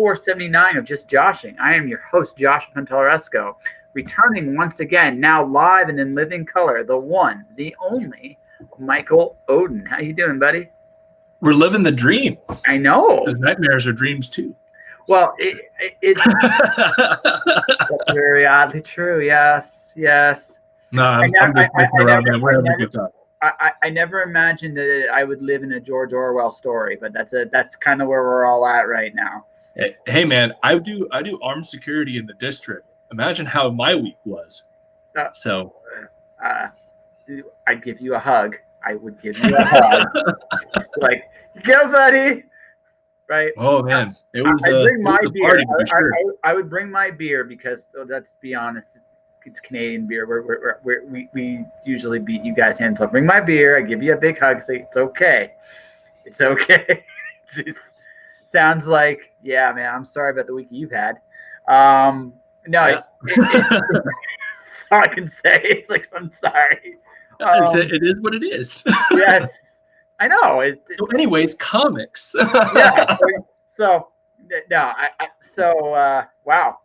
479 of Just Joshing. I am your host, Josh Pantelleresco, returning once again, now live and in living color, the one, the only, Michael Oden. How you doing, buddy? We're living the dream. I know. Because nightmares are dreams too. Well, it's very oddly true. Yes. No, I'm just messing around, man. We're having a good time. I never imagined that I would live in a George Orwell story, but that's kind of where we're all at right now. Hey man, I do armed security in the district. Imagine how my week was. I'd give you a hug. I would give you a hug. Like, go, buddy. Right. Oh man, it was. I bring my beer. Party, sure. I would bring my beer because, let's be honest, it's Canadian beer. We usually beat you guys' hands. So bring my beer. I give you a big hug. Say it's okay. It's okay. It sounds like, yeah, man. I'm sorry about the week you've had. No, yeah. That's all I can say. It's like, I'm sorry. It is what it is. Yes. I know. So anyways, comics. Yeah. Wow.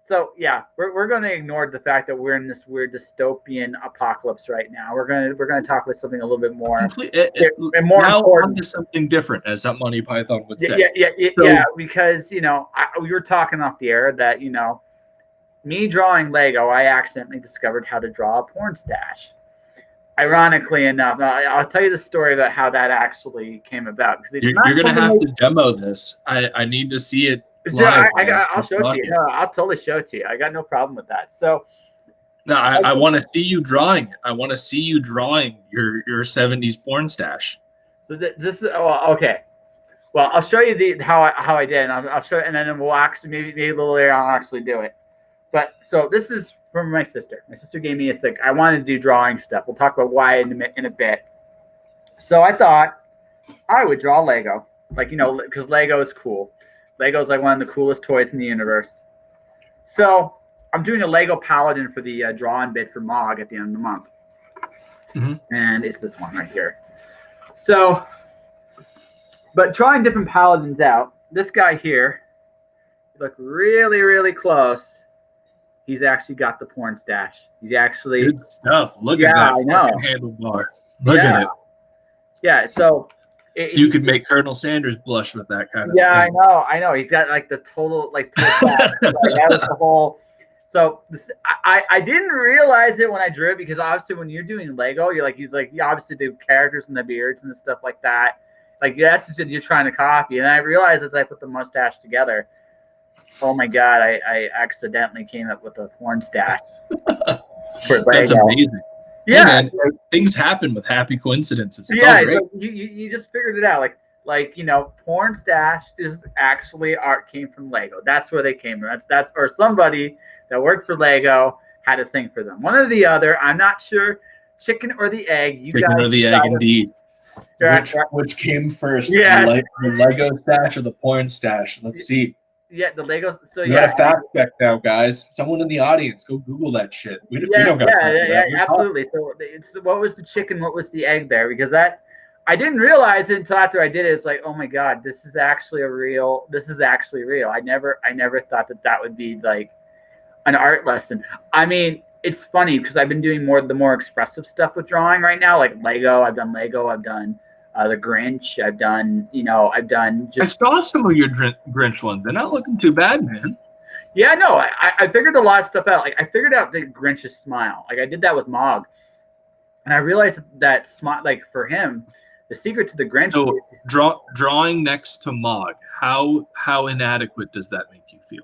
So yeah, we're going to ignore the fact that we're in this weird dystopian apocalypse right now. We're going to talk about something a little bit more and more now important. On to something different, as some Monty Python would say. Yeah. Because we were talking off the air that me drawing Lego, I accidentally discovered how to draw a porn stash. Ironically enough, I'll tell you the story about how that actually came about. You're going to have to demo this. I need to see it live. I'll show it to you. No, I'll totally show it to you. I got no problem with that. So, no, I want to see you drawing. I want to see you drawing your 70s porn stash. So this is okay. Well, I'll show you how I did, and I'll show, and then we'll actually maybe a little later on I'll actually do it. But so this is from my sister. My sister gave me I wanted to do drawing stuff. We'll talk about why in a bit. So I thought I would draw Lego, because Lego is cool. Lego is like one of the coolest toys in the universe. So I'm doing a Lego Paladin for the draw-in bid for MOG at the end of the month. Mm-hmm. And it's this one right here. So, but trying different Paladins out, this guy here, look really, really close. He's actually got the porn stash. He's actually good stuff. Look at that fucking handlebar. Look at it. Yeah, so you could make Colonel Sanders blush with that kind of thing. I know. He's got the total that was the whole. So I didn't realize it when I drew it, because obviously when you're doing Lego, you obviously do characters and the beards and the stuff like that. That's what you're trying to copy. And I realized as I put the mustache together, oh my God, I accidentally came up with a porn stash for Lego. That's amazing. Yeah, hey man, things happen with happy coincidences. It's all great. You just figured it out. Porn stash is actually came from Lego. That's where they came from. That's or somebody that worked for Lego had a thing for them. One or the other. I'm not sure. Chicken or the egg. Chicken or the egg, indeed. Which came first? Yeah. The Lego stash or the porn stash? Let's see. Yeah, the Lego. So you got a fact check now, guys. Someone in the audience, go Google that shit. We don't got that. Absolutely. So what was the chicken? What was the egg there? Because I didn't realize it until after I did it. It's like, oh my God, this is actually real. I never thought that would be like an art lesson. I mean, it's funny because I've been doing the more expressive stuff with drawing right now, like Lego. I've done Lego. I've done the Grinch. I've done just. I saw some of your Grinch ones. They're not looking too bad, man. Yeah, no, I figured a lot of stuff out. I figured out the Grinch's smile. I did that with Mog, and I realized that smile, for him, the secret to the Grinch. So drawing next to Mog, how inadequate does that make you feel?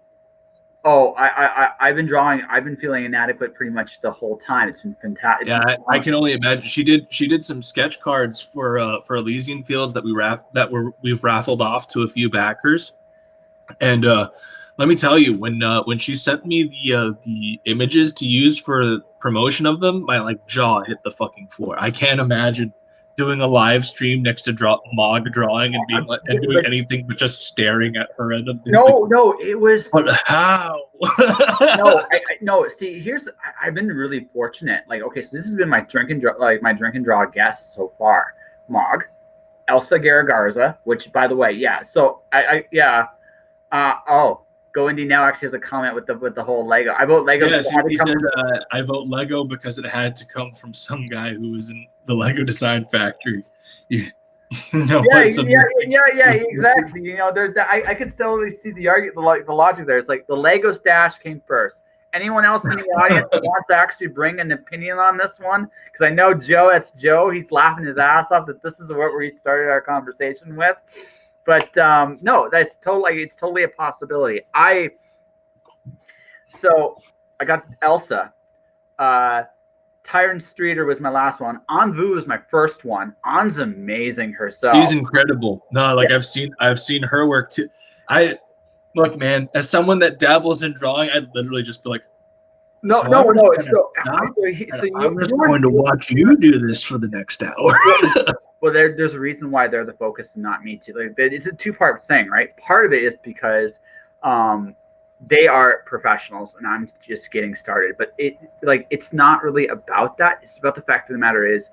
Oh, I've been drawing. I've been feeling inadequate pretty much the whole time. It's been fantastic. Yeah, I can only imagine. She did some sketch cards for Elysian Fields that we've raffled off to a few backers, and let me tell you, when she sent me the images to use for promotion of them, my jaw hit the fucking floor. I can't imagine doing a live stream next to Mog drawing and doing anything but just staring at her end of the No, it was. But how? No. See, I've been really fortunate. So this has been my drink and draw guests so far. Mog, Elsa Garagarza, which by the way, yeah. So Go Indie now actually has a comment with the whole Lego. I vote Lego. Yes, he said, I vote Lego because it had to come from some guy who was in the Lego design factory. You know Yeah, what? exactly. You know, I could totally see the argument, the logic there. It's like the Lego stash came first. Anyone else in the audience that wants to actually bring an opinion on this one? Because I know Joe, that's Joe. He's laughing his ass off that this is what we started our conversation with. But no, it's totally a possibility. So I got Elsa. Tyrant Streeter was my last one. Anvu was my first one. An's amazing herself. She's incredible. No, like yeah. I've seen her work too. Look, man, as someone that dabbles in drawing, I'd literally just be like, I'm just going to watch you do this for the next hour. Well, there's a reason why they're the focus and not me too. Like, it's a two-part thing, right? Part of it is because they are professionals and I'm just getting started. But it's not really about that. It's about the fact of the matter is,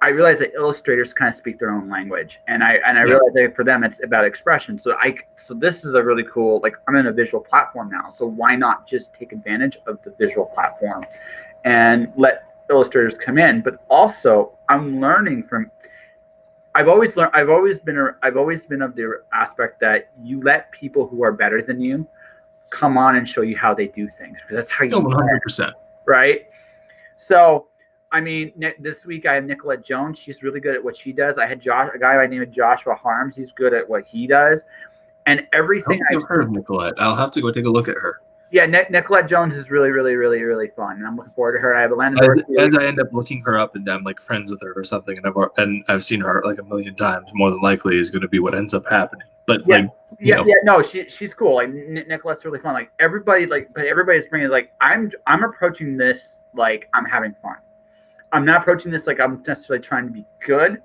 I realize that illustrators kind of speak their own language, and I realize that for them it's about expression. So this is a really cool, like, I'm in a visual platform now, so why not just take advantage of the visual platform and let illustrators come in? But also, I'm learning from. I've always been of the aspect that you let people who are better than you come on and show you how they do things, because that's how you 100%, right? So. I mean, this week I have Nicolette Jones. She's really good at what she does. I had a guy by the name of Joshua Harms. He's good at what he does. And everything I've heard of Nicolette. I'll have to go take a look at her. Yeah, Nicolette Jones is really, really, really, really fun. And I'm looking forward to her. I have Atlanta. As I end up looking her up and I'm like friends with her or something, and I've seen her like a million times, more than likely is going to be what ends up happening. But no, she's cool. Like Nicolette's really fun. Like everybody's bringing like I'm approaching this like I'm having fun. I'm not approaching this like I'm necessarily trying to be good.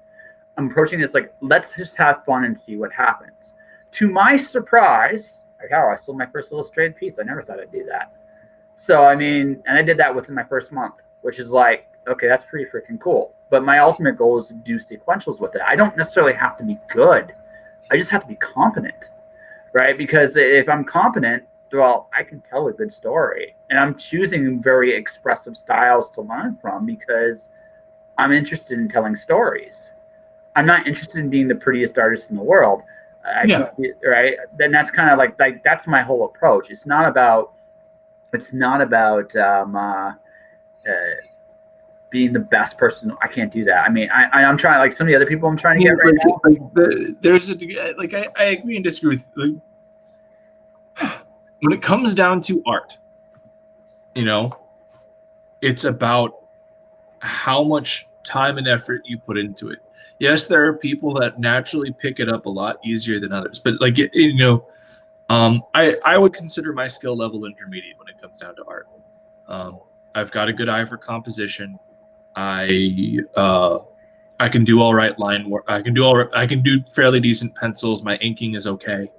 I'm approaching this like, let's just have fun and see what happens. To my surprise, I sold my first illustrated piece. I never thought I'd do that. So, I mean, and I did that within my first month, which is like, okay, that's pretty freaking cool. But my ultimate goal is to do sequentials with it. I don't necessarily have to be good. I just have to be competent, right? Because if I'm competent, well, I can tell a good story. And I'm choosing very expressive styles to learn from because I'm interested in telling stories. I'm not interested in being the prettiest artist in the world. Right? Then that's kind of like that's my whole approach. It's not about being the best person. I can't do that. I mean, I'm trying, like some of the other people I'm trying to get right now. I agree and disagree with when it comes down to art, it's about how much time and effort you put into it. Yes, there are people that naturally pick it up a lot easier than others, but I would consider my skill level intermediate when it comes down to art. I've got a good eye for composition. I can do all right line work. I can do fairly decent pencils. My inking is okay.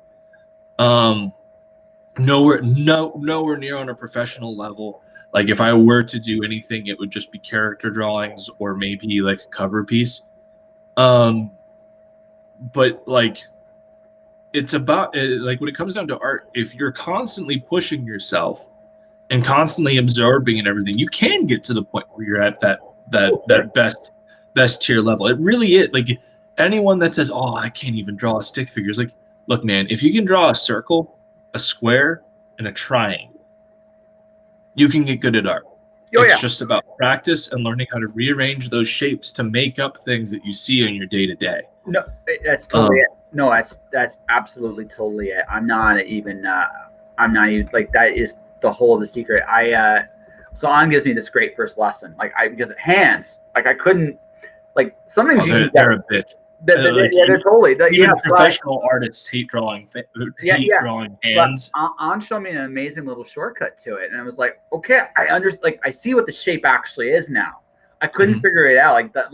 Nowhere near on a professional level. Like if I were to do anything, it would just be character drawings or maybe like a cover piece. But like it's about like when it comes down to art, if you're constantly pushing yourself and constantly absorbing and everything, you can get to the point where you're at that best tier level. It really is. Like anyone that says, "Oh, I can't even draw a stick figure," is like, look, man, if you can draw a circle, a square, and a triangle, you can get good at art. It's just about practice and learning how to rearrange those shapes to make up things that you see in your day-to-day. No, that's totally it. No, that's absolutely totally it. I'm not even like, that is the whole of the secret. So On gives me this great first lesson. Like because hands, like I couldn't, like some things they're a bitch. They're totally. Even professional artists hate drawing. Drawing hands. On showed me an amazing little shortcut to it, and I was like, okay, I see what the shape actually is now. I couldn't figure it out like that.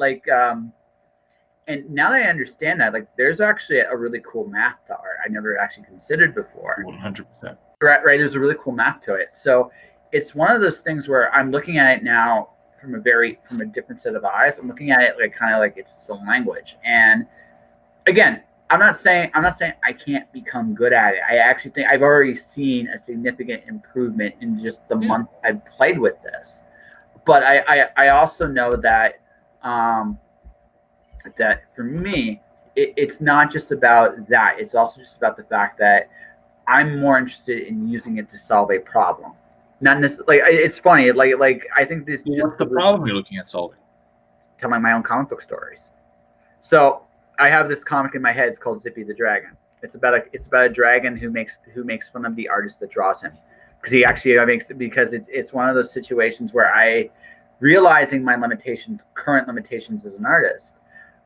And now that I understand that, like, there's actually a really cool math to art I never actually considered before. 100%. Right. There's a really cool math to it. So it's one of those things where I'm looking at it now from a different set of eyes. I'm looking at it like kind of like it's its own language. And again, I'm not saying I can't become good at it. I actually think I've already seen a significant improvement in just the Yeah. month I've played with this. But I also know that um, that for me, it's not just about that. It's also just about the fact that I'm more interested in using it to solve a problem. Not necessarily. Like, it's funny. Like I think this Well, just what's the problem you're looking at solving? telling my own comic book stories. So I have this comic in my head. It's called Zippy the Dragon. It's about a dragon who makes fun of the artist that draws him, because he actually makes because it's one of those situations where I, realizing my current limitations as an artist,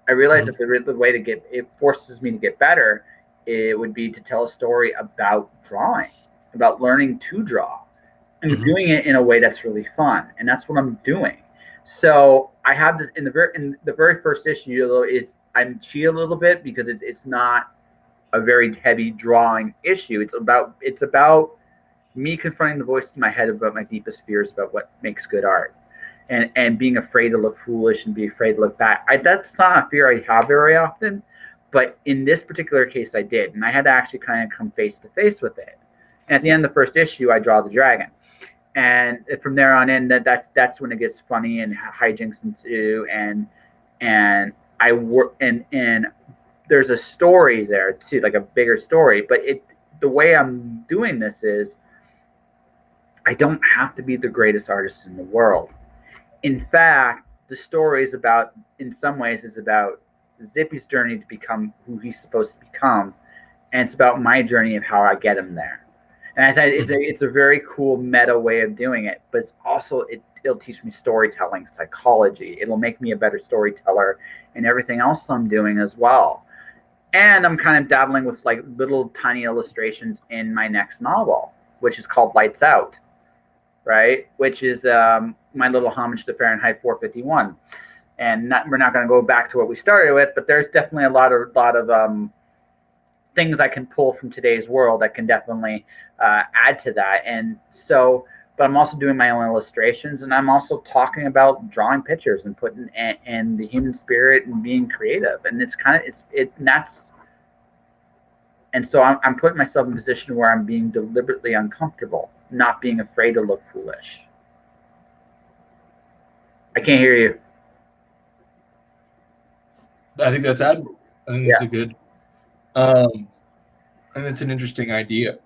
I realized Mhm. that the way to get it forces me to get better. It would be to tell a story about drawing, about learning to draw, and Mhm. doing it in a way that's really fun, and that's what I'm doing. So I have this in the very first issue, though, is I'm cheat a little bit because it's not a very heavy drawing issue. It's about me confronting the voice in my head about my deepest fears about what makes good art, and being afraid to look foolish and be afraid to look bad. That's not a fear I have very often, but in this particular case, I did, and I had to actually kind of come face to face with it. And at the end of the first issue, I draw the dragon, and from there on in, that's when it gets funny and hijinks ensue, and I work and there's a story there too, like a bigger story. But the way I'm doing this is I don't have to be the greatest artist in the world. In fact, the story is about, in some ways, is about Zippy's journey to become who he's supposed to become, and it's about my journey of how I get him there. And I thought Mhm. it's a very cool meta way of doing it, but it's also it'll teach me storytelling, psychology. It'll make me a better storyteller, and everything else I'm doing as well. And I'm kind of dabbling with like little tiny illustrations in my next novel, which is called Lights Out, right? Which is my little homage to Fahrenheit 451. And we're not going to go back to what we started with, but there's definitely a lot of things I can pull from today's world that can definitely add to that. And so, but I'm also doing my own illustrations, and I'm also talking about drawing pictures and putting and the human spirit and being creative. And it's kind of and that's and so I'm putting myself in a position where I'm being deliberately uncomfortable, not being afraid to look foolish. I can't hear you. I think that's admirable. I think it's Yeah. a good, um, and it's an interesting idea.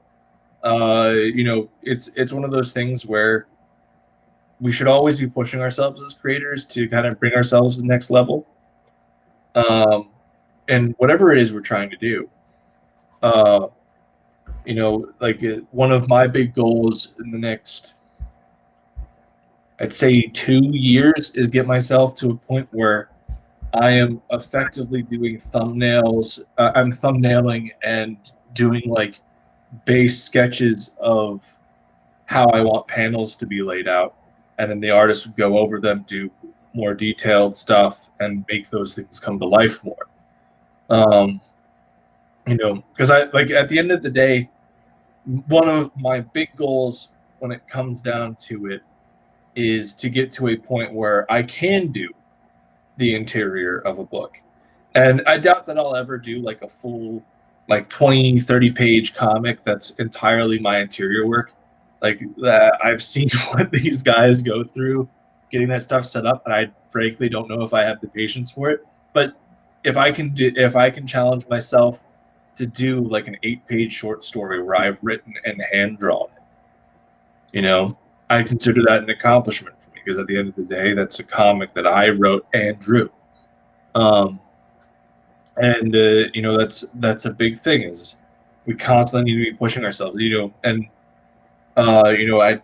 It's one of those things where we should always be pushing ourselves as creators to kind of bring ourselves to the next level. Um, and whatever it is we're trying to do. Uh, one of my big goals in the next, I'd say 2 years, is get myself to a point where I am effectively doing thumbnails. I'm thumbnailing and doing like base sketches of how I want panels to be laid out, and then the artist would go over them, do more detailed stuff, and make those things come to life more. Um, because I like at the end of the day, one of my big goals when it comes down to it is to get to a point where I can do the interior of a book. And I doubt that I'll ever do like a full, like 20, 30 page comic that's entirely my interior work. Like that, I've seen what these guys go through getting that stuff set up, and I frankly don't know if I have the patience for it. But if I can challenge myself to do like an 8 page short story where I've written and hand drawn it, I consider that an accomplishment for me, because at the end of the day, that's a comic that I wrote and drew. Um, and that's a big thing, is we constantly need to be pushing ourselves, and I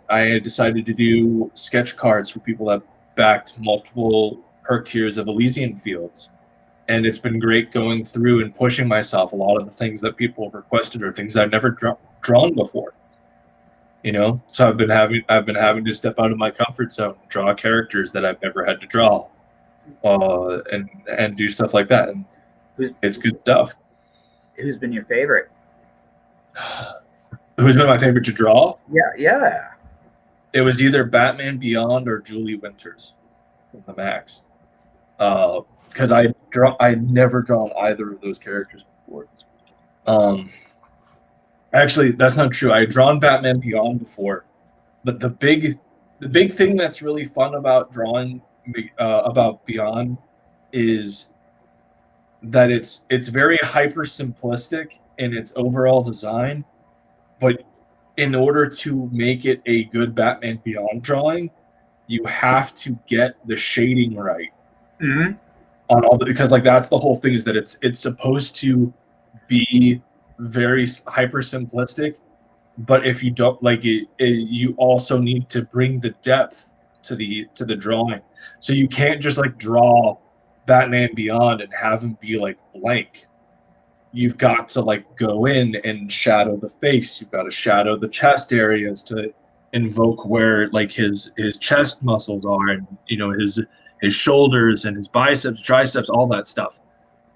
had decided to do sketch cards for people that backed multiple perk tiers of Elysian Fields, and it's been great going through and pushing myself. A lot of the things that people have requested are things I've never drawn before, so I've been having to step out of my comfort zone, draw characters that I've never had to draw, and do stuff like that, and Who's it's good stuff. who's been your favorite? Who's been my favorite to draw? Yeah, yeah. It was either Batman Beyond or Julie Winters from the Max. Because I never drawn either of those characters before. Actually, that's not true. I had drawn Batman Beyond before, but the big thing that's really fun about drawing about Beyond is that it's very hyper simplistic in its overall design, but in order to make it a good Batman Beyond drawing, you have to get the shading right Mm-hmm. on all because like that's the whole thing is that it's supposed to be very hyper simplistic, but if you don't like it, you also need to bring the depth to the drawing. So you can't just like draw Batman Beyond and have him be like blank. You've got to like go in and shadow the face. You've got to shadow the chest areas to invoke where like his chest muscles are, and you know his shoulders and his biceps, triceps, all that stuff.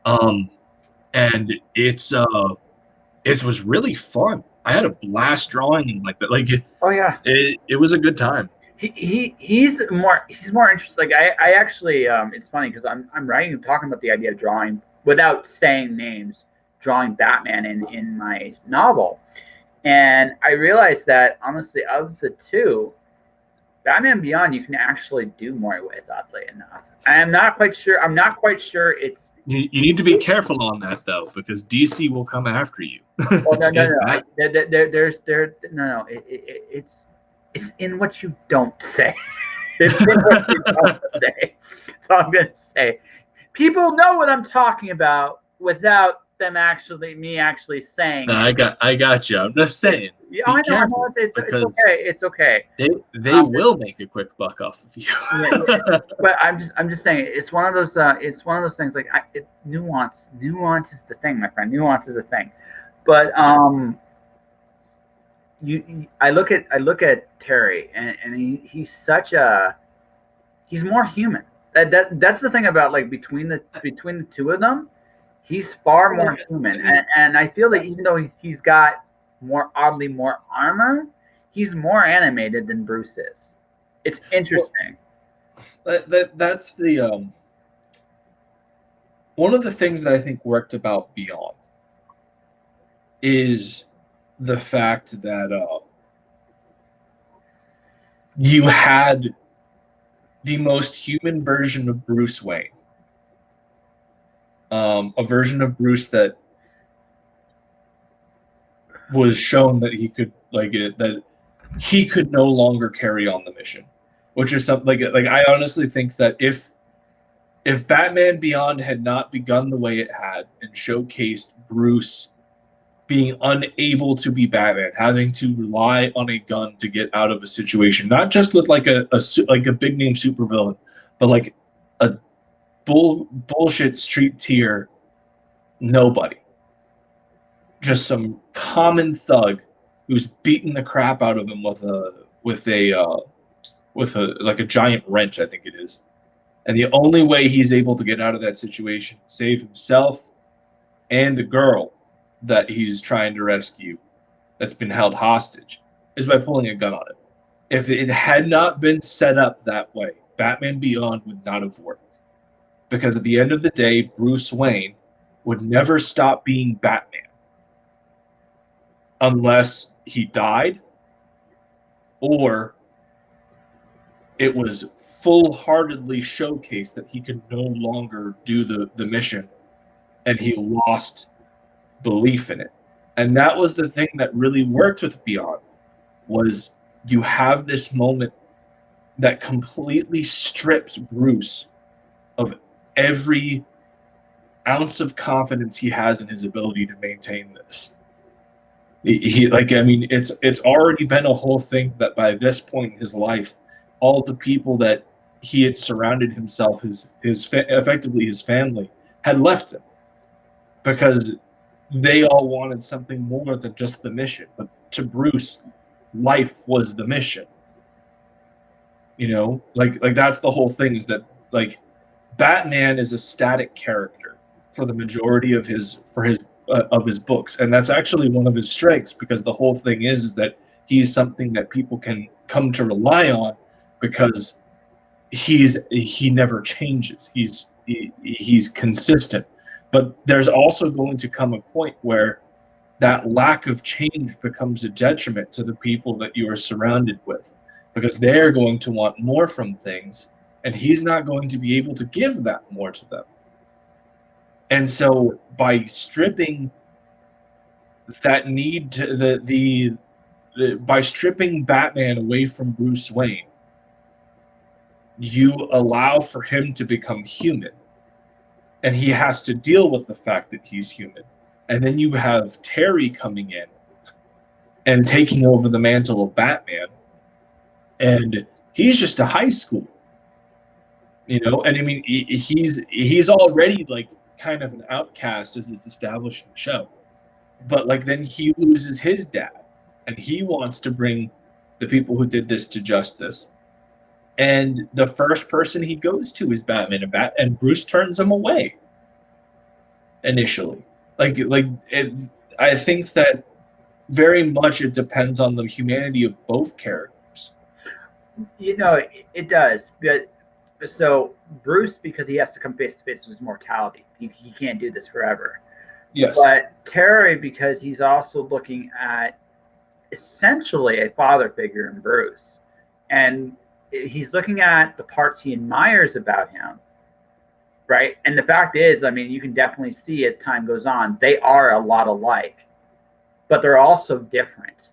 And it was really fun. I had a blast drawing like that. Like Oh yeah, it was a good time. he's more interested. Like I actually it's funny because I'm writing talking about the idea of drawing without saying names, drawing Batman in my novel, and I realized that honestly of the two, Batman Beyond you can actually do more with, oddly enough. I'm not quite sure it's. You need to be careful on that though, because DC will come after you. Oh no. It's in what you don't say. It's in what you don't say. So I'm gonna say, people know what I'm talking about without them me actually saying. No, I got you. I'm just saying. Yeah, I know. It's okay. It's okay. They will make a quick buck off of you. Yeah. But I'm just saying it's one of those things like nuance is the thing, my friend. Nuance is a thing. But I look at Terry and he's more human. That's the thing about like between the two of them, he's far more human. And I feel that even though he's got oddly more armor, he's more animated than Bruce is. It's interesting. That's the one of the things that I think worked about Beyond is the fact that you had the most human version of Bruce Wayne, a version of Bruce that was shown that he could that he could no longer carry on the mission, which is something like I honestly think that if Batman Beyond had not begun the way it had and showcased Bruce being unable to be Batman, having to rely on a gun to get out of a situation, not just with like a big name supervillain, but like a bullshit street tier nobody, just some common thug who's beating the crap out of him with a giant wrench, I think it is. And the only way he's able to get out of that situation, save himself and the girl that he's trying to rescue that's been held hostage, is by pulling a gun on it. If it had not been set up that way, Batman Beyond would not have worked. Because at the end of the day, Bruce Wayne would never stop being Batman unless he died or it was full-heartedly showcased that he could no longer do the mission and he lost belief in it. And that was the thing that really worked with Beyond, was you have this moment that completely strips Bruce of every ounce of confidence he has in his ability to maintain this. It's already been a whole thing that by this point in his life, all the people that he had surrounded himself, effectively his family, had left him because they all wanted something more than just the mission. But to Bruce, life was the mission. You know, like that's the whole thing, is that like Batman is a static character for the majority of his books, and that's actually one of his strengths, because the whole thing is that he's something that people can come to rely on because he never changes. He's consistent. But there's also going to come a point where that lack of change becomes a detriment to the people that you are surrounded with, because they're going to want more from things, and he's not going to be able to give that more to them. And so by stripping that need to by stripping Batman away from Bruce Wayne, you allow for him to become human, and he has to deal with the fact that he's human. And then you have Terry coming in and taking over the mantle of Batman, and he's just a high school, And I mean, he's already like kind of an outcast as it's established in the show, but like then he loses his dad, and he wants to bring the people who did this to justice. And the first person he goes to is Batman, and Bruce turns him away initially. I think that very much it depends on the humanity of both characters. It does. But so Bruce, because he has to come face to face with his mortality, he can't do this forever. Yes. But Terry, because he's also looking at essentially a father figure in Bruce, and he's looking at the parts he admires about him, right? And the fact is, I mean, you can definitely see as time goes on, they are a lot alike, but they're also different.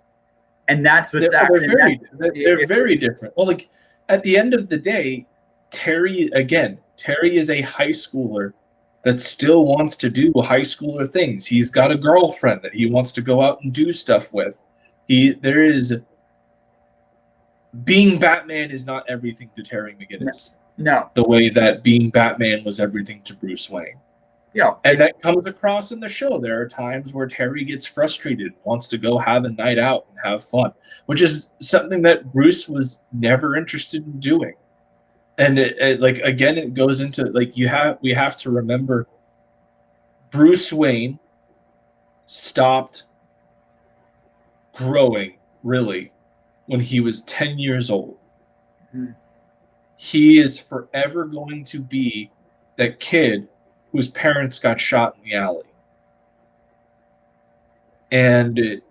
And that's what's they're very different. Well, like at the end of the day, Terry is a high schooler that still wants to do high schooler things. He's got a girlfriend that he wants to go out and do stuff with. Being Batman is not everything to Terry McGinnis. No. The way that being Batman was everything to Bruce Wayne. Yeah. And that comes across in the show. There are times where Terry gets frustrated, wants to go have a night out and have fun, which is something that Bruce was never interested in doing. And it goes into we have to remember Bruce Wayne stopped growing really when he was 10 years old. Mm-hmm. He is forever going to be that kid whose parents got shot in the alley. And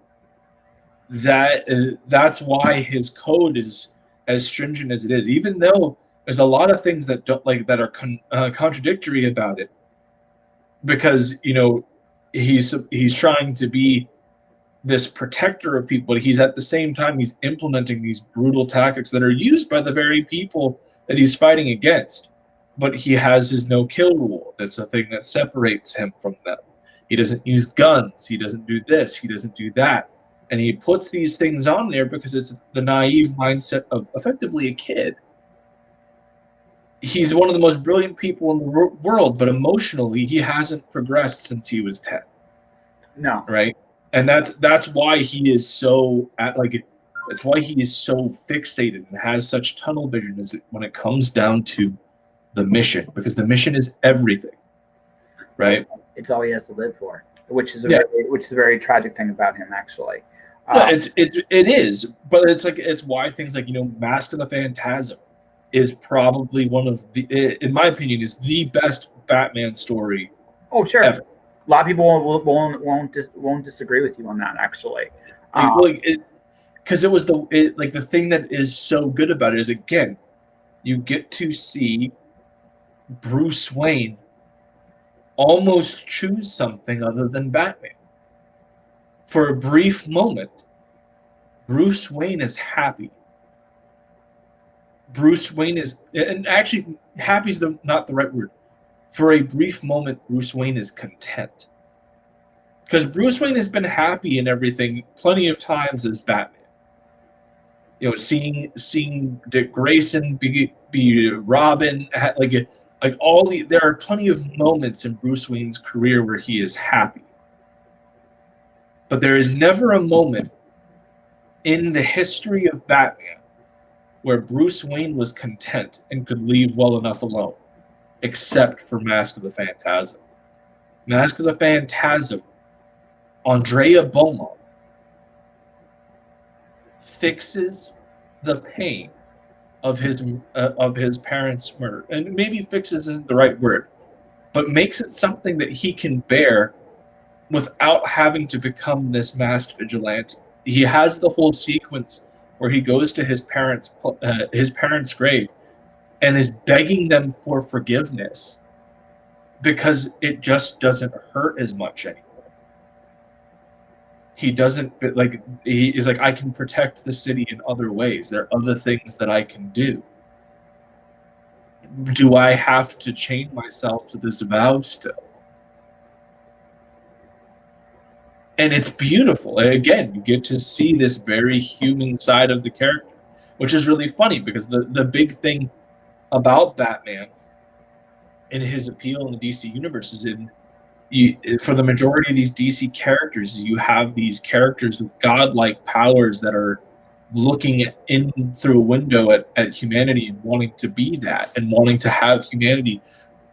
that's why his code is as stringent as it is, even though there's a lot of things that are contradictory about it, because he's trying to be this protector of people, but he's at the same time he's implementing these brutal tactics that are used by the very people that he's fighting against. But he has his no-kill rule. That's the thing that separates him from them. He doesn't use guns. He doesn't do this. He doesn't do that. And he puts these things on there because it's the naive mindset of effectively a kid. He's one of the most brilliant people in the world, but emotionally he hasn't progressed since he was 10. No. Right? And that's why he is so that's why he is so fixated and has such tunnel vision when it comes down to the mission, because the mission is everything, right? It's all he has to live for, which is a very tragic thing about him, actually. It is, but it's why things like Mask of the Phantasm is probably one of the, in my opinion, is the best Batman story. Oh, sure. Ever. A lot of people won't disagree with you on that, actually. Because it was the thing that is so good about it is, again, you get to see Bruce Wayne almost choose something other than Batman. For a brief moment, Bruce Wayne is happy. Bruce Wayne is, and actually, happy is not the right word. For a brief moment, Bruce Wayne is content. Because Bruce Wayne has been happy in everything plenty of times as Batman. Seeing Dick Grayson be Robin, there are plenty of moments in Bruce Wayne's career where he is happy. But there is never a moment in the history of Batman where Bruce Wayne was content and could leave well enough alone, except for Mask of the Phantasm. Mask of the Phantasm, Andrea Beaumont fixes the pain of his parents' murder, and maybe fixes isn't the right word, but makes it something that he can bear without having to become this masked vigilante. He has the whole sequence where he goes to his parents' grave and is begging them for forgiveness because it just doesn't hurt as much anymore. He doesn't fit, like, he is like, I can protect the city in other ways. There are other things that I can do. Do I have to chain myself to this vow still? And it's beautiful. Again, you get to see this very human side of the character, which is really funny because the big thing about Batman and his appeal in the DC universe is for the majority of these DC characters, you have these characters with godlike powers that are looking in through a window at humanity and wanting to be that and wanting to have humanity.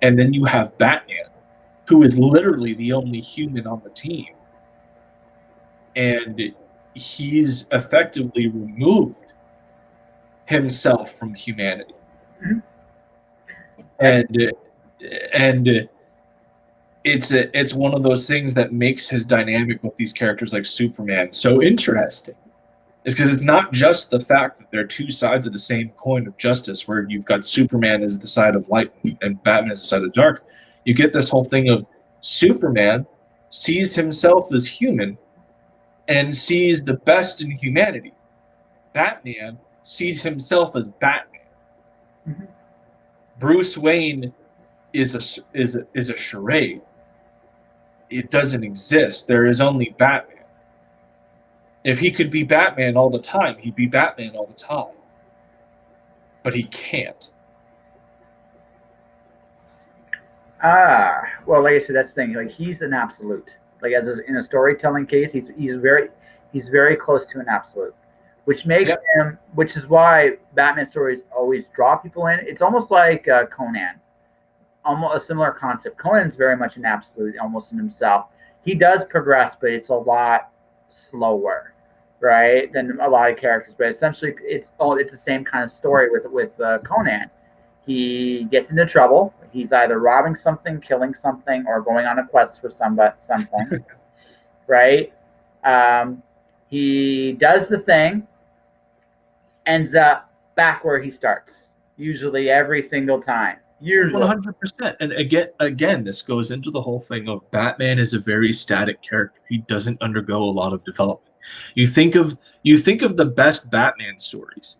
And then you have Batman, who is literally the only human on the team. And he's effectively removed himself from humanity. Mhm. And it's one of those things that makes his dynamic with these characters like Superman so interesting. Is because it's not just the fact that they're two sides of the same coin of justice, where you've got Superman as the side of light and Batman as the side of the dark. You get this whole thing of Superman sees himself as human and sees the best in humanity. Batman sees himself as Batman. Mm-hmm. Bruce Wayne is a charade. It doesn't exist. There is only Batman. If he could be Batman all the time, he'd be Batman all the time. But he can't. Well, like I said, that's the thing. Like, he's an absolute. Like, in a storytelling case, he's very close to an absolute, which makes him. Which is why Batman stories always draw people in. It's almost like Conan, almost a similar concept. Conan's very much an absolute, almost in himself. He does progress, but it's a lot slower, right, than a lot of characters. But essentially, it's the same kind of story with Conan. He gets into trouble. He's either robbing something, killing something, or going on a quest for something, right? He does the thing, ends up back where he starts, usually every single time. Usually. 100%. And again, this goes into the whole thing of Batman is a very static character. He doesn't undergo a lot of development. You think of the best Batman stories.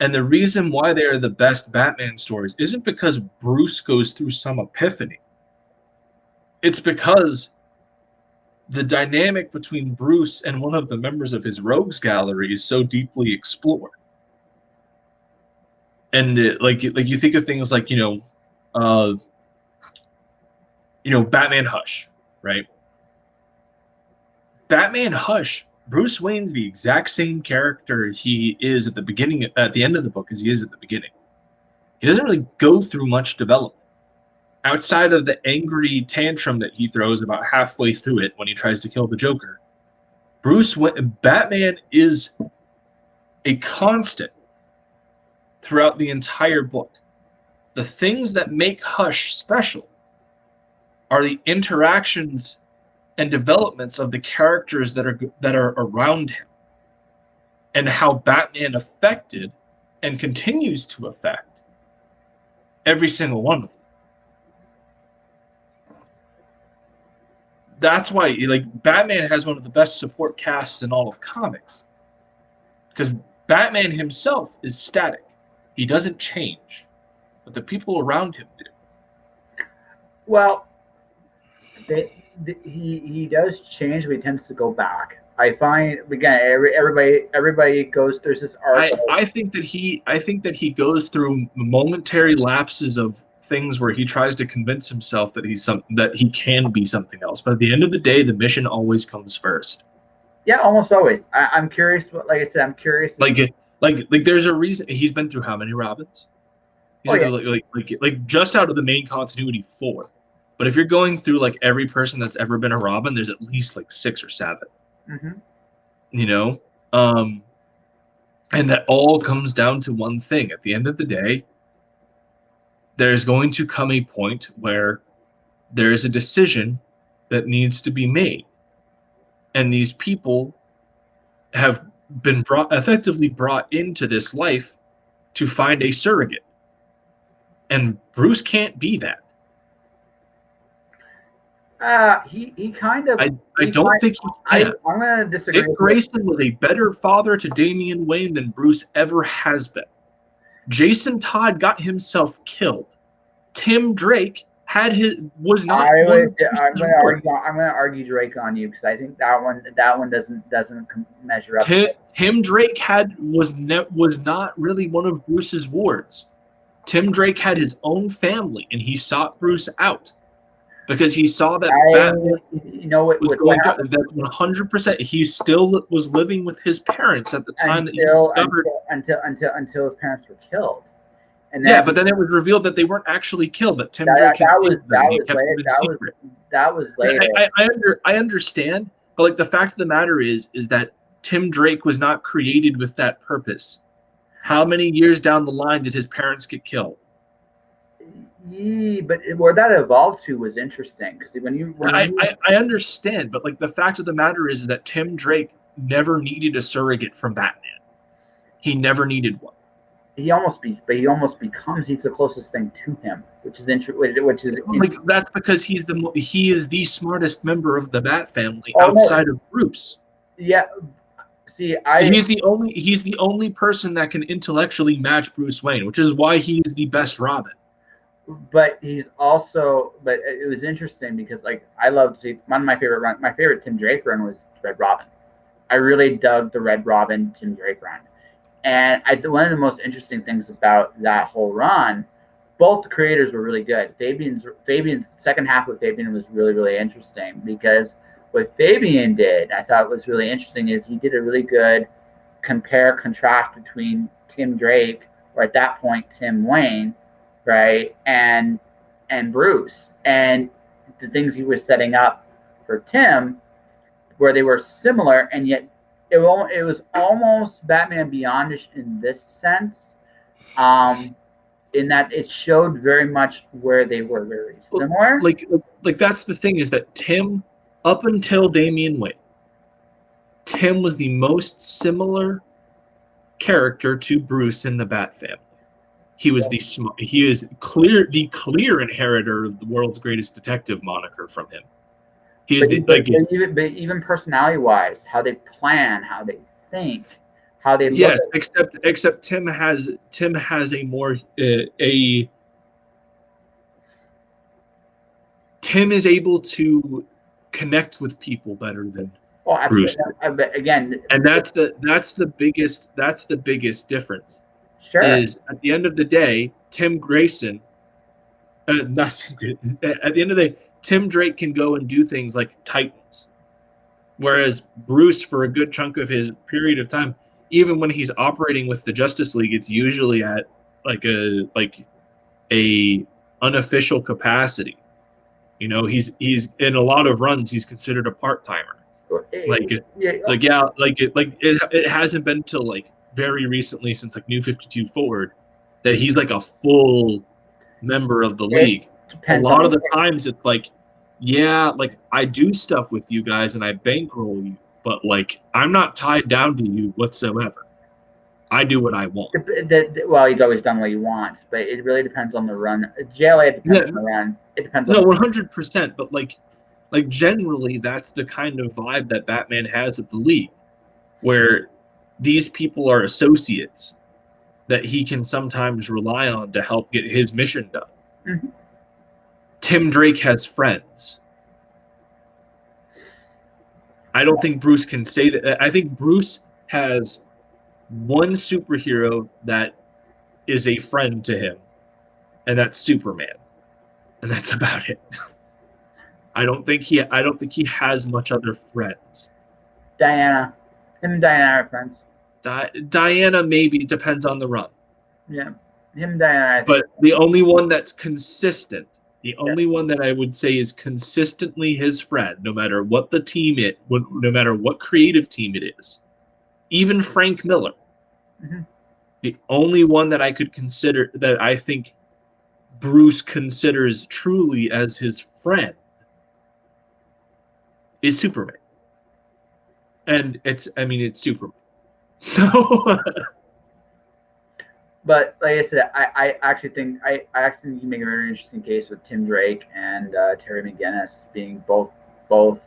And the reason why they are the best Batman stories isn't because Bruce goes through some epiphany. It's because the dynamic between Bruce and one of the members of his rogues gallery is so deeply explored. And like you think of things like, Batman Hush, right? Batman Hush, Bruce Wayne's the exact same character he is at the end of the book as he is at the beginning. He doesn't really go through much development outside of the angry tantrum that he throws about halfway through it when he tries to kill the Joker. Batman is a constant throughout the entire book. The things that make Hush special are the interactions and developments of the characters that are around him, and how Batman affected and continues to affect every single one of them. That's why, Batman has one of the best support casts in all of comics, because Batman himself is static. He doesn't change, but the people around him do. Well, he does change, but he tends to go back. I find, again, everybody goes through this arc. I think that he goes through momentary lapses of things where he tries to convince himself that that he can be something else. But at the end of the day, the mission always comes first. Yeah, almost always. I'm curious. Like I said, I'm curious. Like there's a reason he's been through how many Robins? Like just out of the main continuity 4. But if you're going through like every person that's ever been a Robin, there's at least like 6 or 7. Mm-hmm. And that all comes down to one thing. At the end of the day, there's going to come a point where there is a decision that needs to be made. And these people have been effectively brought into this life to find a surrogate. And Bruce can't be that. He kind of. I don't think he can. I'm gonna disagree. Dick Grayson was a better father to Damian Wayne than Bruce ever has been. Jason Todd got himself killed. Tim Drake was not. I'm gonna argue Drake on you because I think that one doesn't measure up. Tim Drake was not really one of Bruce's wards. Tim Drake had his own family, and he sought Bruce out because he saw that Batman was going to. That's 100%. He still was living with his parents at the time that he discovered until his parents were killed. And then, but then it was revealed that they weren't actually killed. That Tim Drake kept secret. That was later. I understand, but like the fact of the matter is that Tim Drake was not created with that purpose. How many years down the line did his parents get killed? Yeah, but where that evolved to was interesting because I understand, but like the fact of the matter is that Tim Drake never needed a surrogate from Batman. He never needed one. He almost becomes. He's the closest thing to him, which is interesting. That's because he is the smartest member of the Bat family outside of Bruce. Yeah. See, he's the only person that can intellectually match Bruce Wayne, which is why he is the best Robin. But he's also. But it was interesting because I loved one of my favorite Tim Drake run was Red Robin. I really dug the Red Robin Tim Drake run. And one of the most interesting things about that whole run, both the creators were really good. Fabian's second half with Fabian was really, really interesting because what Fabian did, I thought was really interesting, is he did a really good contrast between Tim Drake, or at that point Tim Wayne, right, and Bruce, and the things he was setting up for Tim, where they were similar, and yet it was almost Batman Beyondish in this sense, in that it showed very much where they were very similar. Like that's the thing, is that Tim, up until Damian Wayne, Tim was the most similar character to Bruce in the Bat family. He was the clear inheritor of the world's greatest detective moniker from him. Even personality-wise, how they plan, how they think, how they look. Yes, except Tim has a more Tim is able to connect with people better than Bruce. Again, and that's the biggest difference. Sure. Is at the end of the day, Tim Grayson. At the end of the day, Tim Drake can go and do things like Titans, whereas Bruce, for a good chunk of his period of time, even when he's operating with the Justice League, it's usually at like a unofficial capacity. You know, he's in a lot of runs, he's considered a part-timer. It hasn't been till like very recently, since like New 52 forward, that he's like a full member of the league. A lot of the times it's like, yeah, like I do stuff with you guys and I bankroll you, but like I'm not tied down to you whatsoever. I do what I want. Well, he's always done what he wants, but it really depends on the run. JLA depends on the run. It depends on 100%, but like generally that's the kind of vibe that Batman has at the league, where these people are associates that he can sometimes rely on to help get his mission done. Mm-hmm. Tim Drake has friends. I don't think Bruce can say that. I think Bruce has one superhero that is a friend to him, and that's Superman. And that's about it. I don't think he has much other friends. Diana. Him and Diana are friends. Diana maybe, depends on the run. Yeah, him and Diana. But the only one that's consistent, the only one that I would say is consistently his friend, no matter what the team no matter what creative team it is, even Frank Miller. Mm-hmm. The only one that I could consider, that I think Bruce considers truly as his friend is Superman. And it's Superman. So But like I said, I actually think you make a very interesting case with Tim Drake and Terry McGinnis being both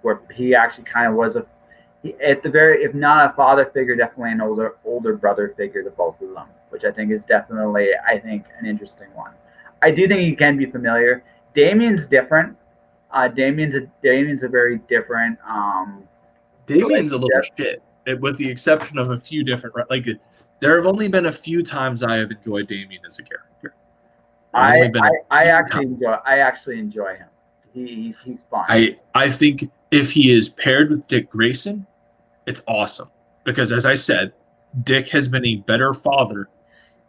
where he actually kind of was at the very, if not a father figure, definitely an older brother figure to both of them, which I think is definitely an interesting one. I do think he can be familiar. Damien's different. Damien's a very different. Damien's a little shit, with the exception of a few different. There have only been a few times I have enjoyed Damien as a character. I actually enjoy him. He's fun. I think if he is paired with Dick Grayson, it's awesome. Because as I said, Dick has been a better father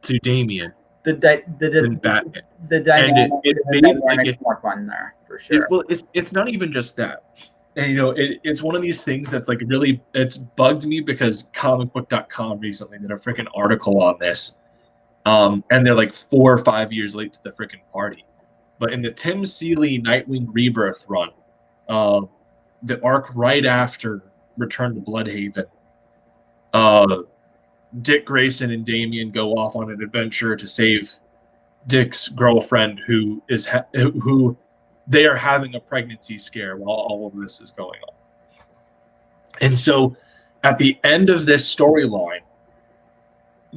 to Damien than Batman. The dynamic's more fun there, for sure. It's not even just that. And it's one of these things that's like really, it's bugged me because comicbook.com recently did a freaking article on this. And they're like 4 or 5 years late to the freaking party. But in the Tim Seeley Nightwing Rebirth run, the arc right after Return to Bloodhaven, Dick Grayson and Damien go off on an adventure to save Dick's girlfriend, who they are having a pregnancy scare while all of this is going on. And so at the end of this storyline,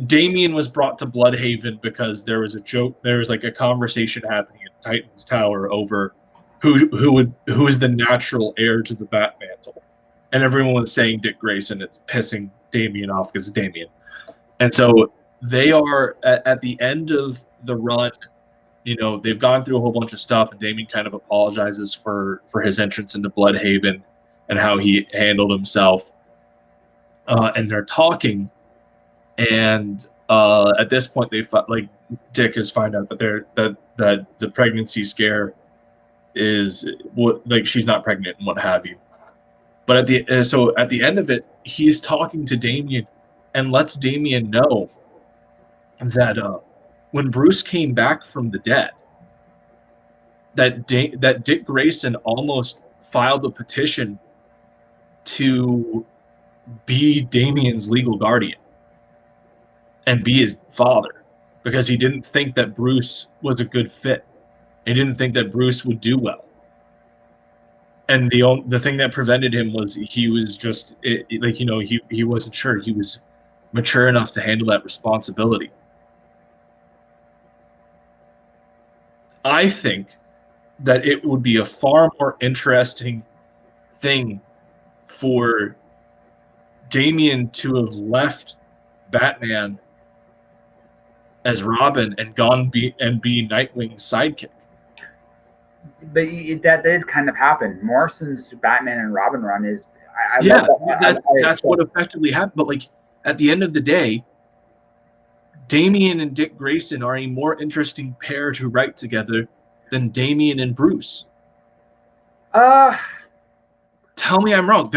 Damien was brought to Bloodhaven because there was like a conversation happening in Titan's Tower over who is the natural heir to the Batmantle. And everyone was saying Dick Grayson. It's pissing Damien off because it's Damien. And so they are at the end of the run. They've gone through a whole bunch of stuff, and Damien kind of apologizes for his entrance into Bloodhaven and how he handled himself. And they're talking, and at this point, Dick has found out that the pregnancy scare is she's not pregnant and what have you. But at the end of it, he's talking to Damien and lets Damien know that when Bruce came back from the dead, that Dick Grayson almost filed a petition to be Damien's legal guardian and be his father, because he didn't think that Bruce was a good fit. He didn't think that Bruce would do well. And the thing that prevented him was he was just he wasn't sure he was mature enough to handle that responsibility. I think that it would be a far more interesting thing for Damien to have left Batman as Robin and be Nightwing's sidekick. But that did kind of happen. Morrison's Batman and Robin run is that's what effectively happened. But at the end of the day, Damien and Dick Grayson are a more interesting pair to write together than Damien and Bruce. Tell me I'm wrong.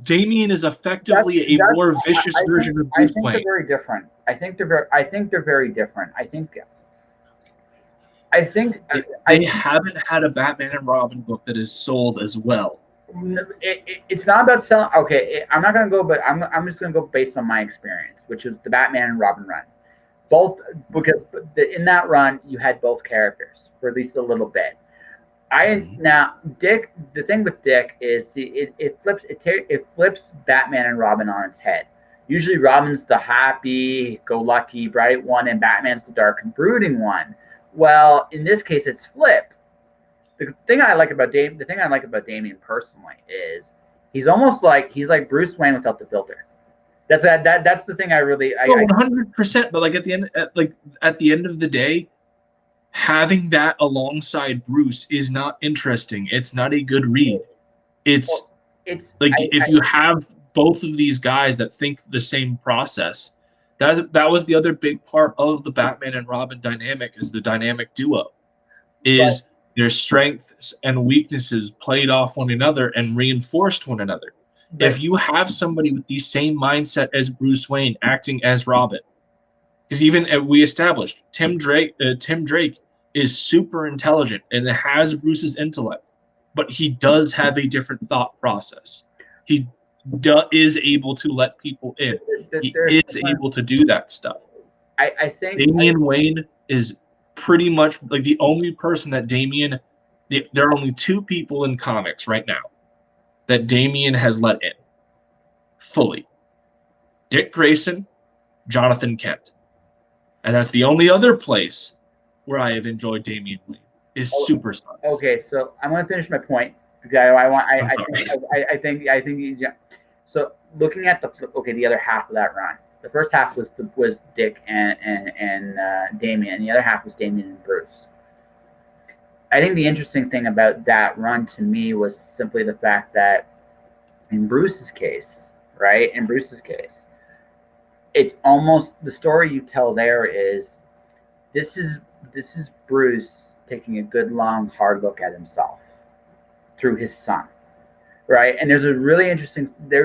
Damien is effectively a more vicious version of Bruce Wayne. They're very different. I think they're very different. They haven't had a Batman and Robin book that is sold as well. It's not about selling. Okay, I'm not gonna go, but I'm just gonna go based on my experience, which is the Batman and Robin run. Both, because in that run you had both characters for at least a little bit. Now Dick. The thing with Dick is it flips Batman and Robin on its head. Usually Robin's the happy-go-lucky, bright one, and Batman's the dark and brooding one. Well, in this case, it's flipped. The thing I like about Damien personally is he's almost like Bruce Wayne without the filter. That's the thing I really 100%. But at the end of the day, having that alongside Bruce is not interesting. It's not a good read. If you have both of these guys that think the same process. That was the other big part of the Batman and Robin dynamic, is the dynamic duo. Is their strengths and weaknesses played off one another and reinforced one another. Right. If you have somebody with the same mindset as Bruce Wayne acting as Robin, because even we established Tim Drake is super intelligent and has Bruce's intellect, but he does have a different thought process. He is able to let people in. He is able to do that stuff. I think Damian Wayne is pretty much like the only person that there are only two people in comics right now that Damian has let in fully. Dick Grayson, Jonathan Kent. And that's the only other place where I have enjoyed Damian Wayne is Super Sons. Okay, so I'm going to finish my point because I think so. Looking at the other half of that run, the first half was Dick and Damian, and the other half was Damian and Bruce. I think the interesting thing about that run to me was simply the fact that in Bruce's case, right? In Bruce's case, it's almost the story you tell there is this is Bruce taking a good long hard look at himself through his son, right? And there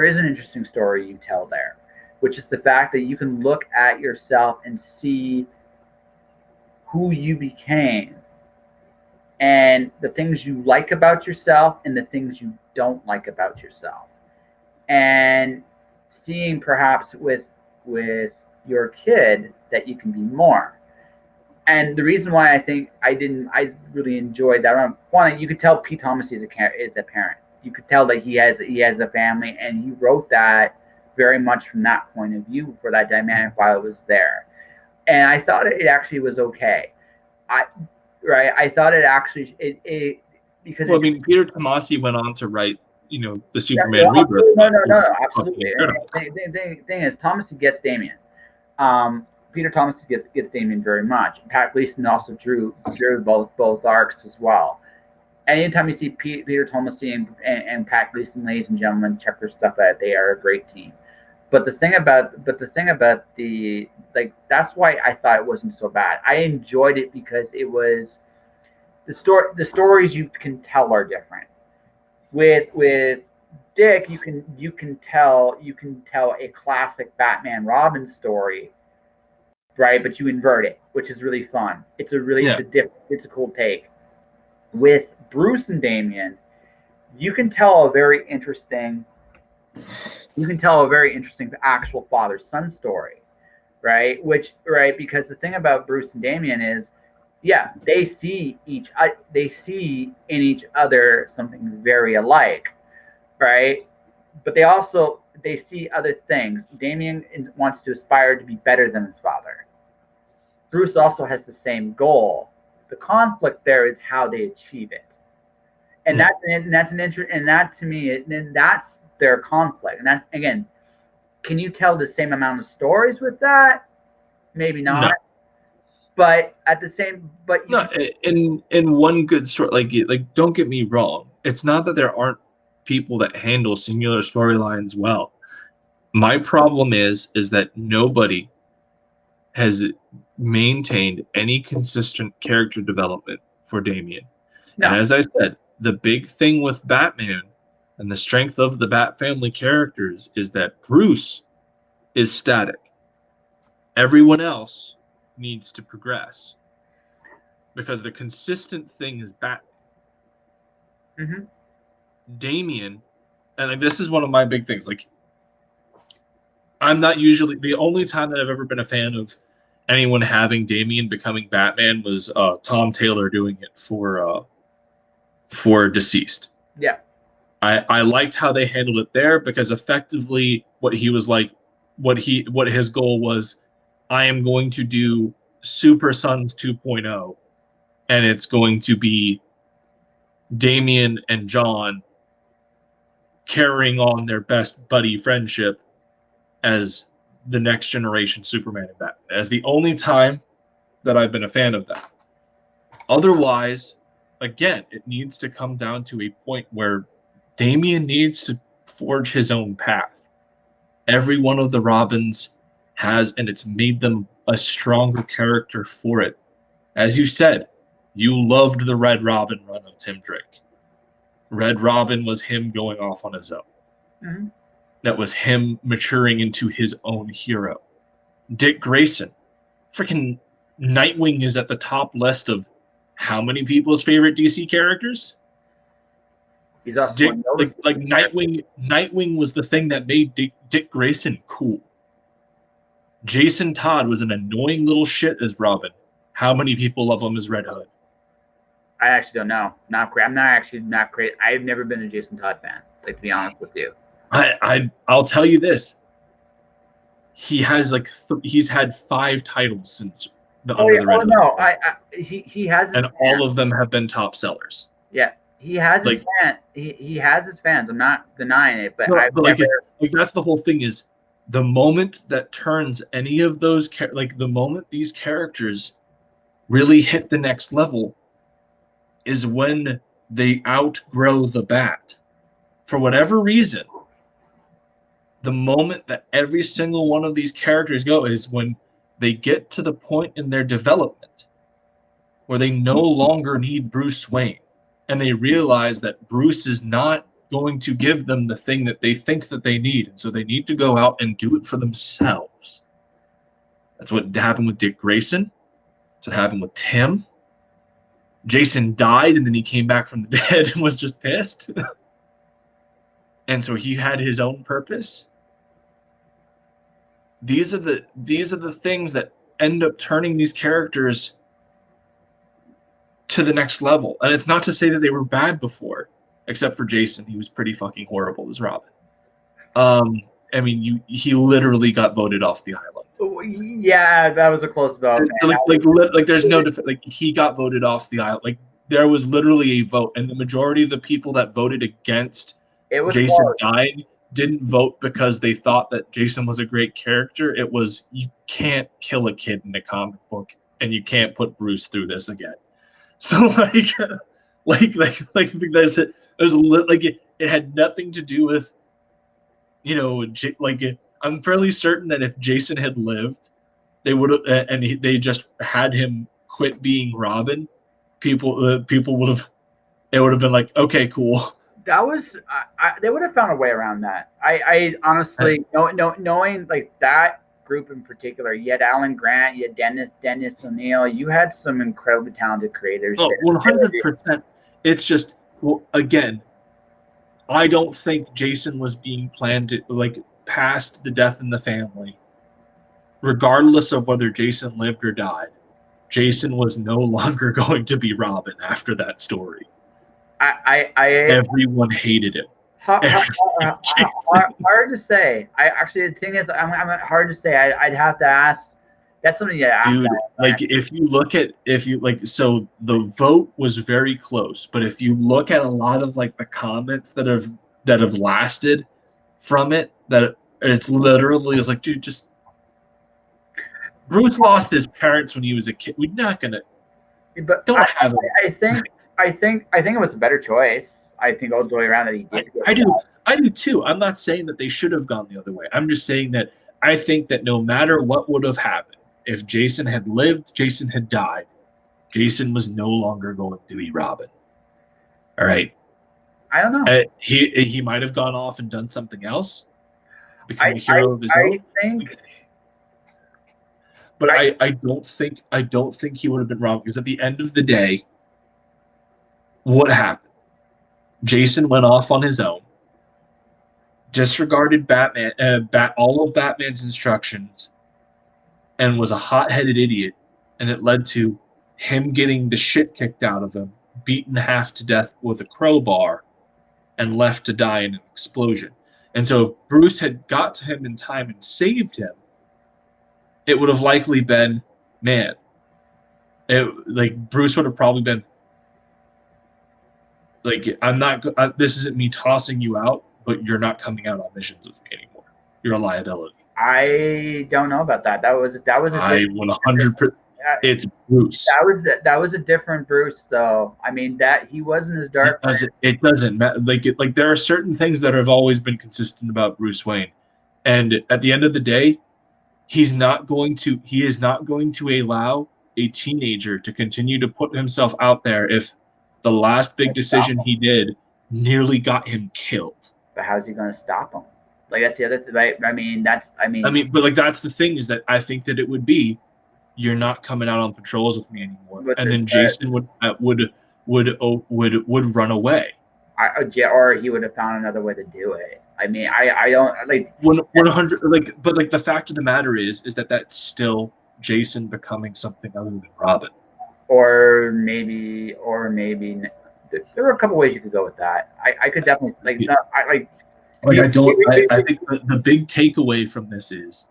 is an interesting story you tell there, which is the fact that you can look at yourself and see who you became and the things you like about yourself and the things you don't like about yourself, and seeing perhaps with your kid that you can be more. And the reason why I think I really enjoyed that run, one, you could tell Pete Thomas is a parent. You could tell that he has a family, and he wrote that very much from that point of view for that dynamic while it was there. And I thought it actually was okay. I thought it actually because well, I mean, Peter Tomasi went on to write, the Superman Rebirth. No, absolutely. The thing is, Tomasi gets Damian. Peter Thomas gets Damian very much. Pat Gleason also drew both arcs as well. Anytime you see Peter Thomas and Pat Gleason, ladies and gentlemen, check their stuff out. They are a great team. But the thing about that's why I thought it wasn't so bad. I enjoyed it because it was the stories you can tell are different. With Dick, you can tell a classic Batman Robin story, right? But you invert it, which is really fun. It's a cool take. With Bruce and Damian, you can tell a very interesting actual father-son story, right? Because the thing about Bruce and Damian is, yeah, they see in each other something very alike, right? But they see other things. Damian wants to aspire to be better than his father. Bruce also has the same goal. The conflict there is how they achieve it, and that to me, that's their conflict. And that's, again, can you tell the same amount of stories with that? Maybe not. No. But at the same, in one good story, like don't get me wrong. It's not that there aren't people that handle singular storylines well. My problem is that nobody has maintained any consistent character development for Damian. No. And as I said, the big thing with Batman and the strength of the Bat family characters is that Bruce is static. Everyone else needs to progress because the consistent thing is Batman. Mm-hmm. Damian, and this is one of my big things. Like, I'm not usually the only time that I've ever been a fan of anyone having Damian becoming Batman was Tom Taylor doing it for Deceased. Yeah, I liked how they handled it there because effectively what he was like, what his goal was, I am going to do Super Sons 2.0, and it's going to be Damian and John carrying on their best buddy friendship as the next generation Superman and Batman. As the only time that I've been a fan of that. Otherwise, again, it needs to come down to a point where Damian needs to forge his own path. Every one of the Robins has, and it's made them a stronger character for it. As you said, you loved the Red Robin run of Tim Drake. Red Robin was him going off on his own. Mm-hmm. That was him maturing into his own hero. Dick Grayson, freaking Nightwing is at the top list of how many people's favorite DC characters? He's also one of those like Nightwing was the thing that made Dick Grayson cool. Jason Todd was an annoying little shit as Robin. How many people love him as Red Hood? I actually don't know. Not great. I'm not actually not great. I've never been a Jason Todd fan. Like, to be honest with you. I'll tell you this. He has like he's had 5 titles since the Under the Red Hood. No, he has his and fans. All of them have been top sellers. Yeah, he has his fans. He has his fans. I'm not denying it, but that's the whole thing is the moment that turns any of those the moment these characters really hit the next level is when they outgrow the Bat. For whatever reason, the moment that every single one of these characters go is when they get to the point in their development where they no longer need Bruce Wayne, and they realize that Bruce is not going to give them the thing that they think that they need, and so they need to go out and do it for themselves. That's what happened with Dick Grayson. That's what happened with Tim. Jason died, and then he came back from the dead and was just pissed. And so he had his own purpose. These are the things that end up turning these characters to the next level. And it's not to say that they were bad before, except for Jason. He was pretty fucking horrible as Robin. I mean, he literally got voted off the island. Yeah, that was a close vote. Like there's no he got voted off the island. Like there was literally a vote, and the majority of the people that voted against Jason dying didn't vote because they thought that Jason was a great character. It was, you can't kill a kid in a comic book, and you can't put Bruce through this again. So it had nothing to do with, I'm fairly certain that if Jason had lived, they would have, they just had him quit being Robin. People would have, it would have been like, okay, cool. That was they would have found a way around that. I honestly knowing like that group in particular. You had Alan Grant, you had Dennis O'Neil. You had some incredibly talented creators. Oh, 100%. It's just, well, again, I don't think Jason was being planned to, past the death in the family. Regardless of whether Jason lived or died, Jason was no longer going to be Robin after that story. Everyone hated him. Hard to say. The thing is, I'm hard to say. I'd have to ask. That's something you ask. Dude, so the vote was very close, but if you look at a lot of the comments that have lasted from it, that it's literally like, dude, just Bruce lost his parents when he was a kid. We're not gonna. But I think it was a better choice. I think all the way around that he did. I do too. I'm not saying that they should have gone the other way. I'm just saying that I think that no matter what would have happened, if Jason had lived, Jason had died, Jason was no longer going to be Robin. All right. I don't know. He might have gone off and done something else, become a hero of his own. But I don't think he would have been wrong, because at the end of the day, what happened? Jason went off on his own, disregarded all of Batman's instructions, and was a hot-headed idiot, and it led to him getting the shit kicked out of him, beaten half to death with a crowbar, and left to die in an explosion. And so if Bruce had got to him in time and saved him, it would have likely been, Bruce would have probably been, this isn't me tossing you out, but you're not coming out on missions with me anymore. You're a liability. I don't know about that. That was 100%. It's Bruce. That was a different Bruce, though. I mean, that he wasn't as dark. It doesn't matter. There are certain things that have always been consistent about Bruce Wayne, and at the end of the day, he is not going to allow a teenager to continue to put himself out there if the last big decision he did nearly got him killed. But how's he going to stop him? That's the other thing, right? But that's the thing, is that I think that it would be, you're not coming out on patrols with me anymore. But And then Jason would run away. Or he would have found another way to do it. I mean, I don't like 100. Like, but like the fact of the matter is that that's still Jason becoming something other than Robin. Or maybe there were a couple ways you could go with that. I could definitely like not, I think the big takeaway from this is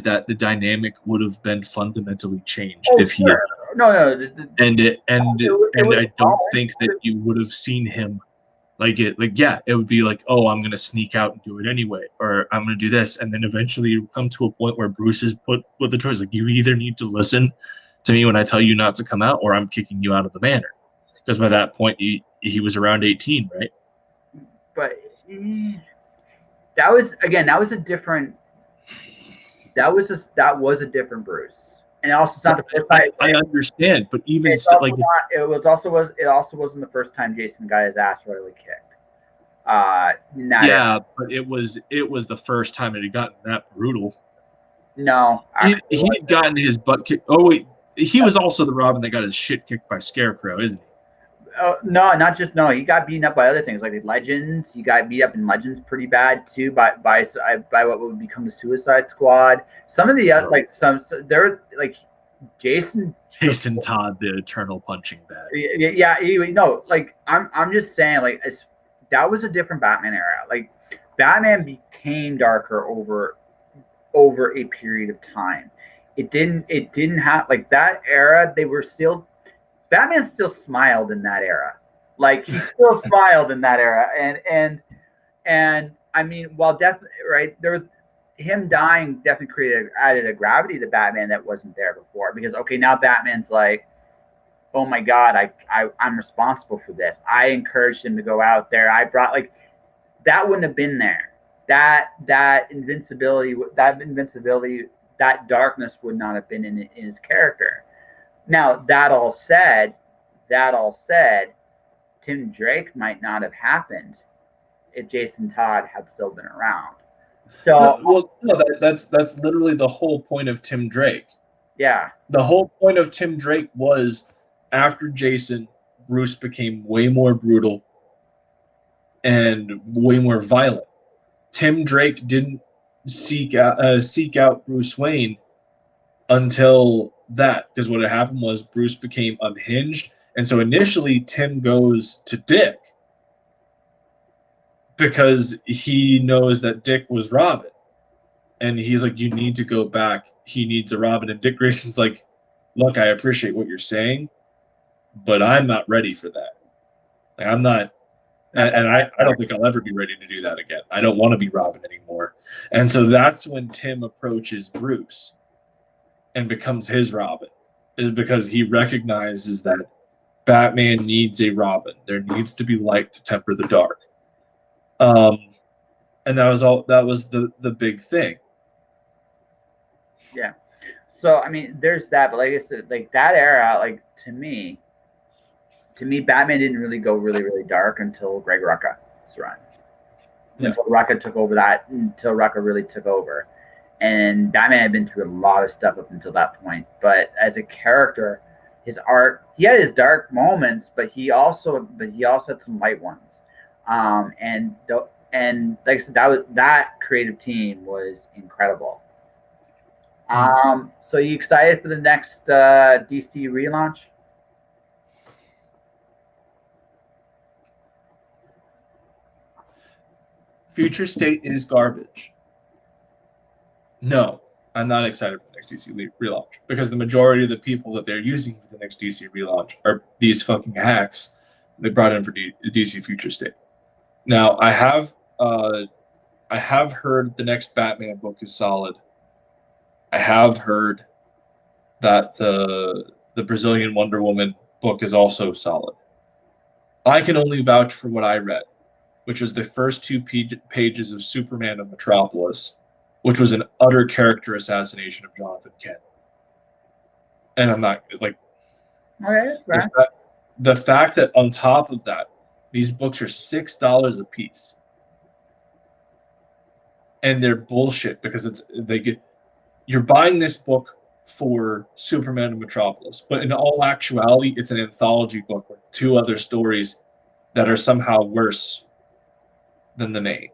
that the dynamic would have been fundamentally changed if he sure. No, I don't think that you would have seen him it would be like, oh, I'm gonna sneak out and do it anyway, or I'm gonna do this, and then eventually you come to a point where Bruce is put with the choice, like, you either need to listen to me when I tell you not to come out, or I'm kicking you out of the manor, because by that point he was around 18, right? But that was a different Bruce. And also, it's not the first time. I understand, but even it also wasn't the first time Jason got his ass royally kicked. But it was the first time it had gotten that brutal. No, he had gotten his butt kicked. Oh wait, he was also the Robin that got his shit kicked by Scarecrow, isn't he? No. He got beaten up by other things like the Legends. He got beat up in Legends pretty bad too by what would become the Suicide Squad. Some of the there like Jason Todd, the eternal punching bag. Yeah. I'm just saying, like, that was a different Batman era. Like, Batman became darker over a period of time. It didn't have like that era. Batman still smiled in that era. Like, he still smiled in that era. And I mean, while definitely right, there was him dying definitely added a gravity to Batman that wasn't there before, because okay, now Batman's like, oh my God, I'm responsible for this. I encouraged him to go out there. I brought, like, that wouldn't have been there. That invincibility, that darkness would not have been in his character. Now, that all said, Tim Drake might not have happened if Jason Todd had still been around. So, that's literally the whole point of Tim Drake. Yeah. The whole point of Tim Drake was, after Jason, Bruce became way more brutal and way more violent. Tim Drake didn't seek out Bruce Wayne until that, because what had happened was Bruce became unhinged, and so initially Tim goes to Dick because he knows that Dick was Robin, and he's like, you need to go back. He needs a Robin. And Dick Grayson's like, look, I appreciate what you're saying, but I'm not ready for that. Like, I'm not, and I don't think I'll ever be ready to do that again. I don't want to be Robin anymore. And so that's when Tim approaches Bruce and becomes his Robin, is because he recognizes that Batman needs a Robin. There needs to be light to temper the dark. And that was the big thing. Yeah. So, I mean, there's that, but like I said, like, that era, like, to me, Batman didn't really go really, really dark until Greg Rucka's run. Yeah. Until Rucka really took over. And Batman had been through a lot of stuff up until that point. But as a character, his art, he had his dark moments, but he also had some light ones. And like I said, that creative team was incredible. So you excited for the next DC relaunch? Future State is garbage. No, I'm not excited for the next DC relaunch, because the majority of the people that they're using for the next DC relaunch are these fucking hacks they brought in for DC Future State. Now, I have heard the next Batman book is solid. I have heard that the Brazilian Wonder Woman book is also solid. I can only vouch for what I read, which was the first 2 pages of Superman of Metropolis, which was an utter character assassination of Jonathan Kent. And I'm not, like... Okay, right. The fact that on top of that, these books are $6 a piece. And they're bullshit, because you're buying this book for Superman and Metropolis, but in all actuality, it's an anthology book with 2 other stories that are somehow worse than the main.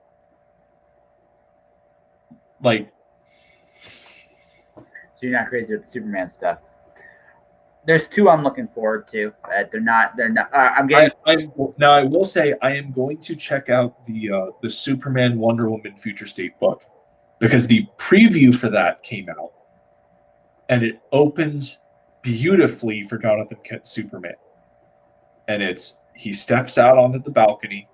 Like, So you're not crazy with the Superman stuff. There's 2 I'm looking forward to. They're not. I'm getting. Now I will say I am going to check out the Superman Wonder Woman Future State book, because the preview for that came out, and it opens beautifully for Jonathan Kent Superman, and he steps out onto the balcony,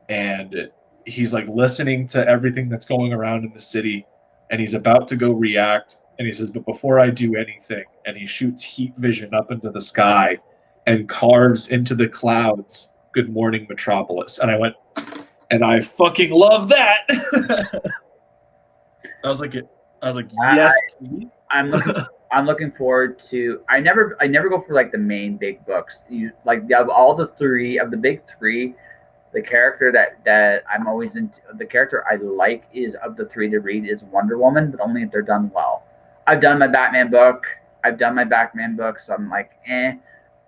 and he's like listening to everything that's going around in the city, and he's about to go react. And he says, but before I do anything, and he shoots heat vision up into the sky and carves into the clouds, "Good morning, Metropolis." And I went, and I fucking love that. I was like, yes, please. I'm looking forward to. I never go for like the main big books. Of all the 3 of the big 3, the character that I'm always into, the character I like is of the 3 to read is Wonder Woman, but only if they're done well. I've done my Batman book. So I'm like, eh.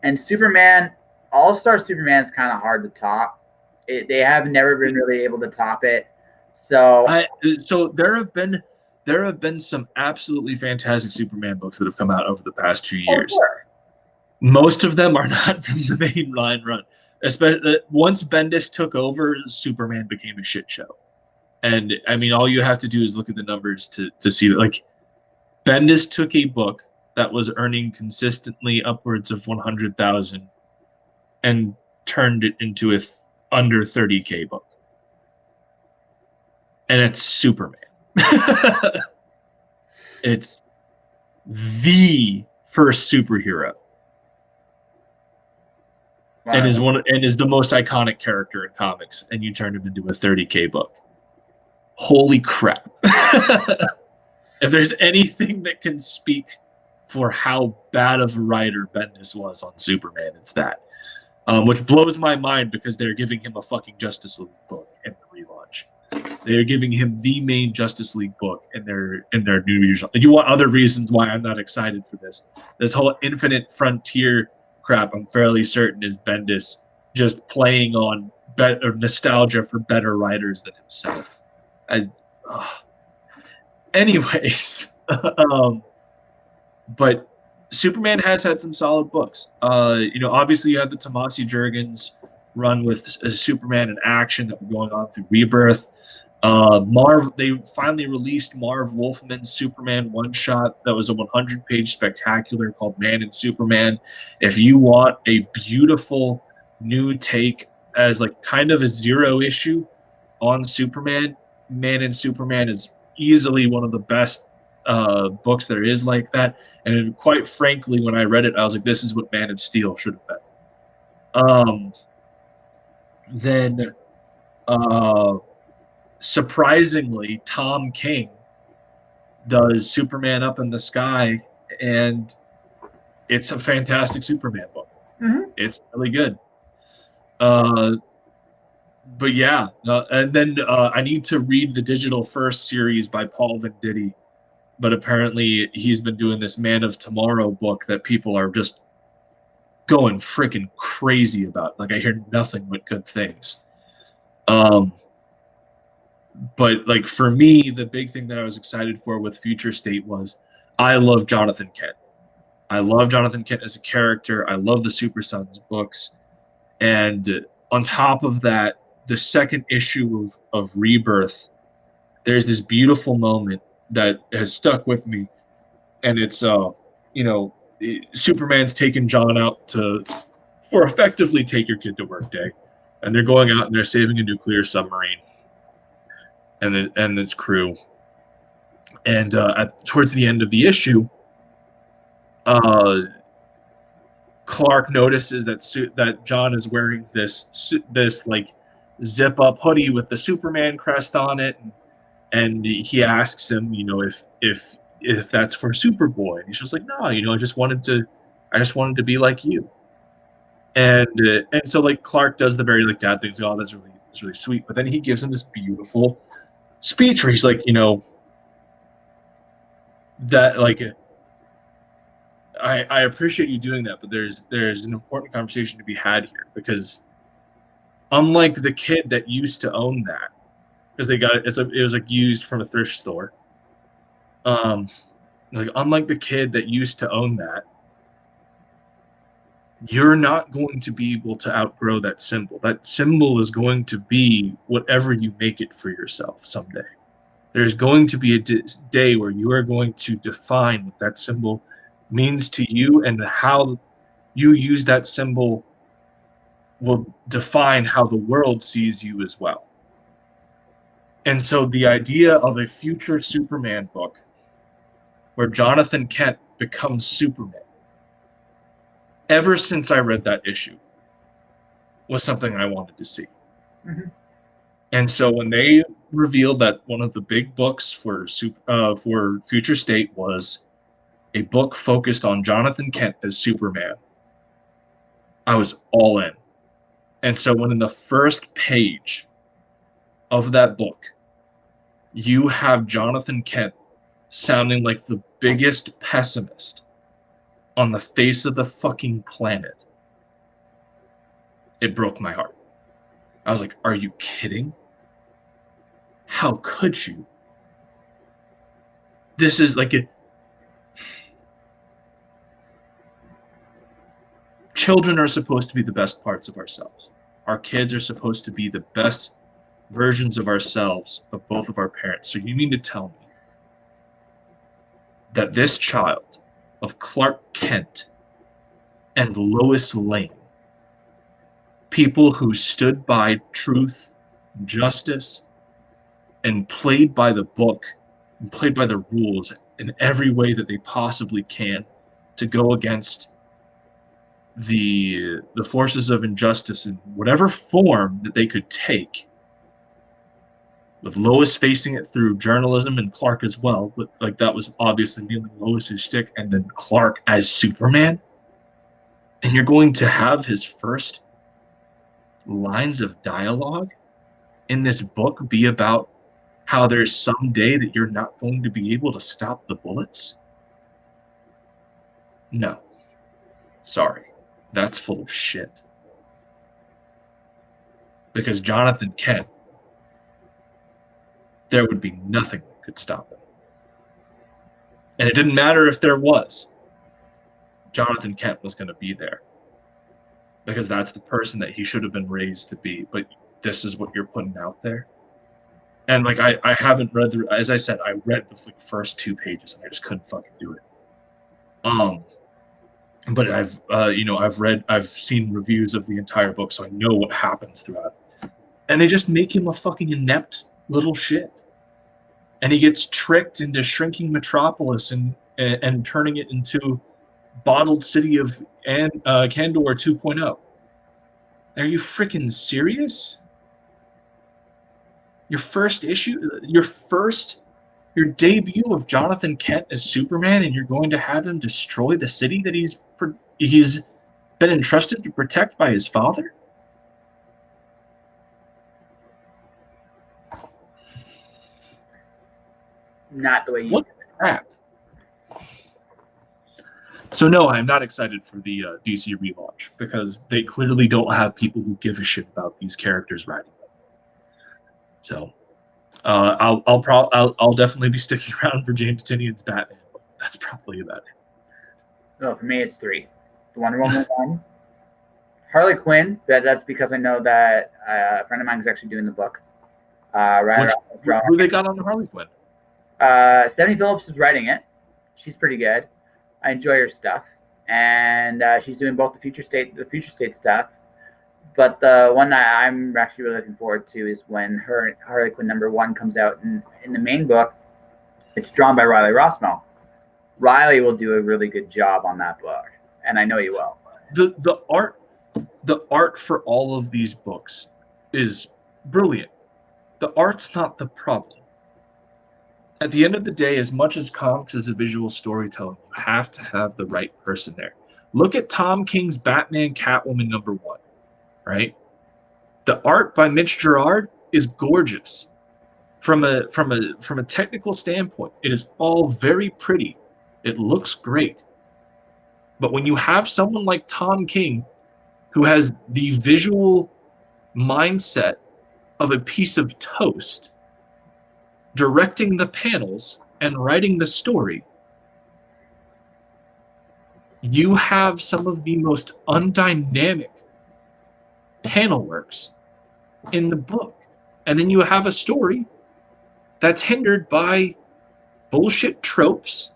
And Superman, All-Star Superman is kind of hard to top. They have never been really able to top it. So there have been some absolutely fantastic Superman books that have come out over the past few years. Sure. Most of them are not from the main line run. Especially once Bendis took over, Superman became a shit show. And I mean, all you have to do is look at the numbers to see that. Like, Bendis took a book that was earning consistently upwards of 100,000 and turned it into a under 30K book. And it's Superman. It's the first superhero. Wow. And is the most iconic character in comics, and you turned him into a 30K book. Holy crap. If there's anything that can speak for how bad of a writer Bendis was on Superman, it's that. Which blows my mind, because they're giving him a fucking Justice League book in the relaunch. They're giving him the main Justice League book in their new usual. You want other reasons why I'm not excited for this. This whole Infinite Frontier crap, I'm fairly certain, is Bendis just playing on nostalgia for better writers than himself. Anyways, but Superman has had some solid books. Obviously you have the Tomasi Jurgens run with Superman in Action that were going on through Rebirth. They finally released Marv Wolfman's Superman one-shot that was a 100-page spectacular called Man and Superman. If you want a beautiful new take as like kind of a 0 issue on Superman, Man and Superman is easily one of the best books there is like that. And quite frankly, when I read it, I was like, this is what Man of Steel should have been. Surprisingly, Tom King does Superman Up in the Sky, and it's a fantastic Superman book. Mm-hmm. It's really good. But yeah, and then I need to read the Digital First series by Paul Venditti, but apparently he's been doing this Man of Tomorrow book that people are just going freaking crazy about. Like, I hear nothing but good things. But like for me, the big thing that I was excited for with Future State was I love Jonathan Kent. I love Jonathan Kent as a character. I love the Super Sons books. And on top of that, the second issue of Rebirth, there's this beautiful moment that has stuck with me. And it's, Superman's taking John out for effectively take your kid to work day. And they're going out and they're saving a nuclear submarine and its crew. And towards the end of the issue, Clark notices that John is wearing this like zip up hoodie with the Superman crest on it, and he asks him, if that's for Superboy, and he's just like, no, I just wanted to be like you, and so like Clark does the very like dad things. Oh, that's really sweet, but then he gives him this beautiful speech where he's like, that like I appreciate you doing that, but there's an important conversation to be had here, because unlike the kid that used to own that, because it was like used from a thrift store. Like, unlike the kid that used to own that, you're not going to be able to outgrow that symbol. That symbol is going to be whatever you make it for yourself someday. There's going to be a day where you are going to define what that symbol means to you, and how you use that symbol will define how the world sees you as well. And so the idea of a future Superman book where Jonathan Kent becomes Superman, ever since I read that issue, was something I wanted to see. Mm-hmm. And so when they revealed that one of the big books for Future State was a book focused on Jonathan Kent as Superman, I was all in. And so when in the first page of that book, you have Jonathan Kent sounding like the biggest pessimist on the face of the fucking planet, it broke my heart. I was like, are you kidding? How could you? This is like a... Children are supposed to be the best parts of ourselves. Our kids are supposed to be the best versions of ourselves, of both of our parents. So you mean to tell me that this child of Clark Kent and Lois Lane, people who stood by truth, justice, and played by the book, and played by the rules in every way that they possibly can to go against the forces of injustice in whatever form that they could take, with Lois facing it through journalism and Clark as well, but like that was obviously kneeling Lois's shtick, and then Clark as Superman. And you're going to have his first lines of dialogue in this book be about how there's some day that you're not going to be able to stop the bullets? No. Sorry. That's full of shit. Because Jonathan Kent, there would be nothing that could stop him. And it didn't matter if there was. Jonathan Kent was going to be there. Because that's the person that he should have been raised to be. But this is what you're putting out there. And like I haven't read the, as I said, I read the first 2 pages and I just couldn't fucking do it. But I've seen reviews of the entire book, so I know what happens throughout it. And they just make him a fucking inept little shit. And he gets tricked into shrinking Metropolis and turning it into bottled city of Kandor 2.0. Are you freaking serious? Your first issue, your debut of Jonathan Kent as Superman, and you're going to have him destroy the city that he's been entrusted to protect by his father? Not the way you... What crap. So no, I'm not excited for the DC relaunch, because they clearly don't have people who give a shit about these characters writing them. So I'll definitely be sticking around for James Tynion's Batman. That's probably about it. No, for me it's 3. The Wonder Woman one, Harley Quinn. That's because I know that a friend of mine is actually doing the book. Who they got on the Harley Quinn? Stephanie Phillips is writing it. She's pretty good. I enjoy her stuff, and she's doing both the future state stuff. But the one that I'm actually really looking forward to is when her Harley Quinn #1 comes out in the main book. It's drawn by Riley Rossmo. Riley will do a really good job on that book, and I know he will. The art for all of these books is brilliant. The art's not the problem. At the end of the day, as much as comics is a visual storytelling, you have to have the right person there. Look at Tom King's Batman Catwoman #1, right? The art by Mitch Gerard is gorgeous. from a technical standpoint, it is all very pretty. It looks great. But when you have someone like Tom King, who has the visual mindset of a piece of toast, directing the panels and writing the story, you have some of the most undynamic panel works in the book. And then you have a story that's hindered by bullshit tropes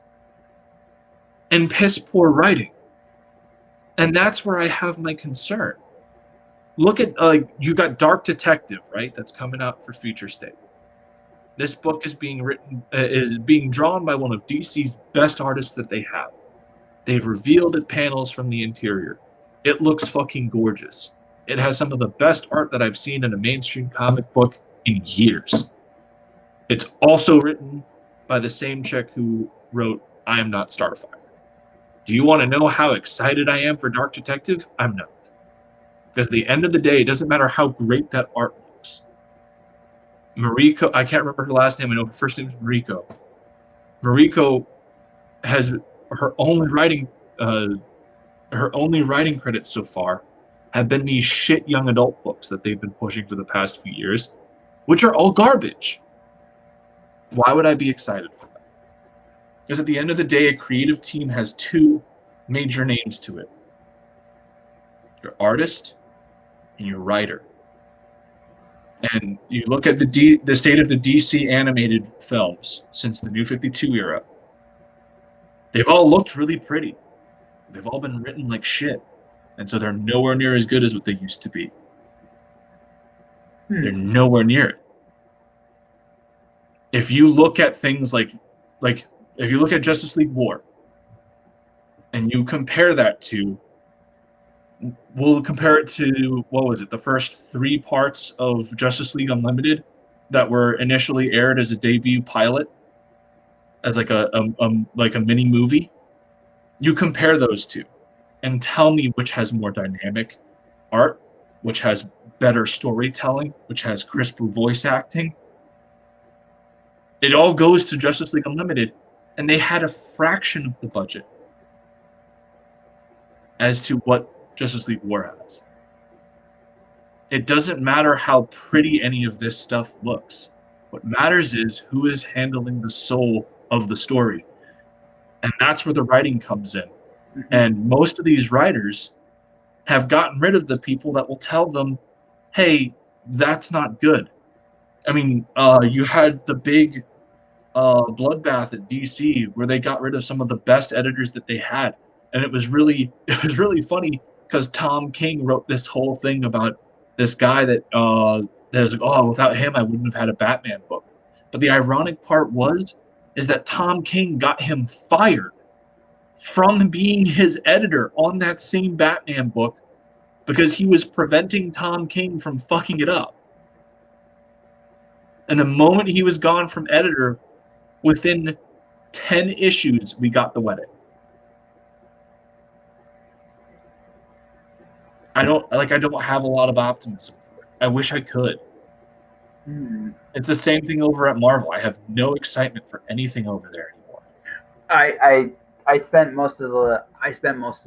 and piss poor writing. And that's where I have my concern. Look at, you got Dark Detective, right? That's coming out for Future State. This book is being drawn by one of DC's best artists that they have. They've revealed it panels from the interior. It looks fucking gorgeous. It has some of the best art that I've seen in a mainstream comic book in years. It's also written by the same chick who wrote I Am Not Starfire. Do you want to know how excited I am for Dark Detective? I'm not. Because at the end of the day, it doesn't matter how great that art looks. Mariko, I can't remember her last name. I know her first name is Mariko. Mariko has her only writing credits so far have been these shit young adult books that they've been pushing for the past few years, which are all garbage. Why would I be excited for that? Because at the end of the day, a creative team has two major names to it: your artist and your writer. And you look at the state of the DC animated films since the New 52 era, they've all looked really pretty. They've all been written like shit. And so they're nowhere near as good as what they used to be. They're nowhere near it. If you look at things like if you look at Justice League War and you compare that to, we'll compare it to, what was it, the first 3 parts of Justice League Unlimited that were initially aired as a debut pilot, as like a mini movie. You compare those two and tell me which has more dynamic art, which has better storytelling, which has crisper voice acting. It all goes to Justice League Unlimited, and they had a fraction of the budget as to what Justice League War has. It doesn't matter how pretty any of this stuff looks. What matters is who is handling the soul of the story. And that's where the writing comes in. Mm-hmm. And most of these writers have gotten rid of the people that will tell them, hey, that's not good. I mean, you had the big bloodbath at DC where they got rid of some of the best editors that they had. And it was really funny because Tom King wrote this whole thing about this guy that there's like, oh, without him, I wouldn't have had a Batman book. But the ironic part is that Tom King got him fired from being his editor on that same Batman book because he was preventing Tom King from fucking it up. And the moment he was gone from editor, within 10 issues, we got the wedding. I don't have a lot of optimism for it. I wish I could. It's the same thing over at Marvel. I have no excitement for anything over there anymore. I spent most of the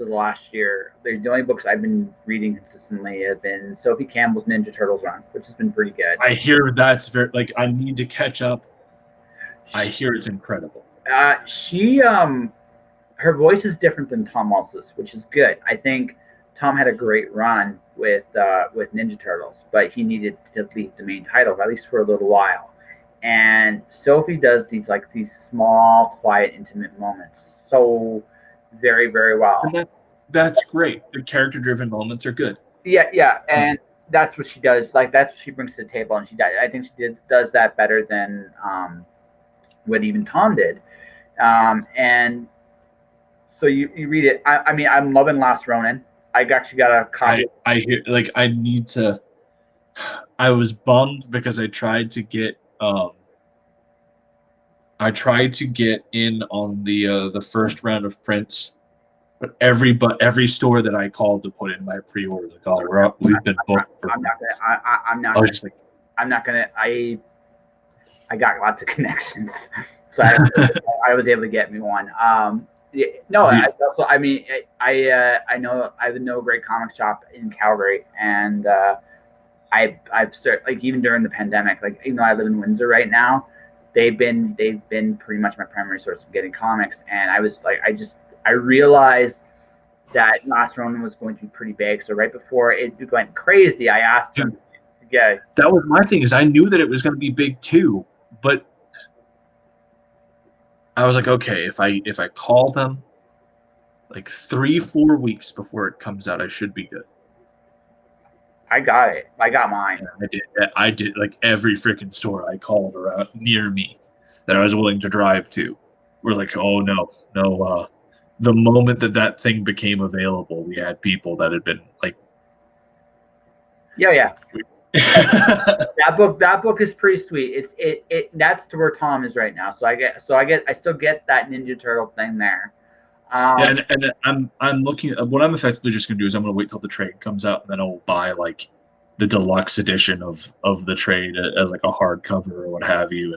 last year. The only books I've been reading consistently have been Sophie Campbell's Ninja Turtles run, which has been pretty good. I hear that's very I need to catch up. I hear it's incredible. Her voice is different than Tom Waltz's, which is good. I think Tom had a great run with Ninja Turtles, but he needed to lead the main title, at least for a little while. And Sophie does these small, quiet, intimate moments so very, very well. And that's great. The character-driven moments are good. Yeah, and that's what she does. That's what she brings to the table, and she does. I think she does that better than what even Tom did. And so you read it. I mean, I'm loving Last Ronin. I actually got a copy. I hear I need to. I was bummed because I tried to get in on the first round of prints, but every store that I called to put in my pre-order, like, oh, we've been booked. I'm not gonna. I got lots of connections, so I was able to get me one. Yeah, no, I mean, I know I know a great comic shop in Calgary, and I've started, like, even during the pandemic, like, even though I live in Windsor right now, they've been pretty much my primary source of getting comics, and I was like, I realized that Last Ronin was going to be pretty big, so right before it went crazy, I asked them. Yeah, that was my thing. Is I knew that it was going to be big too, but I was like, okay, if I call them like 3-4 weeks before it comes out, I should be good. I got it. I got mine. I did like every freaking store I called around near me that I was willing to drive to. We're like, oh no. The moment that thing became available, we had people that had been like, yeah. that book is pretty sweet. That's to where Tom is right now. So I still get that Ninja Turtle thing there. And I'm looking at what I'm effectively just gonna do is I'm gonna wait till the trade comes out, and then I'll buy like the deluxe edition of the trade as like a hardcover or what have you,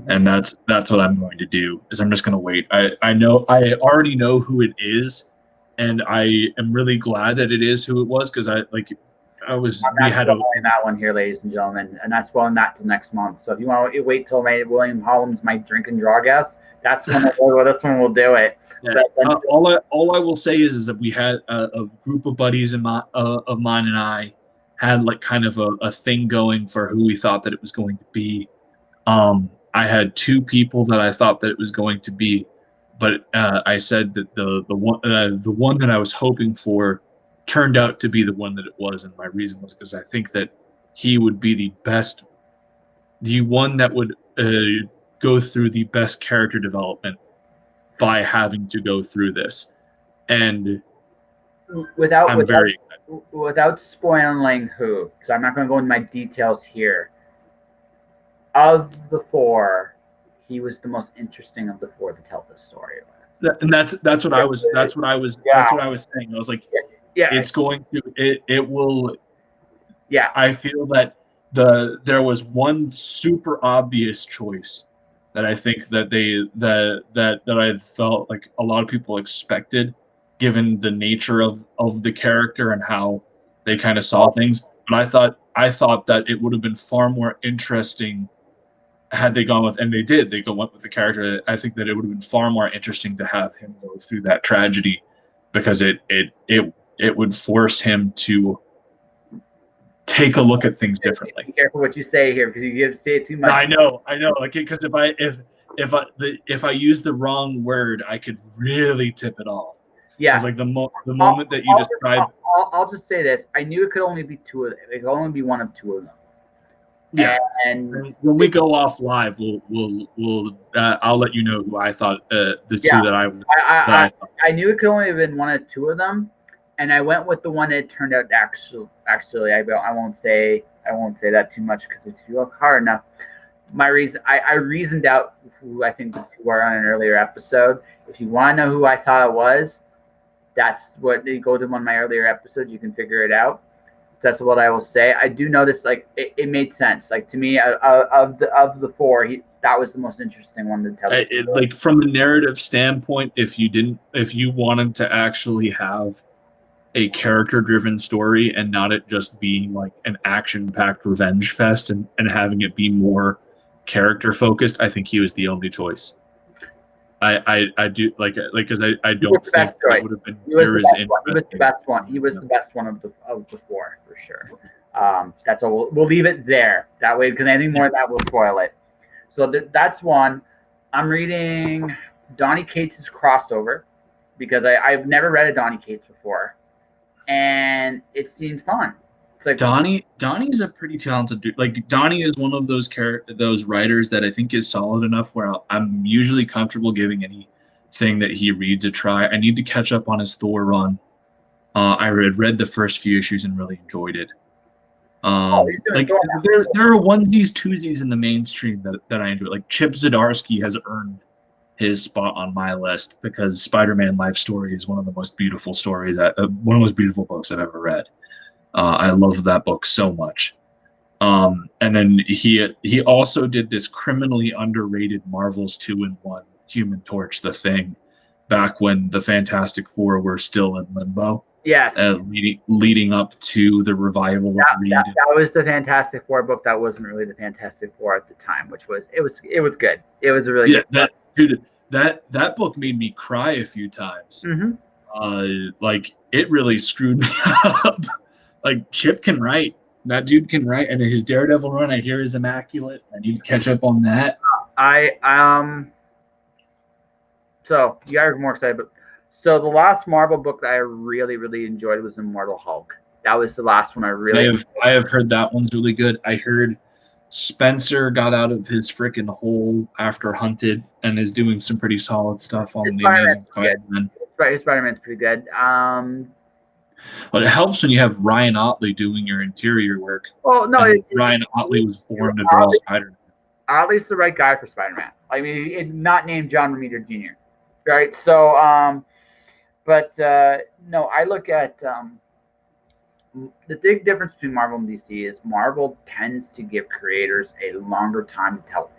and that's what I'm going to do. Is I'm just going to wait. I know I already know who it is, and I am really glad that it is who it was, because we had that one here, ladies and gentlemen, and that's spoiling that till next month. So if you want to wait till William Holland's my drink and draw guest, that's when we'll do it. Yeah. All I will say is that we had a group of buddies of mine and I had like kind of a thing going for who we thought that it was going to be. I had 2 people that I thought that it was going to be, but I said that the one that I was hoping for turned out to be the one that it was, and my reason was because I think that he would be the one that would go through the best character development by having to go through this. And without spoiling who, so I'm not going to go into my details here. Of the 4, he was the most interesting of the 4 to tell this story. And that's what I was saying. I was like, it's going to it will. Yeah, I feel that there was one super obvious choice that I think that I felt like a lot of people expected, given the nature of the character and how they kind of saw things. But I thought that it would have been far more interesting had they gone with, and they did. They went with the character. I think that it would have been far more interesting to have him go through that tragedy, because it would force him to take a look at things differently. Be careful what you say here, because you say it too much. I know. Like, because if I use the wrong word, I could really tip it off. Yeah. It's like the moment that you describe. I'll just say this: I knew it could only be 2 of them. It could only be one of 2 of them. Yeah. And when we go off live, we'll I'll let you know who I thought the 2 that I knew it could only have been one of 2 of them. And I went with the one that turned out actually I won't say that too much, because if you look hard enough, my reason I reasoned out who I think the 2 are on an earlier episode. If you want to know who I thought it was, that's what you go to one of my earlier episodes. You can figure it out. That's what I will say. I do notice, like, it made sense. Like, to me, of the 4, that was the most interesting one to tell. Like, from a narrative standpoint, if you wanted to actually have a character-driven story and not it just being like an action-packed revenge fest, and having it be more character-focused, I think he was the only choice. I do like because I don't think it would have been near as interesting. He was the best one. He was the best one of the 4 for sure. That's all. We'll leave it there that way, because anything more than that will spoil it. So that's one. I'm reading Donny Cates' crossover, because I've never read a Donny Cates before, and it seemed fun. It's like Donnie's a pretty talented dude. Like, Donnie is one of those writers that I think is solid enough where I'm usually comfortable giving anything that he reads a try. I need to catch up on his Thor run. I read the first few issues and really enjoyed it. Like, there are onesies, twosies in the mainstream that I enjoy. Like, Chip Zdarsky has earned his spot on my list, because Spider-Man Life Story is one of the most beautiful stories, one of the most beautiful books I've ever read. I love that book so much. And then he also did this criminally underrated Marvel's 2-in-1 Human Torch, The Thing, back when the Fantastic Four were still in limbo. Yes. Leading up to the revival of Reed. That was the Fantastic Four book. That wasn't really the Fantastic Four at the time, which was it was good. It was a really good book. That book made me cry a few times. Mm-hmm. Like it really screwed me up. Like Chip can write. That dude can write, and his Daredevil run I hear is immaculate. I need to catch up on that. So you guys are more excited, but so the last Marvel book that I really, really enjoyed was Immortal Hulk. That was the last one I really. I have heard that one's really good. I heard Spencer got out of his freaking hole after Hunted and is doing some pretty solid stuff on the Amazing Spider-Man. Spider-Man's pretty good. But it helps when you have Ryan Otley doing your interior work. Well, no, Ryan Otley was born to draw Spider-Man. Otley's the right guy for Spider-Man. I mean, not named John Romita Jr. Right? So, no, I look at the big difference between Marvel and DC is Marvel tends to give creators a longer time to tell.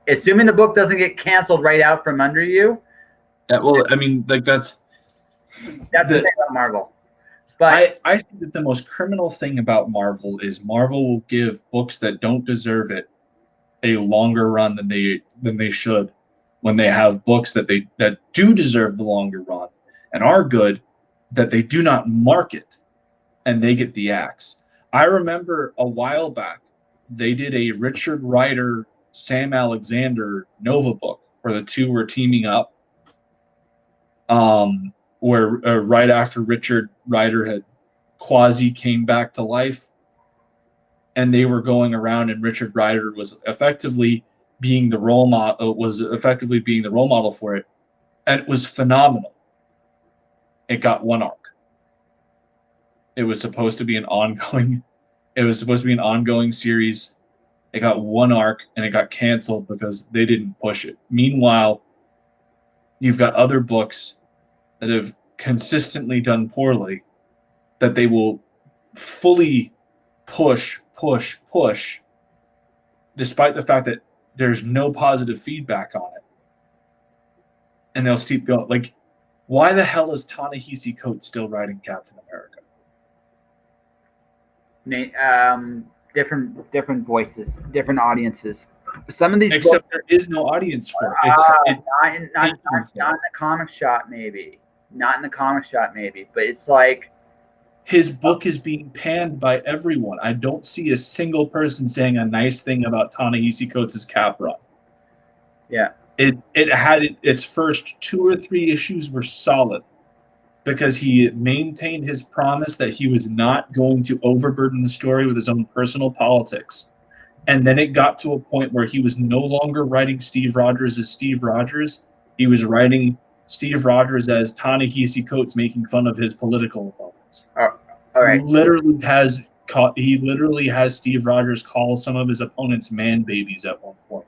Assuming the book doesn't get canceled right out from under you. Well, I mean, like that's the thing about Marvel. But I think that the most criminal thing about Marvel is Marvel will give books that don't deserve it a longer run than they should, when they have books that do deserve the longer run and are good, that they do not market, and they get the axe. I remember a while back they did a Richard Rider, Sam Alexander Nova book where the two were teaming up. Where right after Richard Rider had quasi came back to life, and they were going around, and Richard Rider was effectively being the role model. For it, and it was phenomenal. It got one arc. It was supposed to be an ongoing. It was supposed to be an ongoing series. It got one arc, and it got canceled because they didn't push it. Meanwhile, you've got other books that have consistently done poorly, that they will fully push, despite the fact that there's no positive feedback on it. And they'll keep going. Like, why the hell is Ta-Nehisi Coates still writing Captain America? Different voices, different audiences. Some of these Except there is no audience for it. Not in the comic shop, maybe. Not in the comic shop, maybe. But it's like his book is being panned by everyone. I don't see a single person saying a nice thing about Ta-Nehisi Coates' Cap run. Yeah. It had its first 2 or 3 issues were solid because he maintained his promise that he was not going to overburden the story with his own personal politics. And then it got to a point where he was no longer writing Steve Rogers as Steve Rogers. He was writing Steve Rogers as Ta-Nehisi Coates making fun of his political opponents. All right. He literally has Steve Rogers call some of his opponents man babies at one point.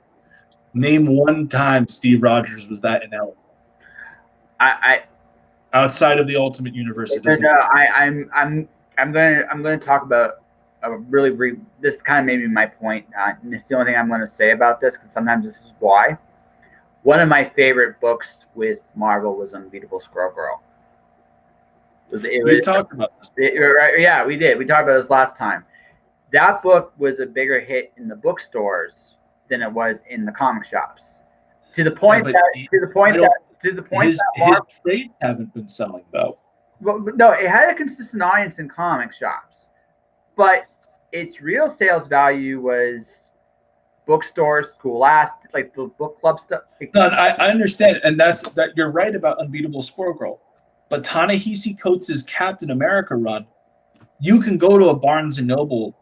Name one time Steve Rogers was that inelegant. Outside of the Ultimate Universe, I'm going to talk about a really brief. This kind of maybe my point. And it's the only thing I'm going to say about this, because sometimes this is why. One of my favorite books with Marvel was Unbeatable Squirrel Girl. We talked about this. Yeah, we did. We talked about this last time. That book was a bigger hit in the bookstores than it was in the comic shops. To the point his trades haven't been selling though. Well, no, it had a consistent audience in comic shops, but its real sales value was bookstores, Scholastic, like the book club stuff. No, I understand, and that you're right about Unbeatable Squirrel Girl, but Ta-Nehisi Coates' Captain America run, you can go to a Barnes and Noble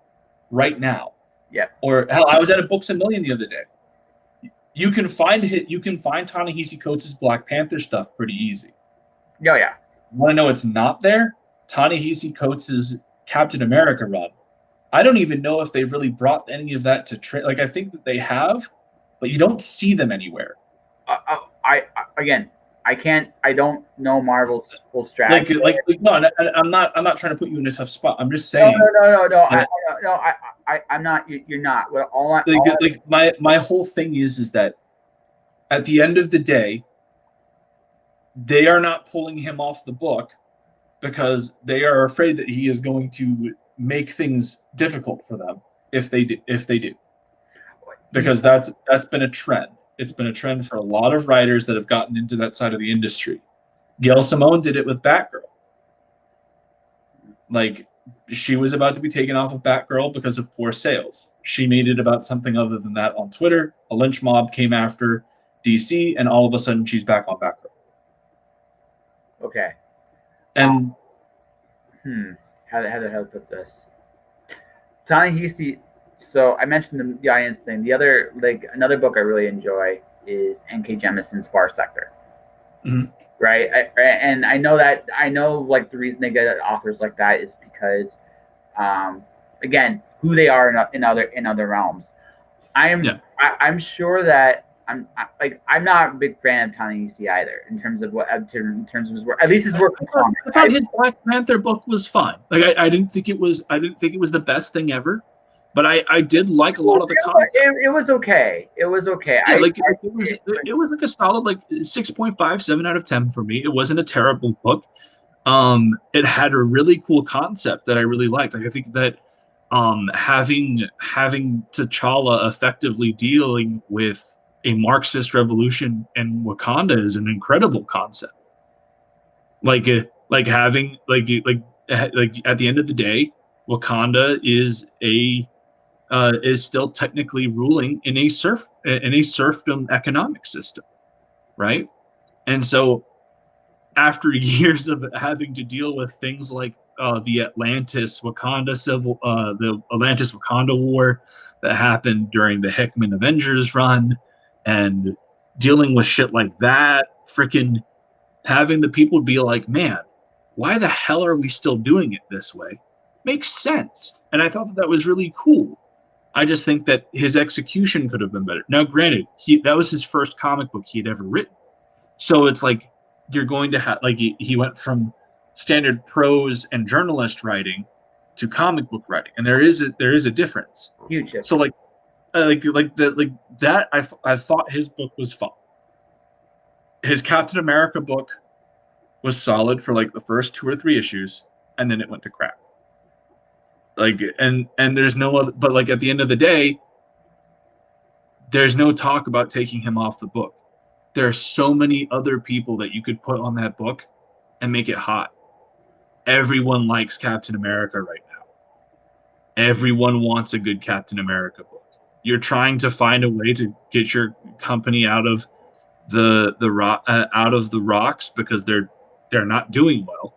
right now. Yeah. Or hell, I was at a Books A Million the other day. You can find Ta-Nehisi Coates' Black Panther stuff pretty easy. Oh yeah. Want to know it's not there? Ta-Nehisi Coates' Captain America run. I don't even know if they've really brought any of that to trade. Like, I think that they have, but you don't see them anywhere. Again, I don't know Marvel's full strategy. No, I'm not trying to put you in a tough spot. I'm just No, saying. no. That, I'm not. You're not. Well, my whole thing is that at the end of the day, they are not pulling him off the book because they are afraid that he is going to make things difficult for them if they do. Because that's been a trend. It's been a trend for a lot of writers that have gotten into that side of the industry. Gail Simone did it with Batgirl. Like, she was about to be taken off of Batgirl because of poor sales. She made it about something other than that on Twitter. A lynch mob came after DC, and all of a sudden she's back on Batgirl. Okay. And how the hell to put this? Ta-Nehisi. So I mentioned the audience thing. The other, like, another book I really enjoy is N.K. Jemisin's Far Sector. Mm-hmm. Right, and I know like the reason they get authors like that is because, again, who they are in other realms. I'm sure that I'm not a big fan of Ta-Nehisi either in terms of his work. At least his work. I thought his Black Panther book was fine. Like I didn't think it was the best thing ever. But I did like a lot of the concepts. It was okay. It was okay. Yeah, it was like a solid 6.5, 7 out of 10 for me. It wasn't a terrible book. It had a really cool concept that I really liked. Like, I think that having T'Challa effectively dealing with a Marxist revolution in Wakanda is an incredible concept. Like having at the end of the day, Wakanda is still technically ruling in a serfdom economic system, right? And so, after years of having to deal with things like the Atlantis Wakanda War that happened during the Hickman Avengers run, and dealing with shit like that, freaking having the people be like, man, why the hell are we still doing it this way? Makes sense. And I thought that was really cool. I just think that his execution could have been better. Now, granted, that was his first comic book he'd ever written. So it's like you're going to have, like, he went from standard prose and journalist writing to comic book writing, and there is a difference. Huge. So I thought his book was fun. His Captain America book was solid for the first 2 or 3 issues, and then it went to crap. And there's no other, but at the end of the day, there's no talk about taking him off the book. There are so many other people that you could put on that book and make it hot. Everyone likes Captain America right now. Everyone wants a good Captain America book. You're trying to find a way to get your company out of the rocks because they're not doing well.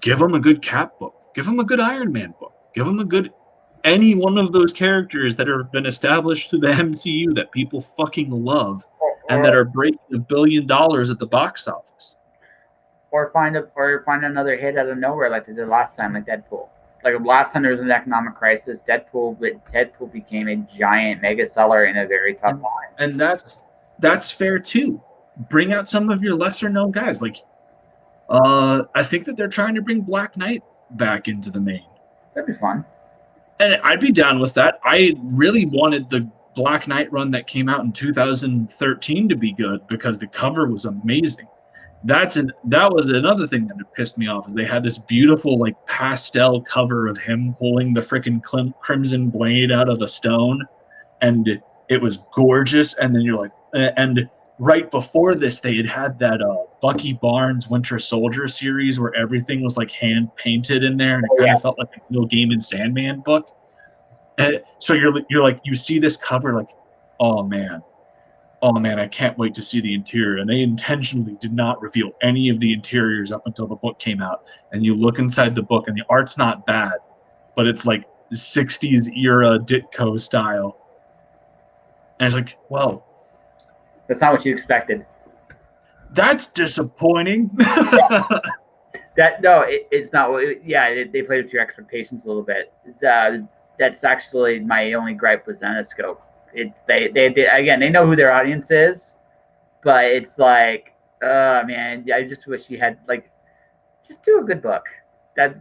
Give them a good Cap book. Give them a good Iron Man book. Give them a good any one of those characters that have been established through the MCU that people fucking love and that are breaking $1 billion at the box office. Or find another hit out of nowhere like they did last time, like Deadpool. Like last time there was an economic crisis, Deadpool became a giant mega seller in a very tough time. And that's fair too. Bring out some of your lesser known guys. I think that they're trying to bring Black Knight back into the main. That'd be fun. And I'd be down with that. I really wanted the Black Knight run that came out in 2013 to be good because the cover was amazing. That was another thing that pissed me off. Is they had this beautiful pastel cover of him pulling the freaking crimson blade out of the stone, and it was gorgeous. And then and right before this, they had that Bucky Barnes Winter Soldier series where everything was hand painted in there, and it kind of felt like a Neil Gaiman Sandman book. And so you see this cover oh man, I can't wait to see the interior. And they intentionally did not reveal any of the interiors up until the book came out. And you look inside the book, and the art's not bad, but it's 60s era Ditko style. And it's whoa. That's not what you expected. That's disappointing. It's not. They played with your expectations a little bit. That's actually my only gripe with Zenescope. It's they again, they know who their audience is, but it's like, man, I just wish you had like, just do a good book. That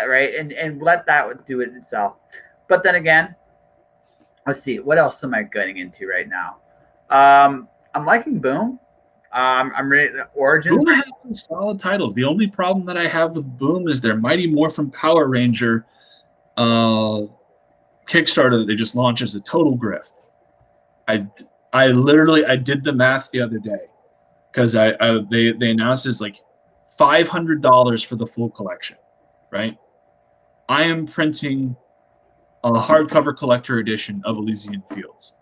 right, and let that do it itself. But then again, let's see, what else am I getting into right now? I'm liking Boom. I'm ready. Origins. Boom has some solid titles. The only problem that I have with Boom is their Mighty Morphin Power Ranger Kickstarter that they just launched is a total grift. I literally I did the math the other day because they announced it's like $500 for the full collection, right? I am printing a hardcover collector edition of Elysian Fields.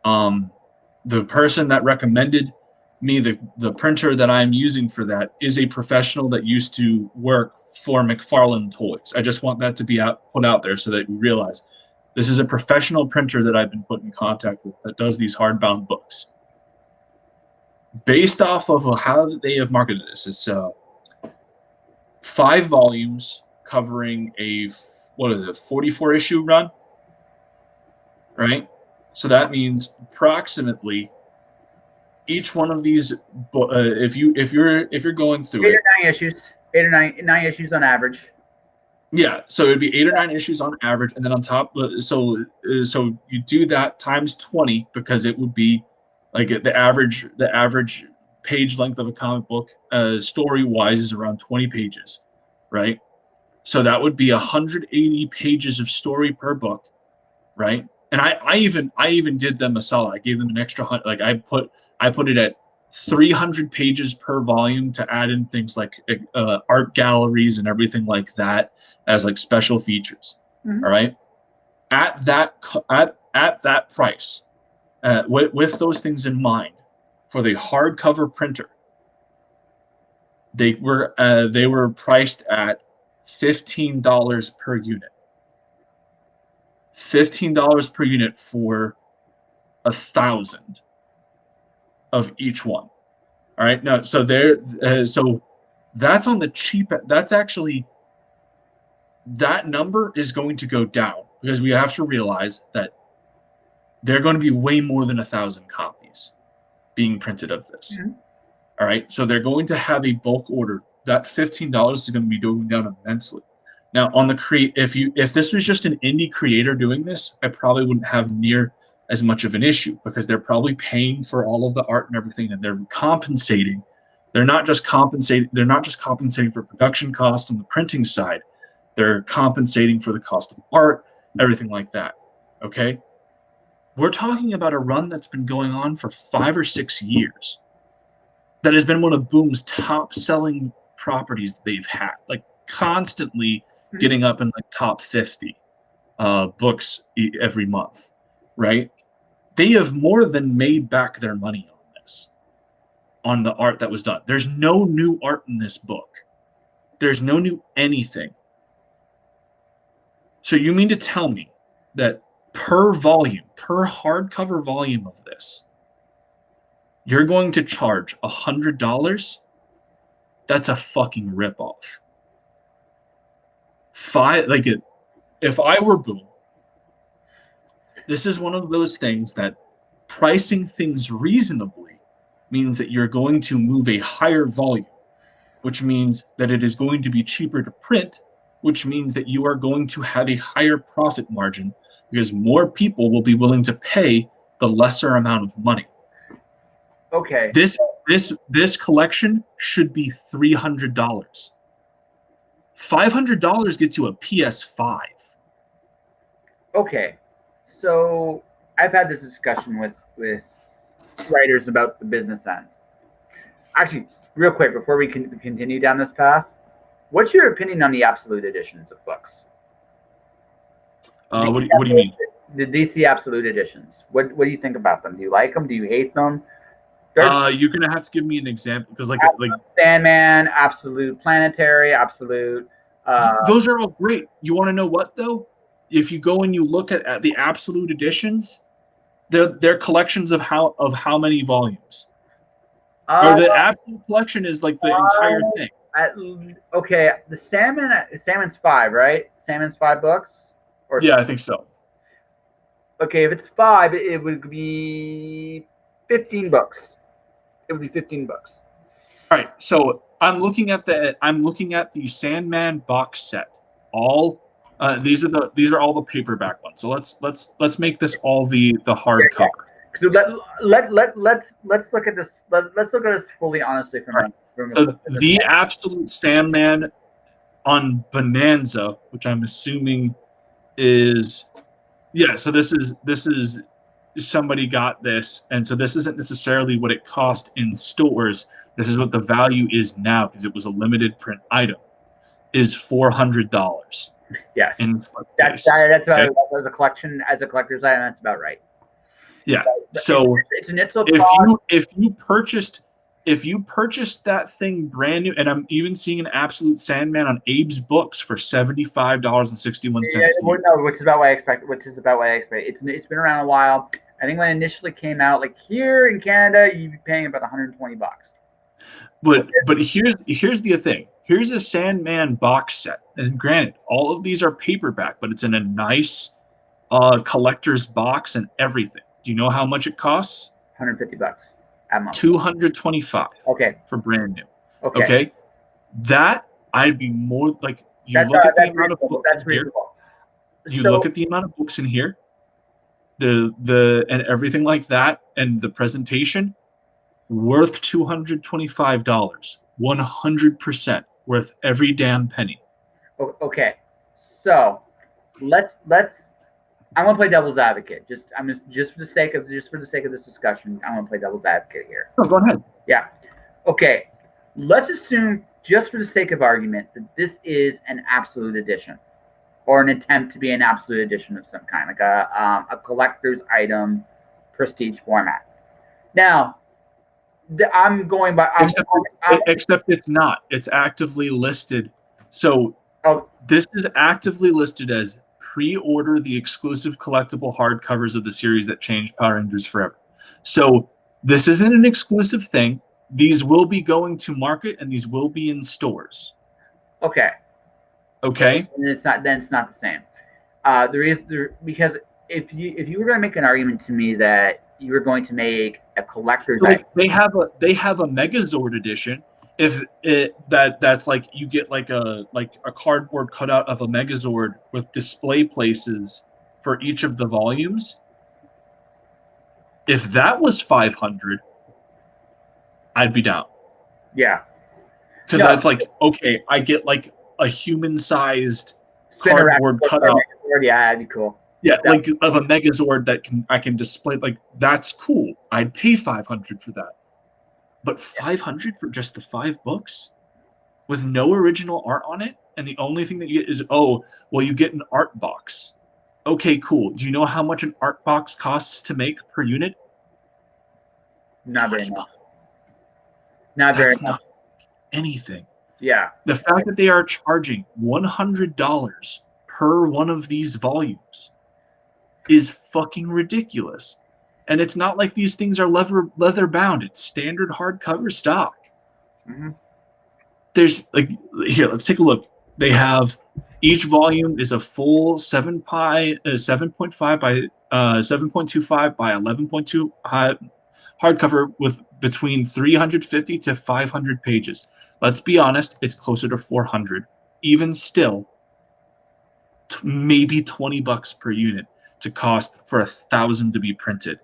The person that recommended me the printer that I'm using for that is a professional that used to work for McFarlane Toys. I just want that to be put out there so that we realize this is a professional printer that I've been put in contact with that does these hardbound books. Based off of how they have marketed this, it's 5 volumes covering a 44 issue run, right? So that means approximately each one of these, if you're going through 8 or 9 issues, 8 or 9 issues on average. Yeah, so it'd be 8 or 9 issues on average, and then on top, so you do that times 20 because it would be like the average page length of a comic book, story wise, is around 20 pages, right? So that would be 180 pages of story per book, right? And I even did them a solid. I gave them an extra like I put it at 300 pages per volume to add in things like art galleries and everything like that as like special features. Mm-hmm. All right, at that price, with those things in mind, for the hardcover printer, they were priced at $15 per unit. $15 per unit for 1,000 of each one. All right, no, so so that's on the cheap. That's actually, that number is going to go down because we have to realize that they're going to be way more than 1,000 copies being printed of this. Mm-hmm. All right, so they're going to have a bulk order. That $15 is going to be going down immensely. Now, on the if this was just an indie creator doing this, I probably wouldn't have near as much of an issue because they're probably paying for all of the art and everything, and they're compensating. They're not just compensating for production cost on the printing side. They're compensating for the cost of art, everything like that. Okay? We're talking about a run that's been going on for 5 or 6 years. That has been one of Boom's top selling properties that they've had, like constantly getting up in like top 50 books every month, right? They have more than made back their money on this, on the art that was done. There's no new art in this book. There's no new anything. So you mean to tell me that per hardcover volume of this, you're going to charge $100? That's a fucking ripoff. If I were Boom, this is one of those things that pricing things reasonably means that you're going to move a higher volume, which means that it is going to be cheaper to print, which means that you are going to have a higher profit margin because more people will be willing to pay the lesser amount of money. Okay. This collection should be $300. $500 gets you a PS5. Okay, so I've had this discussion with writers about the business end. Actually, real quick before we can continue down this path, what's your opinion on the absolute editions of books? What do you mean? The DC absolute editions. What do you think about them? Do you like them? Do you hate them? You're gonna have to give me an example because like Sandman, Absolute Planetary, Absolute. Those are all great. You want to know what though? If you go and you look at the absolute editions, they're collections of how many volumes? Or the absolute collection is like the entire thing. Okay, the Salmon's 5, right? Salmon's 5 books. Yeah, I think so. Okay, if it's 5, it would be 15 books. it would be $15. All right, so I'm looking at the Sandman box set. All these are all the paperback ones. So let's make this all the hardcover. So let's look at this. Let's look at this fully honestly from the Absolute Sandman on Bonanza, which I'm assuming is So this is somebody got this, and so this isn't necessarily what it cost in stores. This is what the value is now because it was a limited print item. Is $400. Yes, that's about as a collector's item. That's about right. Yeah. So if you purchased that thing brand new, and I'm even seeing an Absolute Sandman on Abe's Books for $75.61. Yeah, no, which is about what I expect. It's been around a while. I think when it initially came out, like here in Canada, you'd be paying about $120. But here's the thing. Here's a Sandman box set, and granted, all of these are paperback, but it's in a nice collector's box and everything. Do you know how much it costs? $150 a month. $225. Okay. For brand new. Okay. That I'd be more like look at the amount of books. That's reasonable. Look at the amount of books in here, the and everything like that, and the presentation, worth $225. 100% worth every damn penny. Okay. So let's I'm gonna play devil's advocate. Just for the sake of this discussion, I'm gonna play devil's advocate here. Oh, go ahead. Yeah. Okay. Let's assume, just for the sake of argument, that this is an absolute edition, or an attempt to be an absolute edition of some kind, like a collector's item, prestige format. Now, I'm going by. Except it's not. It's actively listed. So this is actively listed as pre-order the exclusive collectible hardcovers of the series that changed Power Rangers forever. So this isn't an exclusive thing. These will be going to market, and these will be in stores. Okay. Okay. And it's not the same. Because if you were going to make an argument to me that you were going to make a collector's item, they have a Megazord edition. That's like you get like a cardboard cutout of a Megazord with display places for each of the volumes. If that was $500, I'd be down. Yeah. Because that's like, okay, I get like a human-sized cardboard cutout. Yeah, that'd be cool. Yeah, like of a Megazord that I can display. Like, that's cool. I'd pay $500 for that. But $500 for just the 5 books with no original art on it, and the only thing that you get is you get an art box. Okay, cool. Do you know how much an art box costs to make per unit? Not very much. Not very much. Not anything. Yeah. The fact that they are charging $100 per one of these volumes is fucking ridiculous. And it's not like these things are leather bound. It's standard hardcover stock. Mm-hmm. There's here. Let's take a look. They have each volume is a full 7.5 by 7.25 by 11.2 hardcover with between 350 to 500 pages. Let's be honest, it's closer to 400. Even still, maybe $20 per unit to cost for 1,000 to be printed.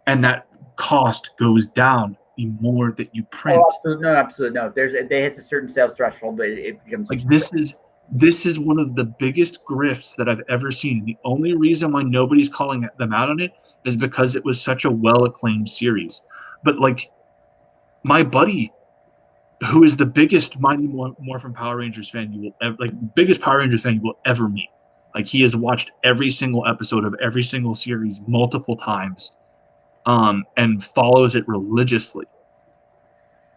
And that cost goes down the more that you print. Absolutely no. They hit a certain sales threshold, but it becomes like this is one of the biggest grifts that I've ever seen. The only reason why nobody's calling them out on it is because it was such a well-acclaimed series. But like my buddy, who is the biggest Mighty Morphin Power Rangers fan you will ever biggest Power Rangers fan you will ever meet. Like he has watched every single episode of every single series multiple times. And follows it religiously,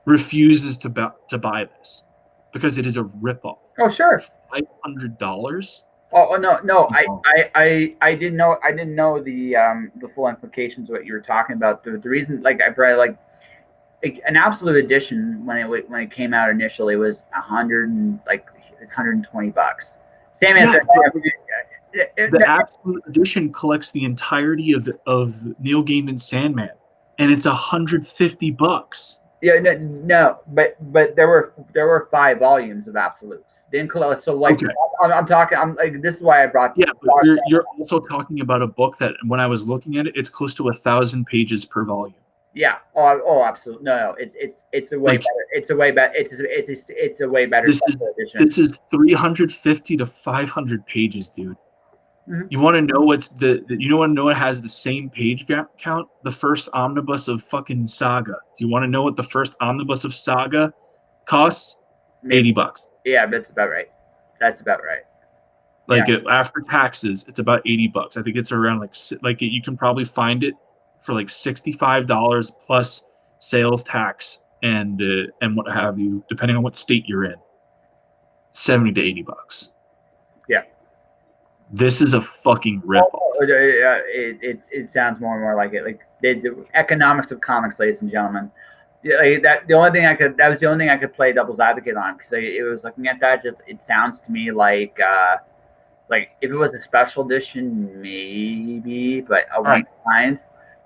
refuses to buy this because it is a ripoff. Oh, sure. $500. Oh no! I didn't know the full implications of what you were talking about. The reason, like I probably an absolute edition when it came out initially was $120. Same answer. The absolute edition collects the entirety of Neil Gaiman's Sandman, and it's $150. Yeah, no, but there were 5 volumes of Absolutes. Didn't close. So like, Okay. I'm talking. I'm like, this is why I brought. Yeah, but you're also talking about a book that when I was looking at it, it's close to 1,000 pages per volume. Yeah. Oh, absolutely. No. It's a way Like, better. It's a way better. It's a way better edition. This is 350 to 500 pages, dude. Mhm. You want to know what has the same page count? The first omnibus of fucking Saga. Do you want to know what the first omnibus of Saga costs? Maybe. $80. Yeah, that's about right. That's about right. Like after taxes, it's about $80. I think it's around like you can probably find it for like $65 plus sales tax and what have you, depending on what state you're in. 70 to $80. Yeah. This is a fucking ripoff. It sounds more and more like it. Like the economics of comics, ladies and gentlemen. Like that. That was the only thing I could play devil's advocate on, because it was looking at that. Just it sounds to me like if it was a special edition, maybe, but a one kind.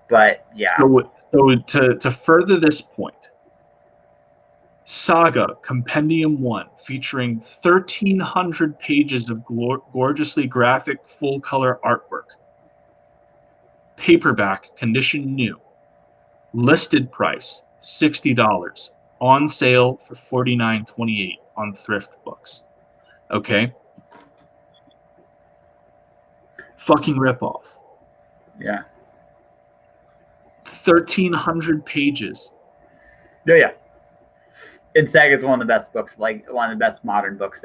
But yeah. So to further this point, Saga Compendium 1, featuring 1,300 pages of gorgeously graphic full-color artwork. Paperback, condition new. Listed price, $60. On sale for $49.28 on Thrift Books. Okay? Fucking ripoff. Yeah. 1,300 pages. Yeah. And Saga's one of the best books, like one of the best modern books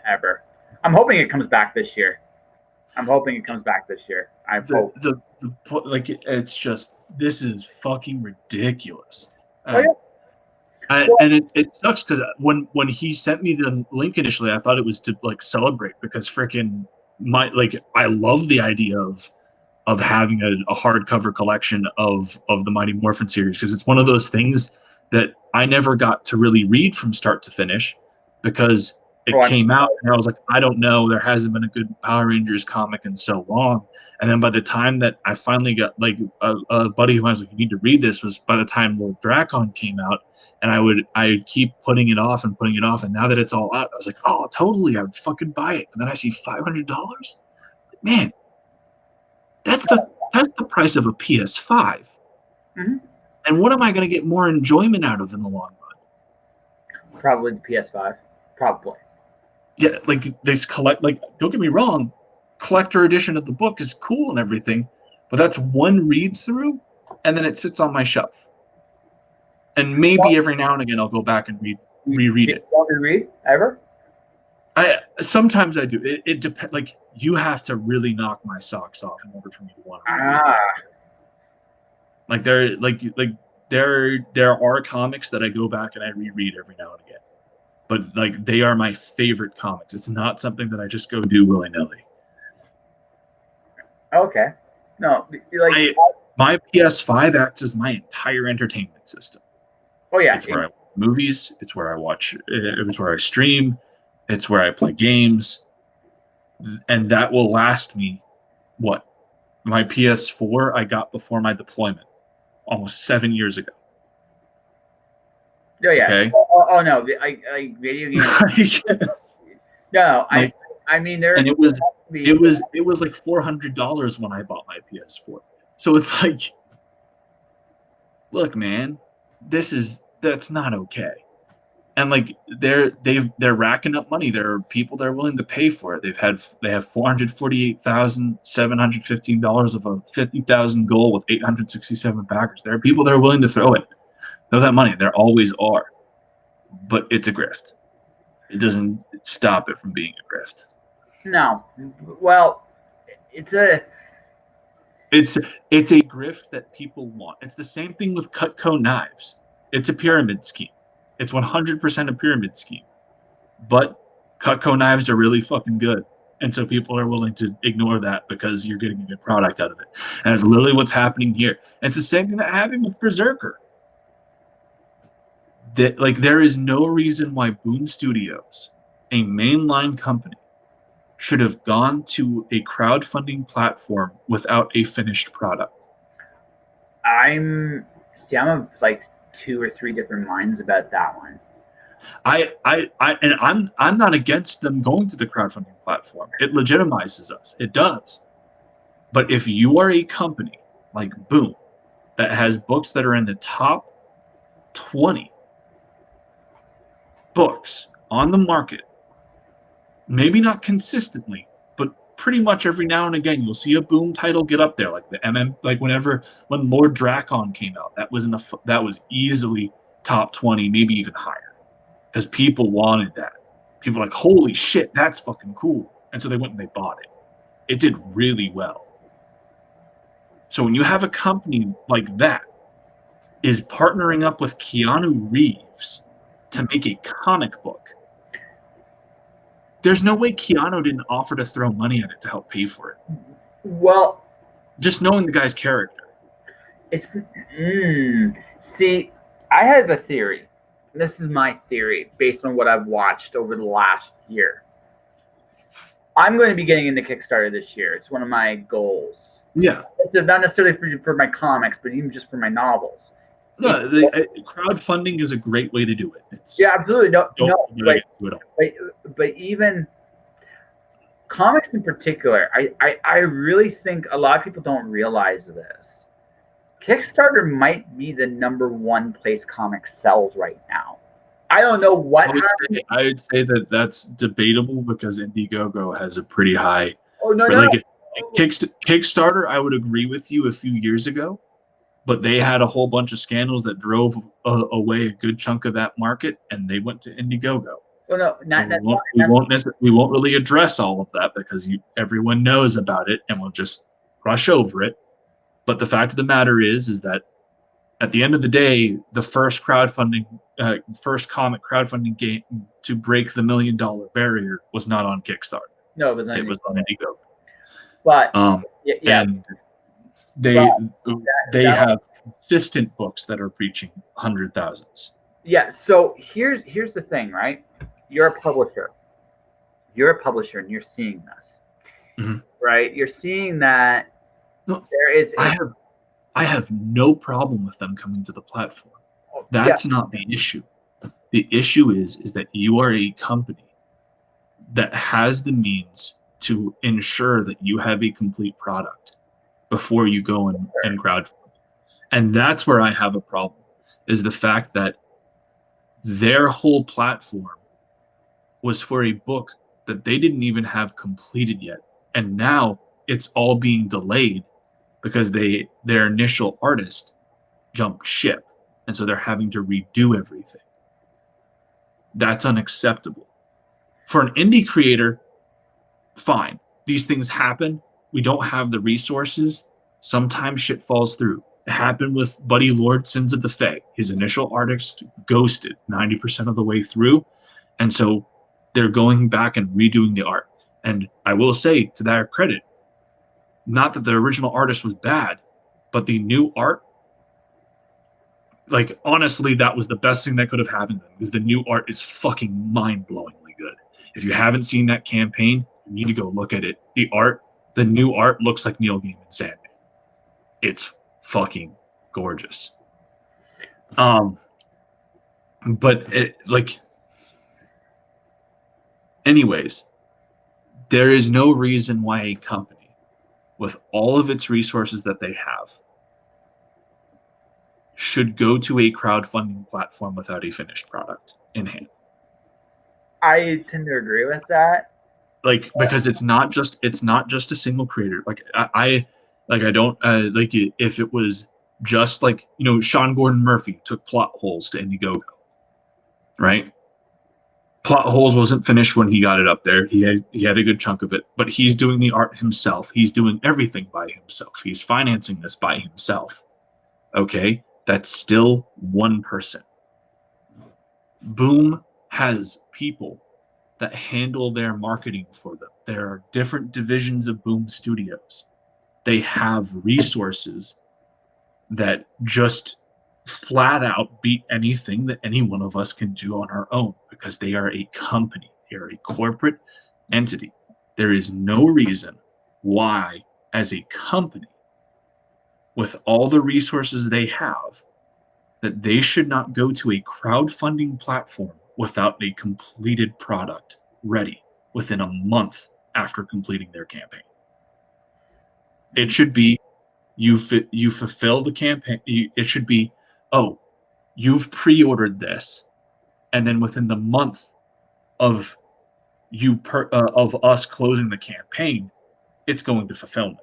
ever. I'm hoping it comes back this year. I hope. It's just, this is fucking ridiculous. Oh, yeah. And it sucks because when he sent me the link initially, I thought it was to like celebrate, because freaking I love the idea of having a hardcover collection of the Mighty Morphin series, because it's one of those things that I never got to really read from start to finish, because it came out and I was like, I don't know, there hasn't been a good Power Rangers comic in so long. And then by the time that I finally got like a buddy who was like, you need to read this, was by the time Lord Dracon came out, and I would keep putting it off. And now that it's all out, I was like, oh, totally, I would fucking buy it. And then I see $500. Man, that's the price of a PS5. Mm-hmm. And what am I going to get more enjoyment out of in the long run? Probably the PS5. Probably. Yeah, like this don't get me wrong, collector edition of the book is cool and everything, but that's one read through, and then it sits on my shelf. And maybe every now and again I'll go back and reread it. You want to read ever? Sometimes I do. It depends. Like, you have to really knock my socks off in order for me to want to read. Like there are comics that I go back and I reread every now and again, but like they are my favorite comics. It's not something that I just go do willy-nilly. Okay. No, like my PS5 acts as my entire entertainment system. Oh yeah, it's where I watch movies. It's where I watch. It's where I stream. It's where I play games, and that will last me. What? My PS4 I got before my deployment, almost 7 years ago. Oh yeah. Okay. Oh no, I video games. No, I mean there. And it was like $400 when I bought my PS4. So it's like, look, man, that's not okay. And like they're racking up money. There are people that are willing to pay for it. They have $448,715 of a 50,000 goal with 867 backers. There are people that are willing to throw that money. There always are, but it's a grift. It doesn't stop it from being a grift. No, well, it's a grift that people want. It's the same thing with Cutco knives. It's a pyramid scheme. It's 100% a pyramid scheme. But Cutco knives are really fucking good. And so people are willing to ignore that because you're getting a good product out of it. And that's literally what's happening here. And it's the same thing that happened with Berserker. There is no reason why Boom Studios, a mainline company, should have gone to a crowdfunding platform without a finished product. I'm See, I'm of like 2 or 3 different minds about that one. I'm not against them going to the crowdfunding platform. It legitimizes us. It does. But if you are a company like Boom that has books that are in the top 20 books on the market, maybe not consistently, but pretty much every now and again you'll see a Boom title get up there, like the like when Lord Drakon came out, that was easily top 20, maybe even higher, because people wanted that. People were like, holy shit, that's fucking cool, and so they went and they bought it. It did really well. So when you have a company like that is partnering up with Keanu Reeves to make a comic book, there's no way Keanu didn't offer to throw money at it to help pay for it. Well, just knowing the guy's character. It's see, I have a theory. This is my theory based on what I've watched over the last year. I'm going to be getting into Kickstarter this year. It's one of my goals. Yeah. It's not necessarily for my comics, but even just for my novels. No, crowdfunding is a great way to do it. Yeah, absolutely. But even comics in particular, I really think a lot of people don't realize this. Kickstarter might be the #1 place comics sells right now. I don't know what happened. I would say that that's debatable because Indiegogo has a pretty high. Oh no, Kickstarter, I would agree with you a few years ago, but they had a whole bunch of scandals that drove away a good chunk of that market, and they went to Indiegogo. Well, no, we won't really address all of that because everyone knows about it, and we'll just rush over it. But the fact of the matter is that at the end of the day, the first comic crowdfunding game to break the $1 million barrier was not on Kickstarter. No, it was on Indiegogo. But and they have consistent books that are reaching 100,000s. Yeah. So here's the thing, right? You're a publisher. And you're seeing this, right? You're seeing that there is. I have no problem with them coming to the platform. That's not the issue. The issue is that you are a company that has the means to ensure that you have a complete product before you go and crowdfund. And that's where I have a problem, is the fact that their whole platform was for a book that they didn't even have completed yet. And now it's all being delayed because their initial artist jumped ship. And so they're having to redo everything. That's unacceptable. For an indie creator, fine. These things happen. We don't have the resources. Sometimes shit falls through. It happened with Buddy Lord, Sins of the Fae. His initial artist ghosted 90% of the way through. And so they're going back and redoing the art. And I will say, to their credit, not that the original artist was bad, but the new art, like, honestly, that was the best thing that could have happened to them, because the new art is fucking mind-blowingly good. If you haven't seen that campaign, you need to go look at it. The new art looks like Neil Gaiman's Sandman. It's fucking gorgeous. Anyways, there is no reason why a company, with all of its resources that they have, should go to a crowdfunding platform without a finished product in hand. I tend to agree with that. Because it's not just a single creator. If it was just Sean Gordon Murphy took Plot Holes to Indiegogo, right? Plot Holes wasn't finished when he got it up there. He had a good chunk of it, but he's doing the art himself. He's doing everything by himself. He's financing this by himself. Okay, that's still one person. Boom has people that handle their marketing for them. There are different divisions of Boom Studios. They have resources that just flat out beat anything that any one of us can do on our own, because they are a company. They are a corporate entity. There is no reason why, as a company, with all the resources they have, that they should not go to a crowdfunding platform without a completed product ready within a month after completing their campaign. It should be you fulfill the campaign. It should be, oh, you've pre-ordered this, and then within the month of of us closing the campaign, it's going to fulfillment.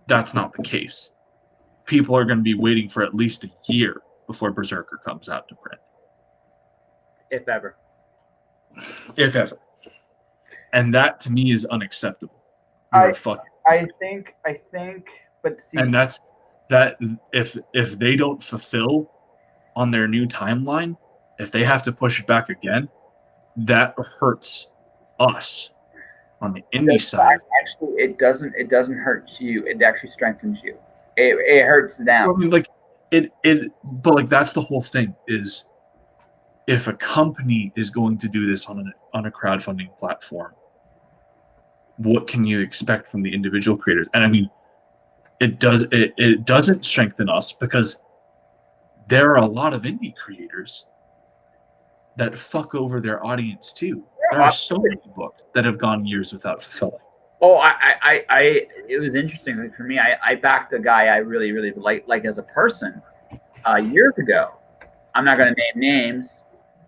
That's not the case. People are going to be waiting for at least a year before Berserker comes out to print. If ever. If ever. And that to me is unacceptable. I think, but see, and that's that if they don't fulfill on their new timeline, if they have to push it back again, that hurts us on the indie side. Actually, it doesn't hurt you. It actually strengthens you. It hurts them. Well, I mean, but like that's the whole thing is, if a company is going to do this on a crowdfunding platform, what can you expect from the individual creators? And I mean, it doesn't strengthen us because there are a lot of indie creators that fuck over their audience too. There are so many books that have gone years without fulfilling. Oh, it was interesting. Like for me, I backed a guy I really, really like as a person years ago. I'm not going to name names,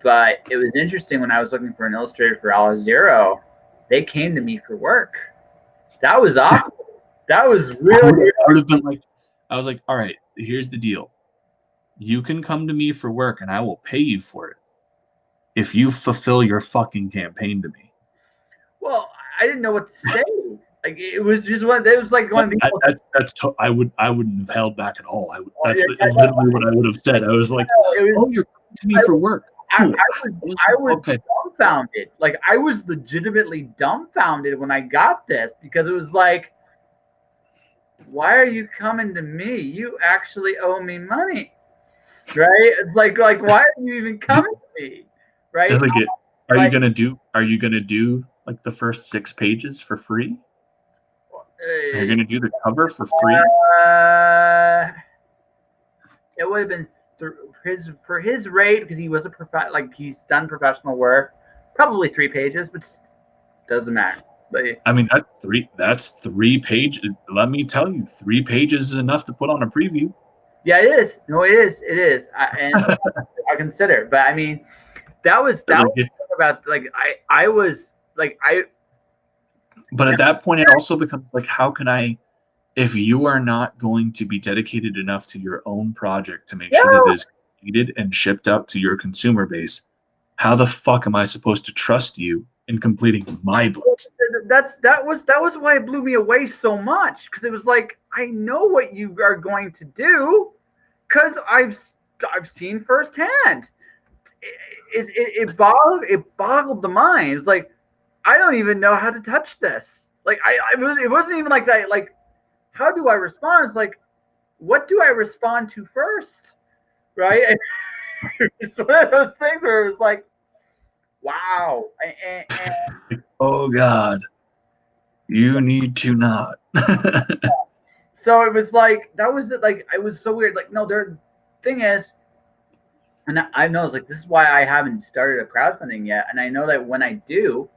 but it was interesting when I was looking for an illustrator for Alice Zero. They came to me for work. That was awkward. That was really. I would have been like, I was like, all right, here's the deal. You can come to me for work, and I will pay you for it if you fulfill your fucking campaign to me. Well, I didn't know what to say. Like it was just one. It was like one. I wouldn't have held back at all. That's literally what I would have said. I was like, "Oh, you're coming to me for work." I was okay. Dumbfounded. Like I was legitimately dumbfounded when I got this because it was like, why are you coming to me? You actually owe me money, right? It's like why are you even coming to me, right? It's like, are you gonna do like the first 6 pages for free? Are you gonna do the cover for free? It would have been for his rate because he was he's done professional work, probably 3 pages, but doesn't matter. But I mean that's 3 pages. Let me tell you, 3 pages is enough to put on a preview. Yeah, it is. No, it is. I consider, but I mean, that was about like I was like I. But at that point, it also becomes like, how can I, if you are not going to be dedicated enough to your own project to make sure that it is completed and shipped out to your consumer base, how the fuck am I supposed to trust you in completing my book? That was why it blew me away so much, because it was like, I know what you are going to do because I've seen firsthand. It boggled the mind. It's like, I don't even know how to touch this. Like it wasn't even like that. Like, how do I respond? It's like, what do I respond to first? Right? It's one of those things where it was like, wow. And oh God, you need to not. So it was like, that was like, it was so weird. Like, no, the thing is, and I know it's like, this is why I haven't started a crowdfunding yet. And I know that when I do,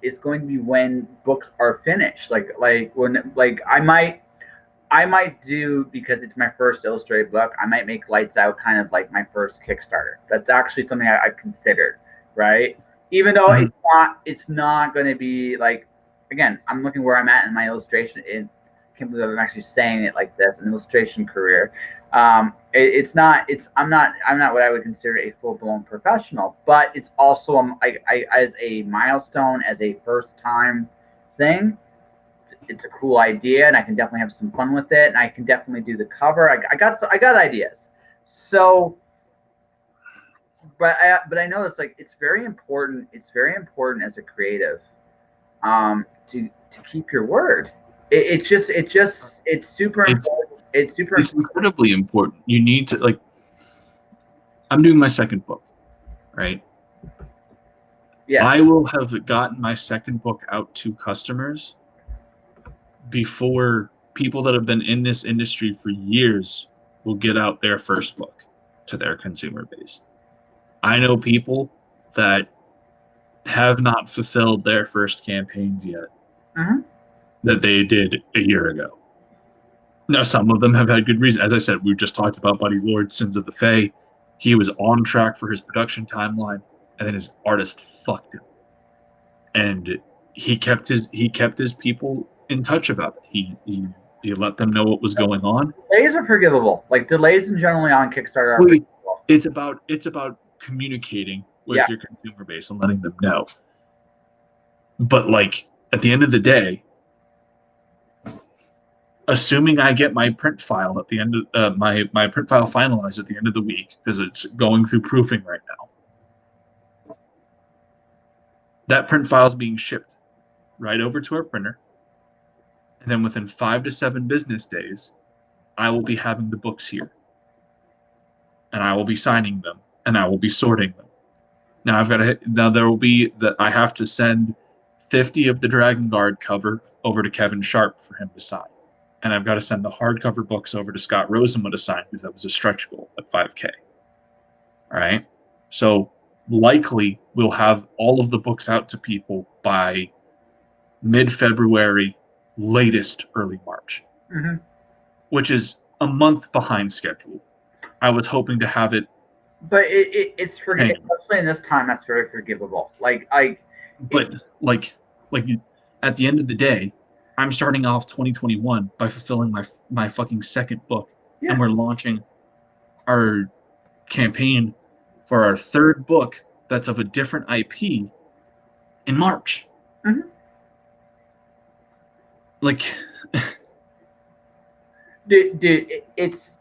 it's going to be when books are finished. Like when I might do, because it's my first illustrated book, I might make Lights Out kind of like my first Kickstarter. That's actually something I've considered, right? Even though it's not going to be like, again, I'm looking where I'm at in my illustration. I can't believe I'm actually saying it like this, an illustration career. I'm not what I would consider a full-blown professional, but it's also as a milestone, as a first-time thing, it's a cool idea, and I can definitely have some fun with it, and I can definitely do the cover. I got ideas. So, but I know it's like, it's very important. It's very important as a creative, to keep your word. It's super important. It's incredibly important. You need to, like, I'm doing my second book, right? Yeah. I will have gotten my second book out to customers before people that have been in this industry for years will get out their first book to their consumer base. I know people that have not fulfilled their first campaigns yet that they did a year ago. Now, some of them have had good reason. As I said, we just talked about Buddy Lord, Sins of the Fae. He was on track for his production timeline, and then his artist fucked him. And he kept his people in touch about it. He let them know what was going on. Delays are forgivable. Like delays in generally on Kickstarter are forgivable. It's about communicating with your consumer base and letting them know. But like at the end of the day, assuming I get my print file at the end of my print file finalized at the end of the week, because it's going through proofing right now, that print file is being shipped right over to our printer, and then within 5 to 7 business days, I will be having the books here, and I will be signing them, and I will be sorting them. Now there will be that I have to send 50 of the Dragon Guard cover over to Kevin Sharp for him to sign. And I've got to send the hardcover books over to Scott Rosenwood to sign because that was a stretch goal at 5K. All right. So likely we'll have all of the books out to people by mid-February, latest early March, which is a month behind schedule. I was hoping to have it. But it's forgivable. Especially in this time, that's very forgivable. At the end of the day, I'm starting off 2021 by fulfilling my fucking second book, and we're launching our campaign for our third book that's of a different IP in March. Like, dude, it's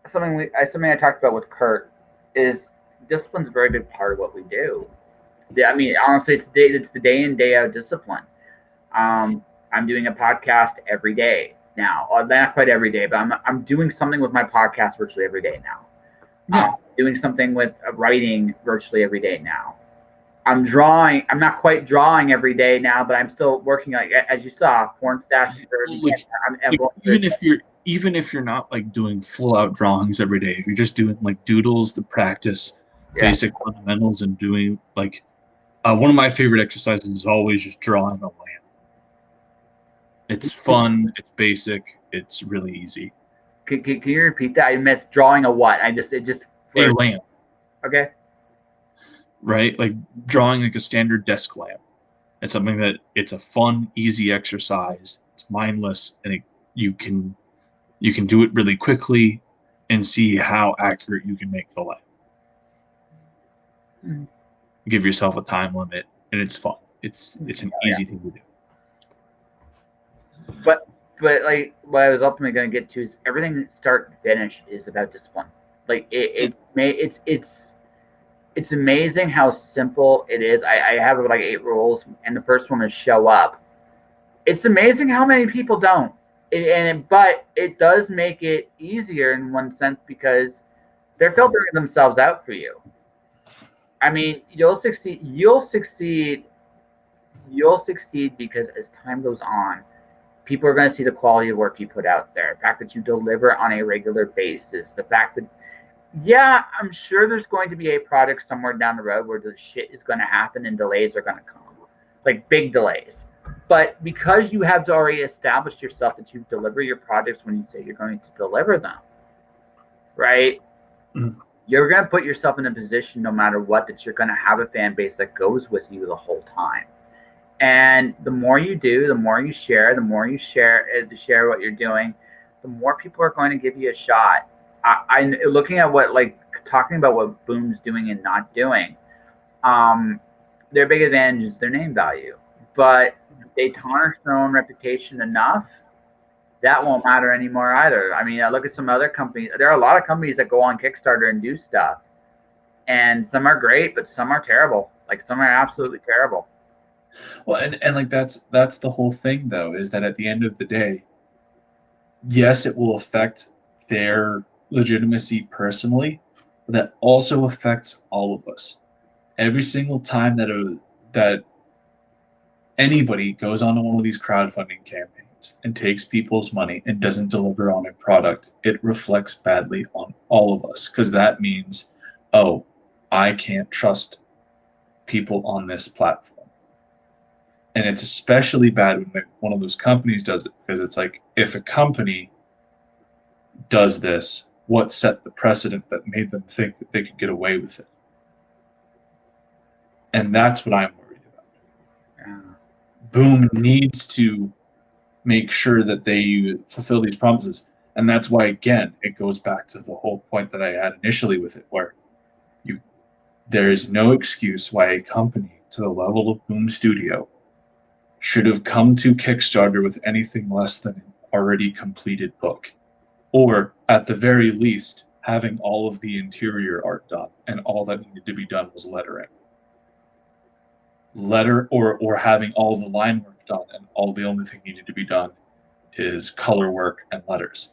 something I talked about with Kurt is discipline's a very big part of what we do. I mean, honestly, it's the day in day out discipline. I'm doing a podcast every day now. Not quite every day, but I'm doing something with my podcast virtually every day now. Doing something with writing virtually every day now. I'm drawing. I'm not quite drawing every day now, but I'm still working. Like as you saw, porn stash. Even if you're not like doing full out drawings every day, if you're just doing like doodles to practice basic fundamentals and doing like one of my favorite exercises is always just drawing a lamp. It's fun. It's basic. It's really easy. Can you repeat that? I missed drawing a what? A lamp. Okay. Right, like drawing like a standard desk lamp. It's something that it's a fun, easy exercise. It's mindless, and you can do it really quickly and see how accurate you can make the lamp. Give yourself a time limit, and it's fun. It's an easy thing to do. But like what I was ultimately going to get to is everything start to finish is about discipline. Like it's amazing how simple it is. I have like 8 rules, and the first one is show up. It's amazing how many people don't. But it does make it easier in one sense because they're filtering themselves out for you. I mean, you'll succeed because as time goes on, people are going to see the quality of work you put out there. The fact that you deliver on a regular basis. The fact that, I'm sure there's going to be a product somewhere down the road where the shit is going to happen and delays are going to come. Like big delays. But because you have already established yourself that you deliver your projects when you say you're going to deliver them, right? You're going to put yourself in a position no matter what that you're going to have a fan base that goes with you the whole time. And the more you do, the more you share what you're doing, the more people are going to give you a shot. I looking at talking about what Boom's doing and not doing, their big advantage is their name value. But they tarnish their own reputation enough, that won't matter anymore either. I mean, I look at some other companies. There are a lot of companies that go on Kickstarter and do stuff. And some are great, but some are terrible. Like some are absolutely terrible. Well, and like that's the whole thing though, is that at the end of the day, yes, it will affect their legitimacy personally, but that also affects all of us. Every single time that anybody goes on to one of these crowdfunding campaigns companies and takes people's money and doesn't deliver on a product, it reflects badly on all of us, because that means, oh, I can't trust people on this platform. And it's especially bad when one of those companies does it, because it's like, if a company does this, what set the precedent that made them think that they could get away with it? And that's what I'm worried about. Yeah. Boom needs to make sure that they fulfill these promises. And that's why, again, it goes back to the whole point that I had initially with it, where there is no excuse why a company to the level of Boom Studio should have come to Kickstarter with anything less than an already completed book. Or, at the very least, having all of the interior art done, and all that needed to be done was lettering. Or having all the line work done, and all the only thing needed to be done is color work and letters.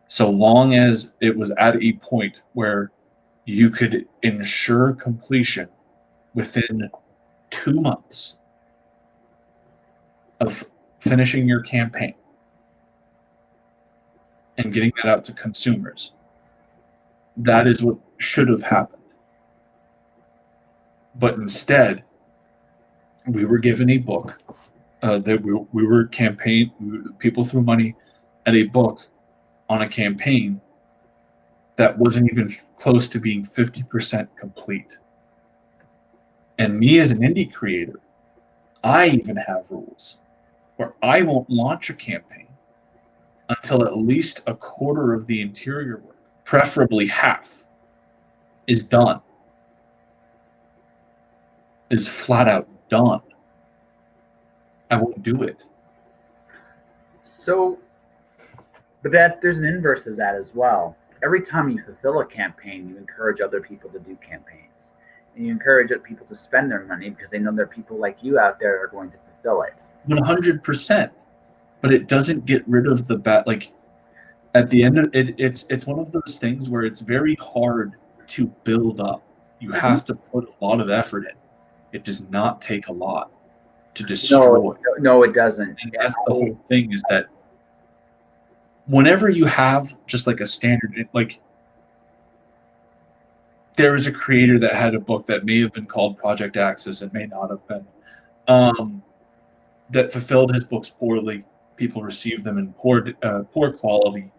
So long as it was at a point where you could ensure completion within 2 months of finishing your campaign and getting that out to consumers, that is what should have happened. But instead, we were given a book that we were people threw money at a book on a campaign that wasn't even close to being 50% complete. And me as an indie creator, I even have rules where I won't launch a campaign until at least a quarter of the interior work, preferably half, is done. Is flat out done. I won't do it. So, but there's an inverse of that as well. Every time you fulfill a campaign, you encourage other people to do campaigns. And you encourage other people to spend their money because they know there are people like you out there are going to fulfill it. 100%. But it doesn't get rid of the bad. Like, at the end of it, it's one of those things where it's very hard to build up. You have to put a lot of effort in. It does not take a lot to destroy. No, it doesn't. And that's the whole thing, is that whenever you have just like a standard, like, there was a creator that had a book that may have been called Project Axis, it may not have been, that fulfilled his books poorly. People received them in poor quality,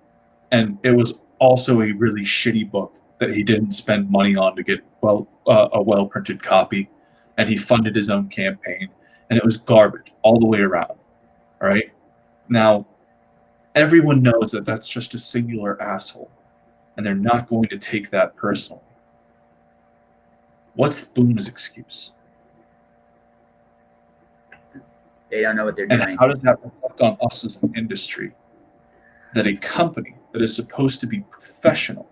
and it was also a really shitty book that he didn't spend money on to get a well-printed copy, and he funded his own campaign, and it was garbage all the way around. All right, now everyone knows that that's just a singular asshole, and they're not going to take that personally. What's Boom's excuse? They don't know what they're doing. And how does that reflect on us as an industry? That a company that is supposed to be professional,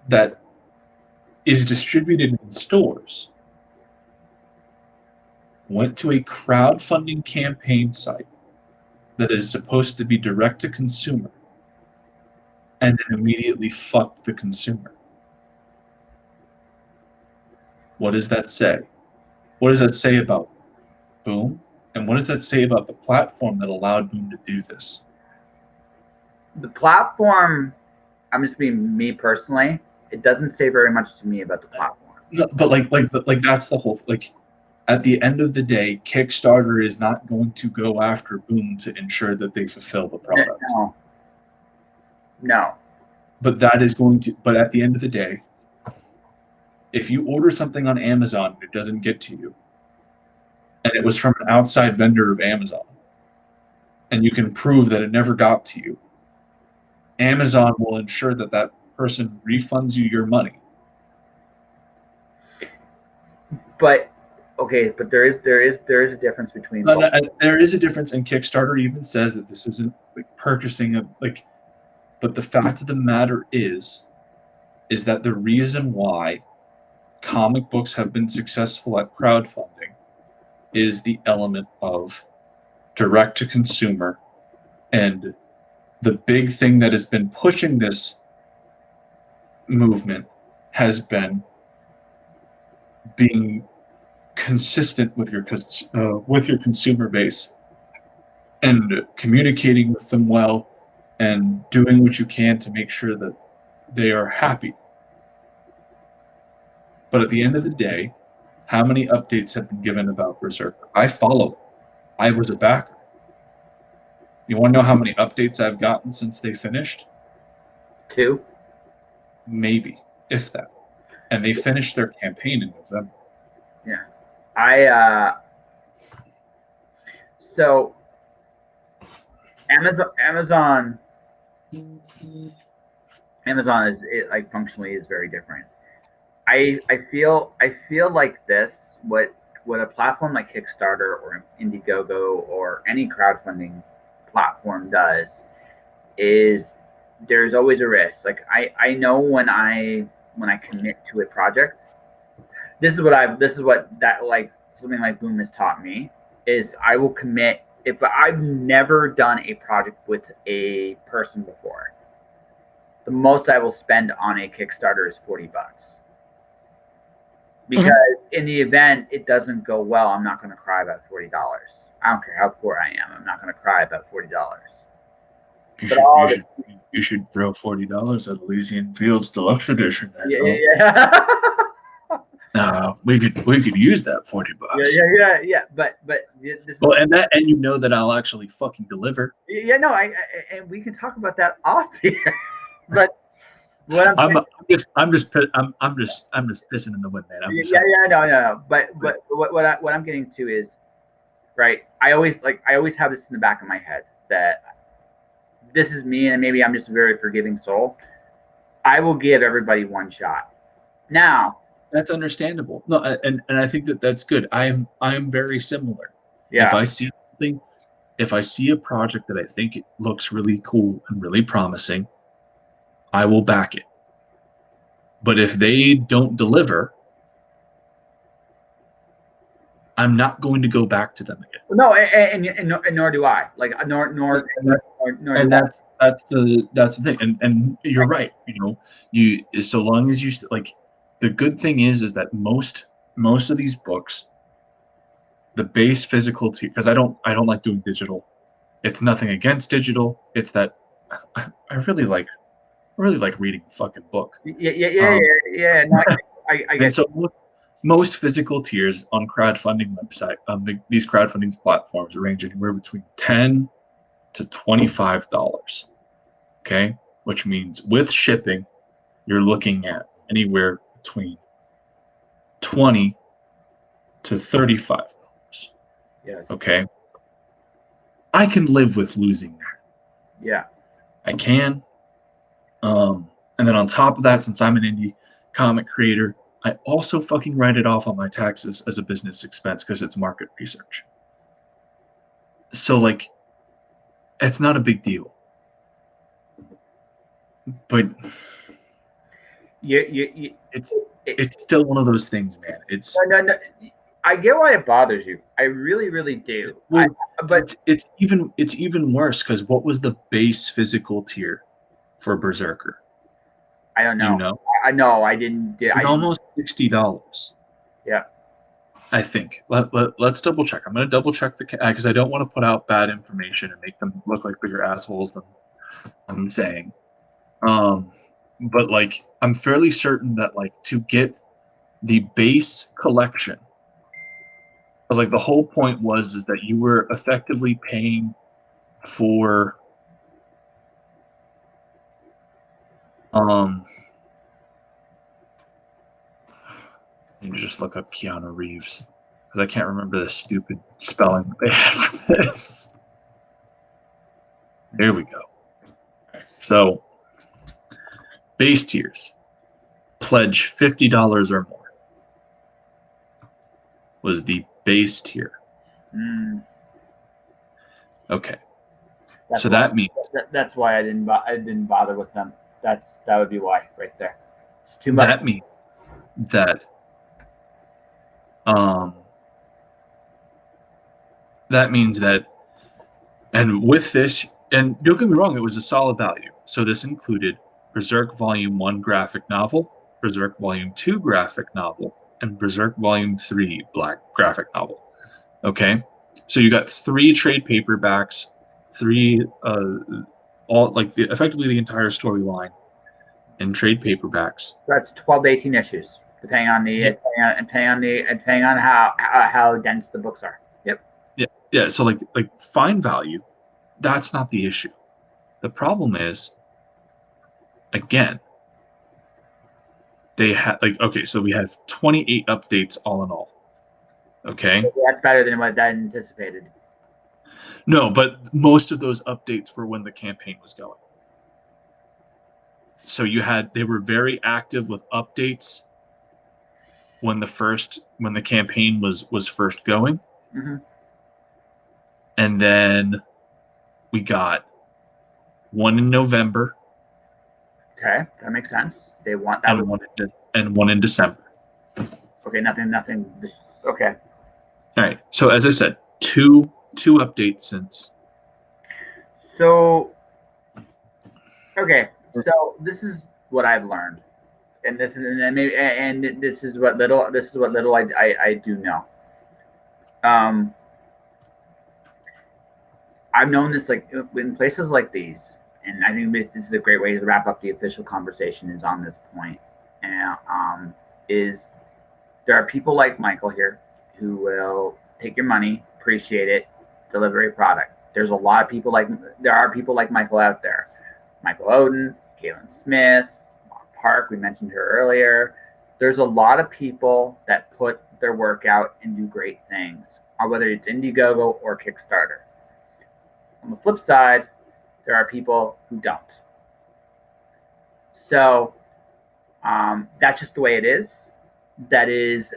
that is distributed in stores, went to a crowdfunding campaign site that is supposed to be direct to consumer, and then immediately fucked the consumer. What does that say? What does that say about Boom? And what does that say about the platform that allowed Boom to do this? The platform, I'm just being me personally, it doesn't say very much to me about the platform. No, but like that's the whole, like, at the end of the day, Kickstarter is not going to go after Boom to ensure that they fulfill the product. No. But that is going to, but at the end of the day, if you order something on Amazon and it doesn't get to you, and it was from an outside vendor of Amazon, and you can prove that it never got to you, Amazon will ensure that that person refunds you your money. But okay, but there is a difference between both. There is a difference, and Kickstarter even says that this isn't like purchasing a like. But the fact of the matter is that the reason why comic books have been successful at crowdfunding is the element of direct to consumer, and the big thing that has been pushing this movement has been being consistent with your consumer base and communicating with them well and doing what you can to make sure that they are happy. But at the end of the day, how many updates have been given about Berserker? I follow it. I was a backer. You want to know how many updates I've gotten since they finished? 2. Maybe, if that. And they finished their campaign in November. Yeah. So Amazon is like functionally is very different. I feel like what a platform like Kickstarter or Indiegogo or any crowdfunding platform does is there's always a risk. Like I know when I commit to a project, this is what that like something like Boom has taught me is I will commit if I've never done a project with a person before. The most I will spend on a Kickstarter is $40. Because in the event it doesn't go well, I'm not going to cry about $40. I don't care how poor I am. I'm not going to cry about $40. You should throw $40 at Elysian Fields Deluxe Edition. Yeah. We could use that $40. Yeah. But this well, and you know that I'll actually fucking deliver. Yeah, no, and we can talk about that off here. But what I'm just pissing in the wind, man. No. But what I'm getting to is, right. I always have this in the back of my head that this is me, and maybe I'm just a very forgiving soul. I will give everybody one shot. Now, that's understandable. No, and I think that's good. I'm very similar. Yeah. If I see a project that I think it looks really cool and really promising, I will back it. But if they don't deliver, I'm not going to go back to them again. No, and nor do I. Like that's the thing. And you're right. So long as you like, the good thing is that most of these books, the base physical tier, because I don't like doing digital. It's nothing against digital. It's that I really like reading a fucking book. Yeah. No, I guess. So most physical tiers on crowdfunding website, these crowdfunding platforms range anywhere between $10 to $25. Okay, which means with shipping, you're looking at anywhere between $20 to $35. Yes. Okay. I can live with losing that. Yeah. I can. And then on top of that, since I'm an indie comic creator, I also fucking write it off on my taxes as a business expense because it's market research. So like, it's not a big deal. But it's still one of those things, man. It's no. I get why it bothers you. I really, really do. Well, but it's even worse because what was the base physical tier for Berserker? I don't know. Do you know? I know. I didn't. Almost $60. Yeah. I think. Let's double check. I'm going to double check because I don't want to put out bad information and make them look like bigger assholes than I'm saying. But like, I'm fairly certain that like to get the base collection, because like the whole point is that you were effectively paying for you can just look up Keanu Reeves because I can't remember the stupid spelling they had for this. There we go. So base tiers, pledge $50 or more was the base tier. Okay. That means that's why I didn't bother with them. That would be why right there. It's too much. That means that and with this, and don't get me wrong, it was a solid value. So this included Berserk Volume 1 graphic novel, Berserk Volume 2 graphic novel, and Berserk Volume 3 black graphic novel. Okay, so you got 3 trade paperbacks all like effectively the entire storyline in trade paperbacks. That's 12 to 18 issues, depending on how dense the books are. Yep. Yeah. So like fine value, that's not the issue. The problem is, again, they had so we have 28 updates all in all. Okay. That's better than what I anticipated. No, but most of those updates were when the campaign was going. So they were very active with updates when the campaign was first going. Mm-hmm. And then we got one in November. Okay, that makes sense. They want that. And one in December. Okay, nothing. Okay. All right. So as I said, two updates since. So, okay. So this is what I've learned, and this is what little I do know. I've known this like in places like these, and I think this is a great way to wrap up the official conversation. Is on this point, and is there are people like Michael here who will take your money, appreciate it, deliver a product. There are people like Michael out there, Michael Oden, Kaylin Smith, Mark Park. We mentioned her earlier. There's a lot of people that put their work out and do great things, whether it's Indiegogo or Kickstarter. On the flip side, there are people who don't. So that's just the way it is. That is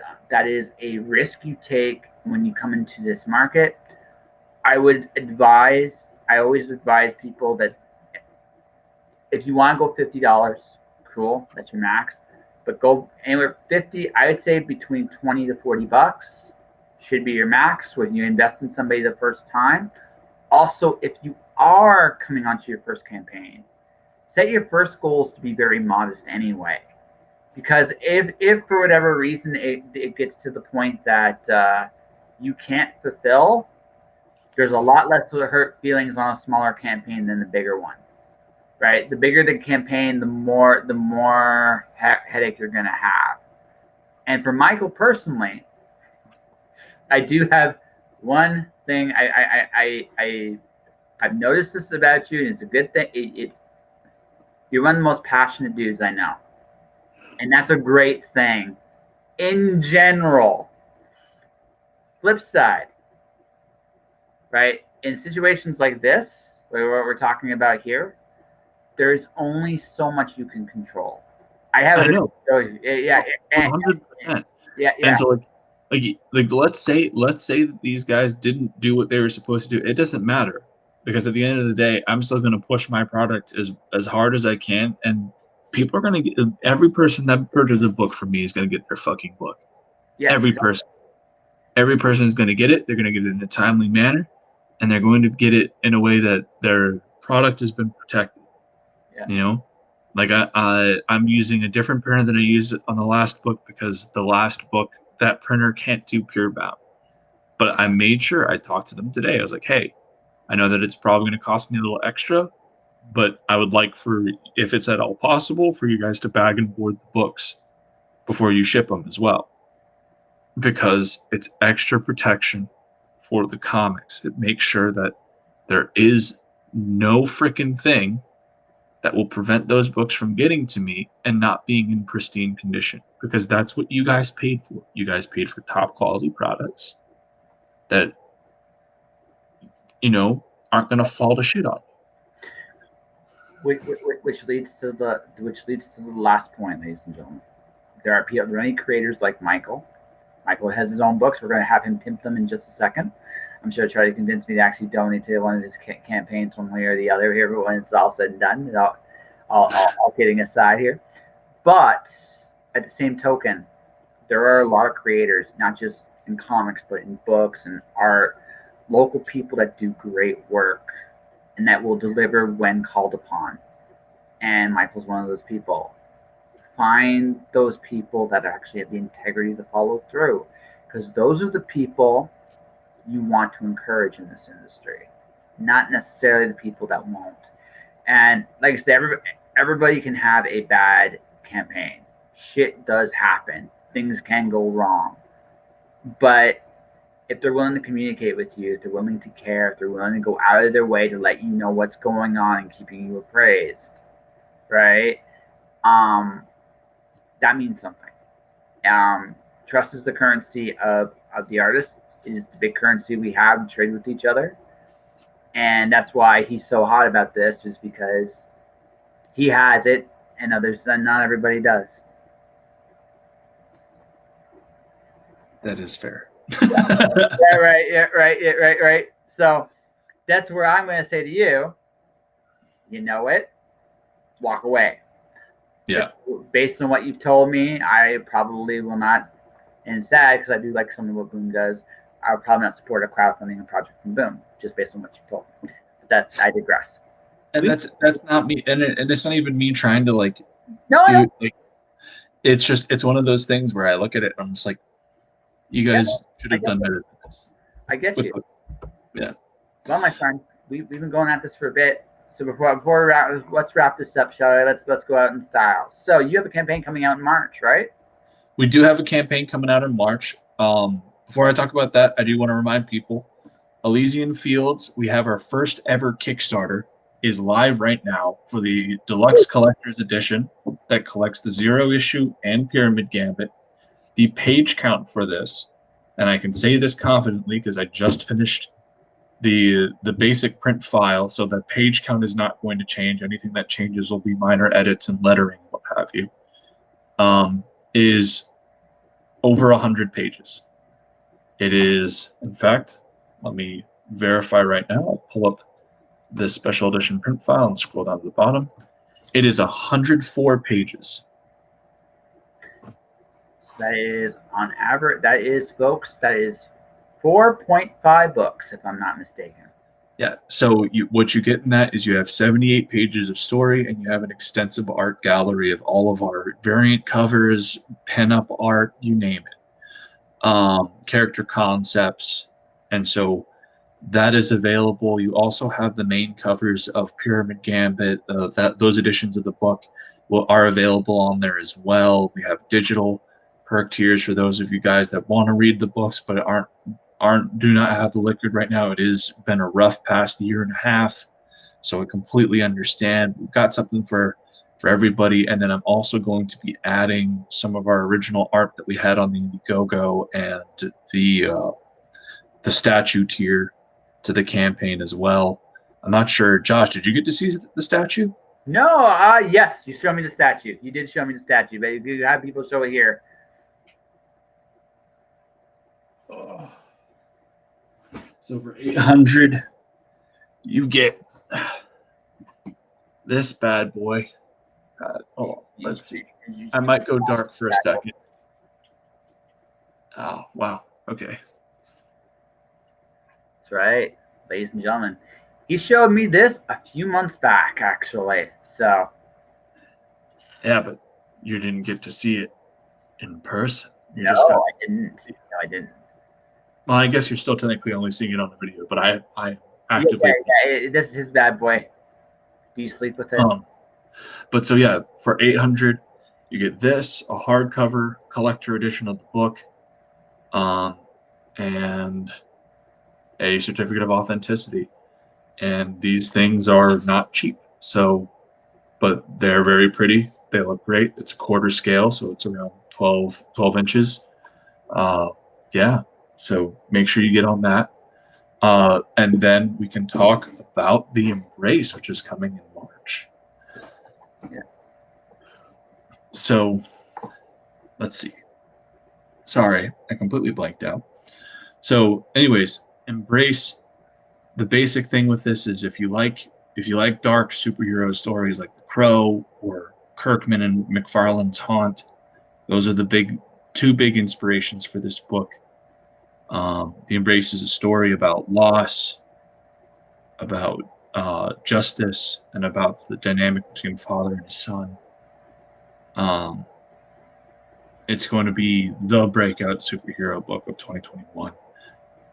a risk you take when you come into this market. I always advise people that if you want to go $50, cool, that's your max. But go anywhere 50. I would say between 20 to 40 bucks should be your max when you invest in somebody the first time. Also, if you are coming onto your first campaign, set your first goals to be very modest anyway. Because if for whatever reason it gets to the point that you can't fulfill, there's a lot less of hurt feelings on a smaller campaign than the bigger one, right? The bigger the campaign, the more headache you're going to have. And for Michael personally, I do have one thing I've noticed this about you, and it's a good thing. You're one of the most passionate dudes I know. And that's a great thing in general. Flip side, right? In situations like this, what we're talking about here, there's only so much you can control. I know. Yeah. 100%. Yeah. And so like let's say that these guys didn't do what they were supposed to do. It doesn't matter, because at the end of the day, I'm still going to push my product as hard as I can, and people are going to get, every person that purchased a book from me is going to get their fucking book. Yeah, every person is going to get it. They're going to get it in a timely manner, and they're going to get it in a way that their product has been protected. Yeah. You know, like I'm using a different printer than I used on the last book, because the last book, that printer can't do pure bound. But I made sure, I talked to them today. I was like, hey, I know that it's probably going to cost me a little extra, but I would like if it's at all possible, for you guys to bag and board the books before you ship them as well. Because it's extra protection for the comics. It makes sure that there is no freaking thing that will prevent those books from getting to me and not being in pristine condition. Because that's what you guys paid for. You guys paid for top quality products that, aren't going to fall to shit on. Which leads to the last point, ladies and gentlemen. There are many creators like Michael. Michael has his own books. We're going to have him pimp them in just a second. I'm sure he'll try to convince me to actually donate to one of his campaigns one way or the other here, but when it's all said and done, all kidding aside here. But at the same token, there are a lot of creators, not just in comics, but in books and art, local people that do great work and that will deliver when called upon. And Michael's one of those people. Find those people that actually have the integrity to follow through, because those are the people you want to encourage in this industry. not necessarily the people that won't. And like I said, everybody can have a bad campaign. Shit does happen. Things can go wrong. But if they're willing to communicate with you, if they're willing to care, if they're willing to go out of their way to let you know what's going on and keeping you appraised, right? That means something. Trust is the currency of the artist. It is the big currency we have to trade with each other. And that's why he's so hot about this, is because he has it and others, not everybody does. That is fair. Yeah, right. Yeah, right. Yeah, right. Right. So that's where I'm going to say to you, you know it, walk away. Yeah. Based on what you've told me, I probably will not, and it's sad because I do like some of what Boom does. I'll probably not support a crowdfunding project from Boom, just based on what you've told me. But that, I digress. And that's not me, and it's not even me trying to like No, do like. It's just, it's one of those things where I look at it and I'm just like, you guys should have done better than this. I get you. Yeah. Well, my friend, we've been going at this for a bit. So before we wrap, let's wrap this up, shall we? Let's go out in style. So you have a campaign coming out in March, right? We do have a campaign coming out in March. Before I talk about that, I do want to remind people, Elysian Fields, we have our first ever Kickstarter, is live right now for the Deluxe Collector's Edition that collects the Zero Issue and Pyramid Gambit. The page count for this, and I can say this confidently because I just finished the basic print file, so that page count is not going to change. Anything that changes will be minor edits and lettering, what have you. Is over 100 pages. It is, in fact, let me verify right now. I'll pull up this special edition print file and scroll down to the bottom. It is 104 pages. That is on average. That is, folks, that is 4.5 books, if I'm not mistaken. Yeah. So what you get in that is you have 78 pages of story, and you have an extensive art gallery of all of our variant covers, pen-up art, you name it, character concepts, and so that is available. You also have the main covers of Pyramid Gambit. Those editions of the book are available on there as well. We have digital perk tiers for those of you guys that want to read the books but do not have the liquid right now. It has been a rough past year and a half, so I completely understand. We've got something for everybody, and then I'm also going to be adding some of our original art that we had on the Indiegogo and the statue tier to the campaign as well. I'm not sure, Josh, did you get to see the statue? No, yes, you showed me the statue. You did show me the statue, but you have people show it here. Oh. So for 800, you get this bad boy. Let's see. I might go dark for a second. Oh, wow. Okay. That's right, ladies and gentlemen. He showed me this a few months back, actually. So. Yeah, but you didn't get to see it in person. No, I didn't. No, I didn't. Well, I guess you're still technically only seeing it on the video, but I actively. Yeah, this is his bad boy. Do you sleep with it? But so yeah, for 800, you get this, a hardcover collector edition of the book, and a certificate of authenticity. And these things are not cheap. So, but they're very pretty. They look great. It's a quarter scale, so it's around 12 inches. Yeah. So make sure you get on that. And then we can talk about the Embrace, which is coming in March. Yeah. So let's see. Sorry, I completely blanked out. So anyways, Embrace, the basic thing with this is if you like dark superhero stories like The Crow or Kirkman and McFarlane's Haunt, those are the two big inspirations for this book. The Embrace is a story about loss, about justice, and about the dynamic between father and his son. It's going to be the breakout superhero book of 2021.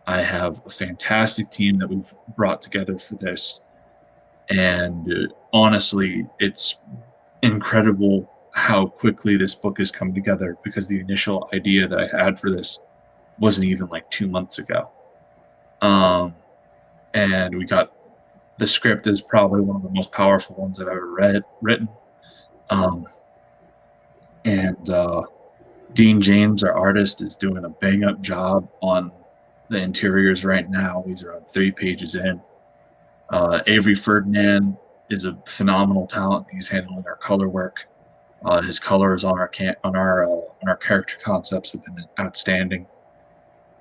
I have a fantastic team that we've brought together for this. And honestly, it's incredible how quickly this book has come together, because the initial idea that I had for this wasn't even like 2 months ago. And we got the script is probably one of the most powerful ones I've ever written. Um, and Dean James, our artist, is doing a bang up job on the interiors right now. He's around 3 pages in. Avery Ferdinand is a phenomenal talent. He's handling our color work. His colors on our character concepts have been outstanding.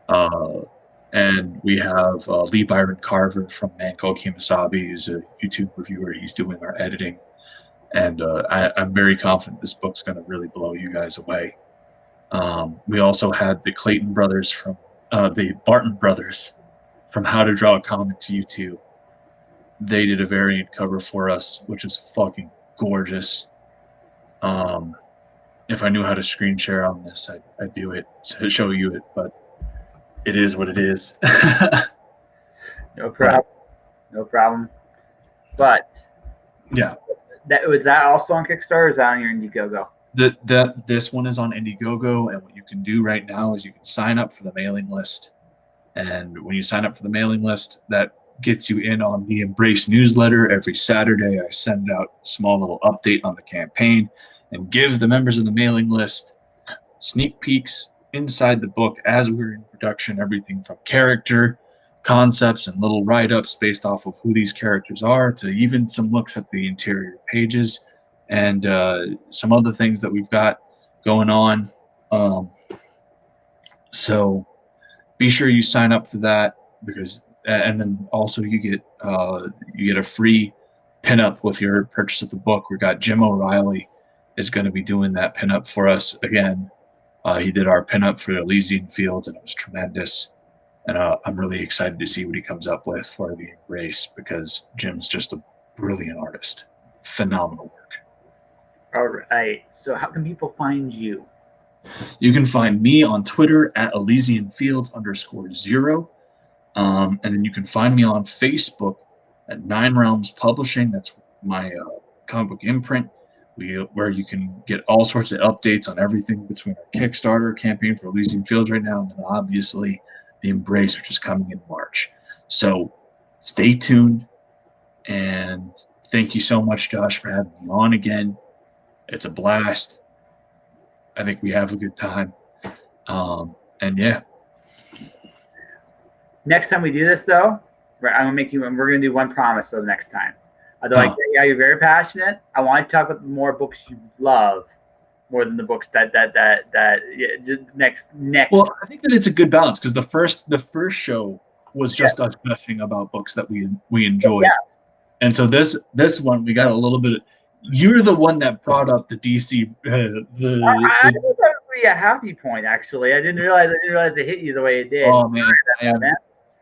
And we have Lee Byron Carver from Man Called Kemosabe, who's a YouTube reviewer. He's doing our editing. And I'm very confident this book's going to really blow you guys away. We also had the Clayton brothers from the Barton brothers from How to Draw Comics YouTube. They did a variant cover for us, which is fucking gorgeous. If I knew how to screen share on this, I'd do it to show you it, but it is what it is. No problem. No problem. But yeah, was that also on Kickstarter, or is that on your Indiegogo? This one is on Indiegogo, and what you can do right now is you can sign up for the mailing list. And when you sign up for the mailing list, that gets you in on the Embrace newsletter. Every Saturday, I send out a small little update on the campaign and give the members of the mailing list sneak peeks inside the book as we're in production, everything from character concepts and little write-ups based off of who these characters are, to even some looks at the interior pages and some other things that we've got going on. So be sure you sign up for that, because and then also you get a free pinup with your purchase of the book. We got Jim O'Reilly is going to be doing that pinup for us again. He did our pinup for Elysian Fields, and it was tremendous. And I'm really excited to see what he comes up with for the Embrace, because Jim's just a brilliant artist. Phenomenal work. All right. So how can people find you? You can find me on Twitter at Elysian Fields _0. And then you can find me on Facebook at 9 Realms Publishing. That's my comic book imprint, where you can get all sorts of updates on everything between our Kickstarter campaign for Elysian Fields right now, and then obviously the Embrace, which is coming in March. So stay tuned, and thank you so much, Josh, for having me on again. It's a blast. I think we have a good time. And yeah. Next time we do this, though, we're gonna do one promise. So next time, although yeah, you're very passionate. I want to talk about more books you love, more than the books that next. Well, I think that it's a good balance, because the first show was just us gushing about books that we enjoyed, and so this one we got a little bit. You're the one that brought up the DC. I think that would be a happy point. Actually, I didn't realize it hit you the way it did. Oh man,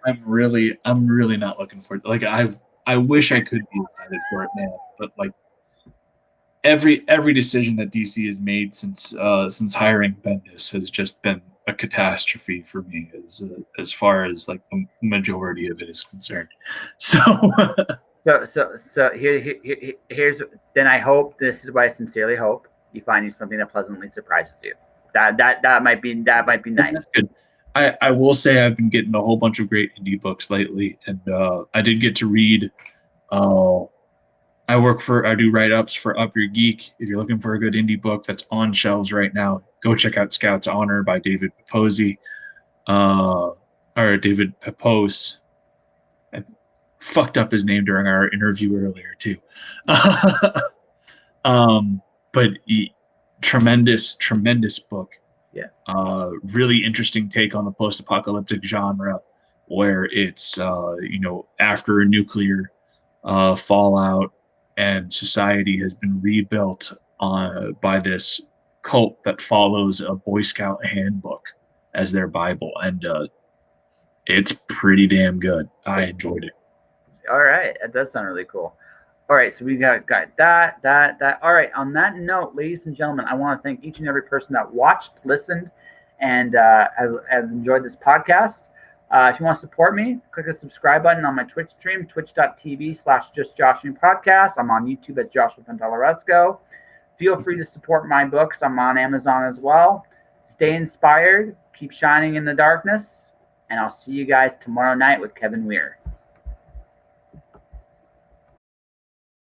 I'm really not looking for it. Like I wish I could be excited for it, man. But like every decision that DC has made since hiring Bendis has just been a catastrophe for me, as far as like the majority of it is concerned. So. So here's then. I hope, this is what I sincerely hope, you find you something that pleasantly surprises you. That might be nice. That's good. I will say I've been getting a whole bunch of great indie books lately, and I did get to read. I do write-ups for Up Your Geek. If you're looking for a good indie book that's on shelves right now, go check out Scout's Honor by David Pepose. Or David Pepose. I fucked up his name during our interview earlier too. But tremendous book. Yeah. Really interesting take on the post-apocalyptic genre, where it's after a nuclear fallout and society has been rebuilt by this cult that follows a Boy Scout handbook as their Bible, and it's pretty damn good. I enjoyed it. All right, that does sound really cool. All right, so we got that. All right, on that note, ladies and gentlemen, I want to thank each and every person that watched, listened, and have enjoyed this podcast. If you want to support me, click the subscribe button on my Twitch stream, twitch.tv/justjoshuapodcast. I'm on YouTube as Joshua Pantellaresco. Feel free to support my books. I'm on Amazon as well. Stay inspired. Keep shining in the darkness. And I'll see you guys tomorrow night with Kevin Weir.